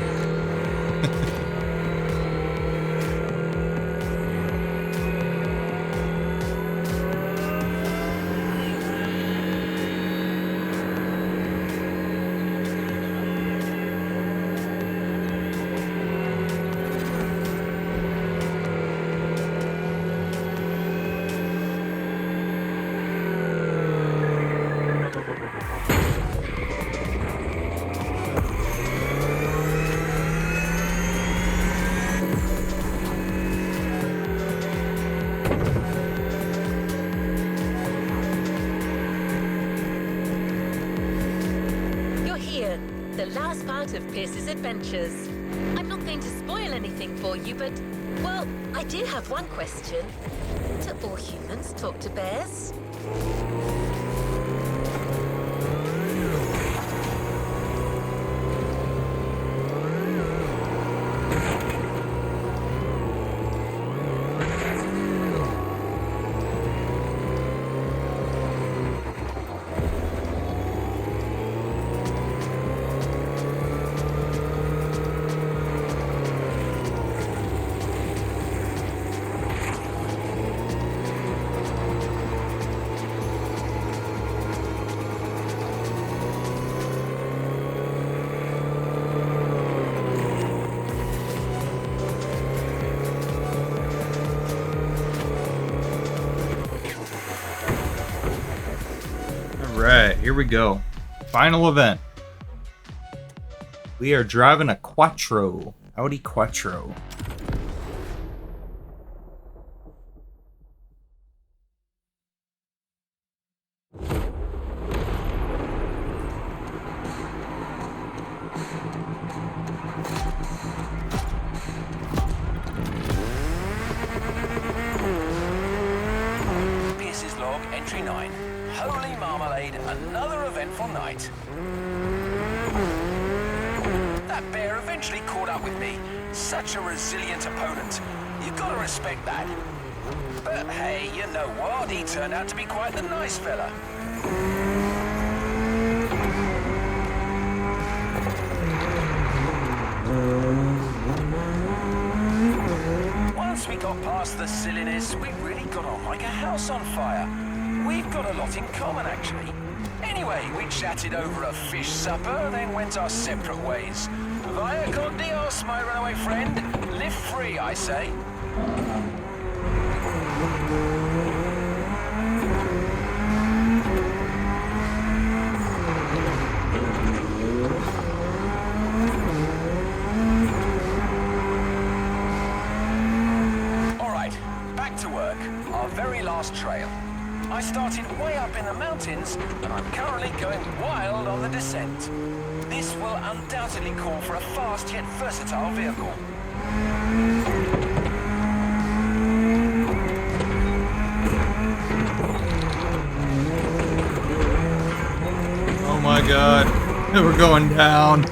S3: The last part of Pierce's adventures. I'm not going to spoil anything for you, but, well, I do have one question. Do all humans talk to bears?
S1: Alright, here we go. Final event. We are driving a Quattro. Audi Quattro.
S5: Pierce's log, entry made another eventful night. That bear eventually caught up with me. Such a resilient opponent. You gotta respect that. But hey, you know what? He turned out to be quite the nice fella. Once we got past the silliness, we really got on like a house on fire. We've got a lot in common, actually. Anyway, we chatted over a fish supper, then went our separate ways. Vaya con Dios, my runaway friend. Live free, I say. Alright, back to work. Our very last trail. I started way up in the mountains, and I'm currently going wild on the descent. This will undoubtedly call for a fast yet versatile vehicle.
S1: Oh my god, we're going down.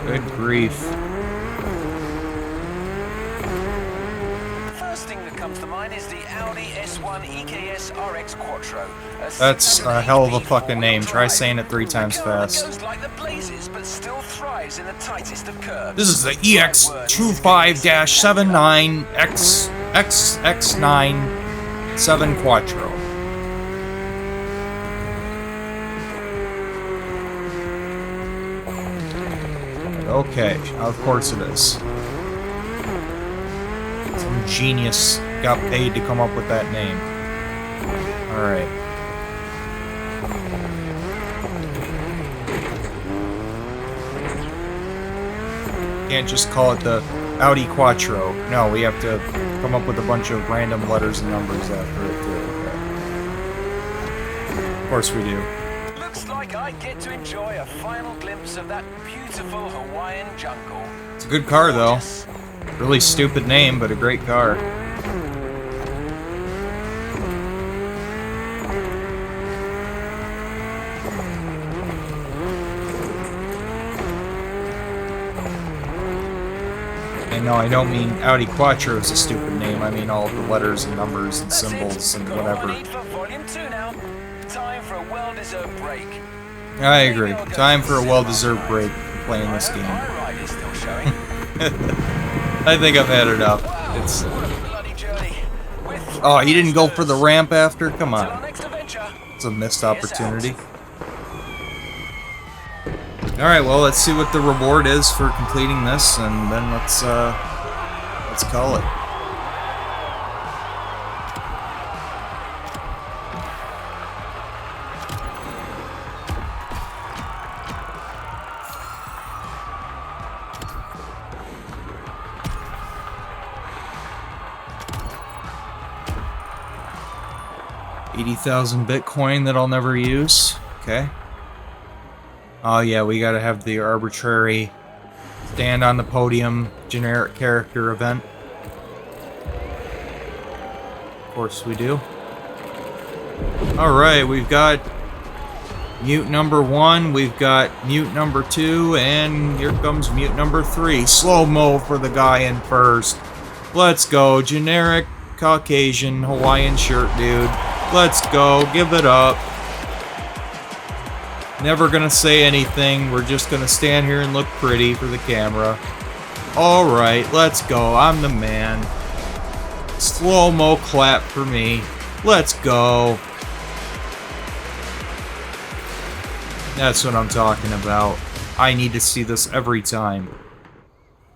S1: Good grief.
S5: First thing that comes to mind is the Audi S1 EKS RX Quattro.
S1: That's a hell of a fucking name. Try saying it 3 times
S5: A car that
S1: fast.
S5: goes like the blazes, but still thrives in the tightest of curves.
S1: This is the EX25-79XX9 Quattro. Okay, of course it is. Some genius got paid to come up with that name. Alright. Can't just call it the Audi Quattro. No, we have to come up with a bunch of random letters and numbers after it too. Okay. Of course we do.
S5: Looks like I get to enjoy a final glimpse of that beautiful Hawaiian jungle.
S1: It's a good car though.
S5: Gorgeous.
S1: Really stupid name, but a great car. And no, I don't mean Audi Quattro is a stupid name. I mean all of the letters and numbers and
S5: That's
S1: symbols
S5: it.
S1: and
S5: Got all I
S1: whatever.
S5: need for volume 2 now. Time for a well-deserved break.
S1: I agree. Time for a well-deserved break playing this
S5: I
S1: game.
S5: hope my ride is still showing.
S1: I think I've had enough. It's.
S5: What a bloody journey. With
S1: Oh, he didn't go for the ramp after? Come
S5: Till our
S1: on.
S5: next adventure.
S1: It's a missed opportunity. Alright, well, let's see what the reward is for completing this, and then let's call it. $80,000 Bitcoin that I'll never use. Okay. Oh yeah, we gotta have the arbitrary stand on the podium generic character event. Of course we do. Alright, we've got mute number 1, we've got mute number 2, and here comes mute number 3. Slow-mo for the guy in first. Let's go, generic Caucasian Hawaiian shirt dude. Let's go, give it up. Never gonna say anything, we're just gonna stand here and look pretty for the camera. Alright, let's go, I'm the man. Slow-mo clap for me. Let's go. That's what I'm talking about. I need to see this every time.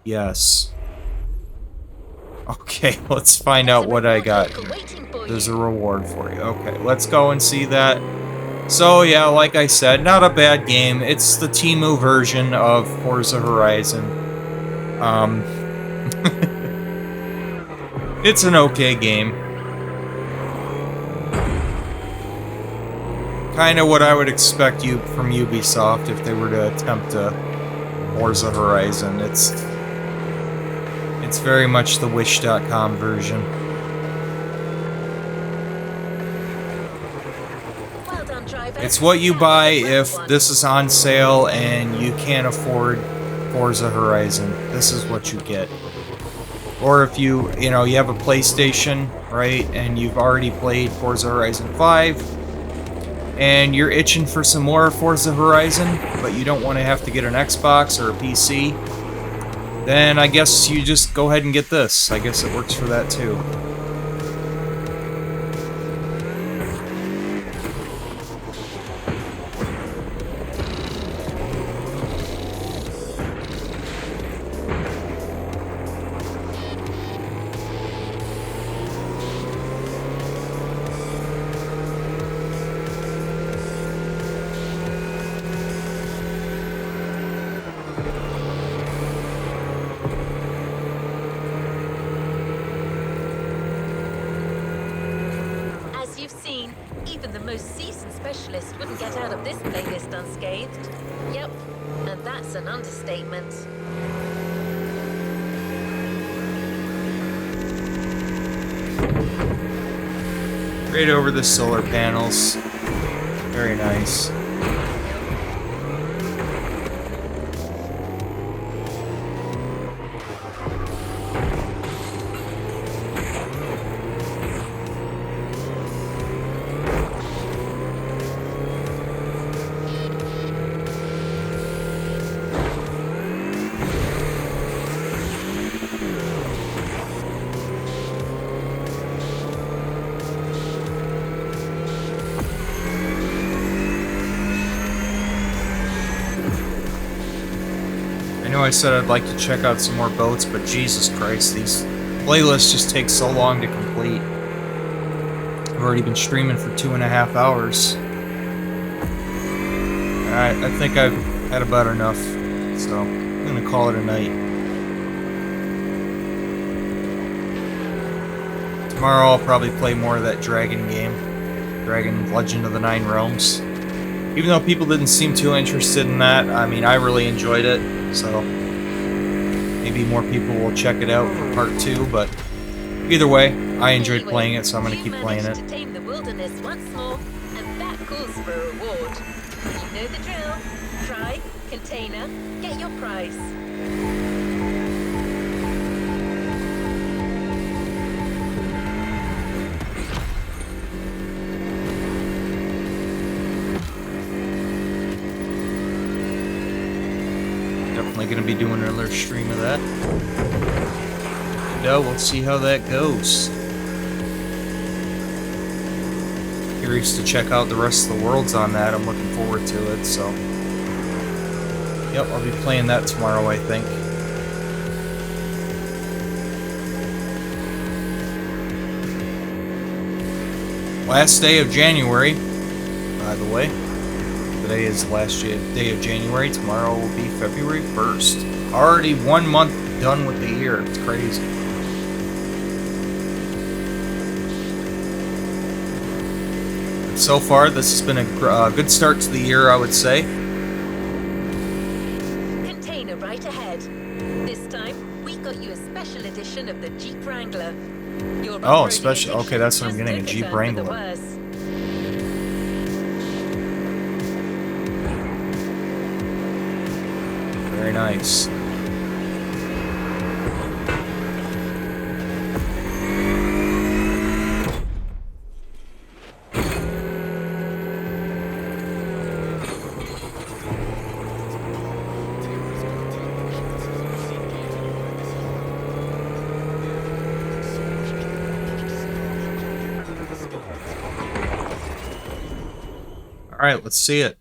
S1: Yes. Okay, let's find out what I got. There's a reward for you. Okay, let's go and see that. So yeah, like I said, not a bad game. It's the Temu version of Forza Horizon. It's an okay game. kind of what I would expect you from Ubisoft if they were to attempt a Forza Horizon. It's very much the Wish.com version.
S3: Well done, driver.
S1: It's what you buy if this is on sale and you can't afford Forza Horizon. This is what you get. Or if you have a PlayStation, right, and you've already played Forza Horizon 5, and you're itching for some more Forza Horizon, but you don't want to have to get an Xbox or a PC, then I guess you just go ahead and get this. I guess it works for that too.
S3: As you've seen, even the most seasoned specialist wouldn't get out of this playlist unscathed. Yep, and that's an understatement.
S1: Right over the solar panels. Very nice. I said I'd like to check out some more boats, but Jesus Christ, these playlists just take so long to complete. I've already been streaming for 2.5 hours. I think I've had about enough, so I'm gonna call it a night. Tomorrow I'll probably play more of that Dragon game, Dragon Legend of the Nine Realms. Even though people didn't seem too interested in that, I mean, I really enjoyed it. So maybe more people will check it out for part 2, but either way, I enjoyed playing it, so I'm going to keep playing it.
S3: To tame the wilderness once more, and that calls for a reward. You know the drill. Try, container, get your prize.
S1: Definitely going to be doing another stream of that. No, we'll see how that goes. Curious to check out the rest of the worlds on that. I'm looking forward to it, so. Yep, I'll be playing that tomorrow, I think. Last day of January, by the way. Today is the last day of January. Tomorrow will be February 1st. Already 1 month done with the year. It's crazy. So far, this has been a good start to the year, I would say.
S3: Container right ahead. This time, we got you a special edition of the Jeep Wrangler.
S1: Oh, special. Okay, that's what I'm getting, a Jeep Wrangler. Very nice. All right, let's see it.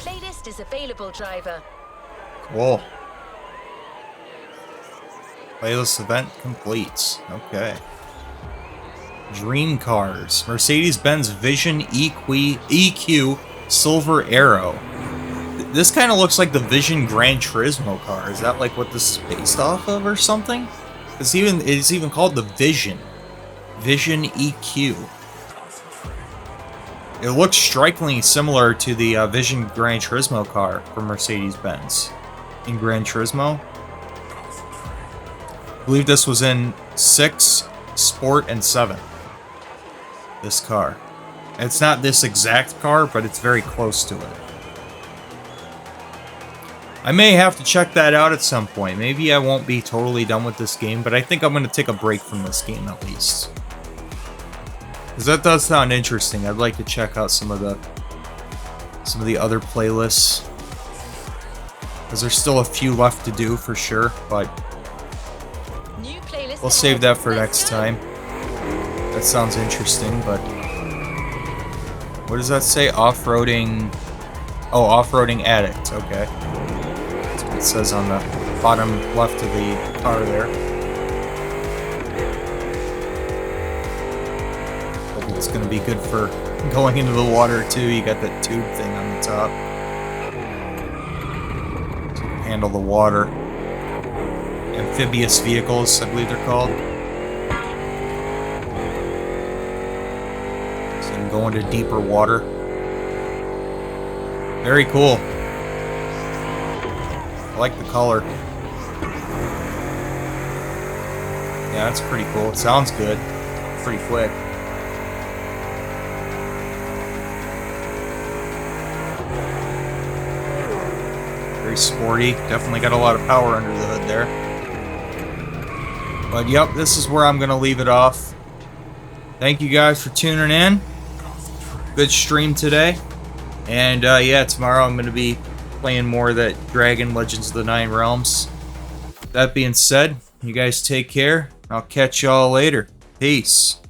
S3: playlist is available, driver.
S1: Cool. Playlist event complete. Okay. Dream cars. Mercedes-Benz Vision EQ Silver Arrow. This kind of looks like the Vision Gran Turismo car. Is that like what this is based off of or something? It's even called the Vision. Vision EQ. It looks strikingly similar to the Vision Gran Turismo car from Mercedes-Benz. In Gran Turismo. I believe this was in 6, Sport, and 7. This car. It's not this exact car, but it's very close to it. I may have to check that out at some point. Maybe I won't be totally done with this game, but I think I'm going to take a break from this game at least. Because that does sound interesting. I'd like to check out some of the other playlists. Because there's still a few left to do for sure, but we'll save that for next time. That sounds interesting, but what does that say? Off-roading. Oh, off-roading addict. Okay. That's what it says on the bottom left of the car there. It's going to be good for going into the water too. You got that tube thing on the top. So you can handle the water. Amphibious vehicles, I believe they're called. So you can go into deeper water. Very cool. I like the color. Yeah, that's pretty cool. It sounds good. Pretty quick. Very sporty. Definitely got a lot of power under the hood there. But yep, this is where I'm going to leave it off. Thank you guys for tuning in. Good stream today. And yeah, tomorrow I'm going to be playing more of that Dragon Legends of the Nine Realms. That being said, you guys take care. I'll catch y'all later. Peace.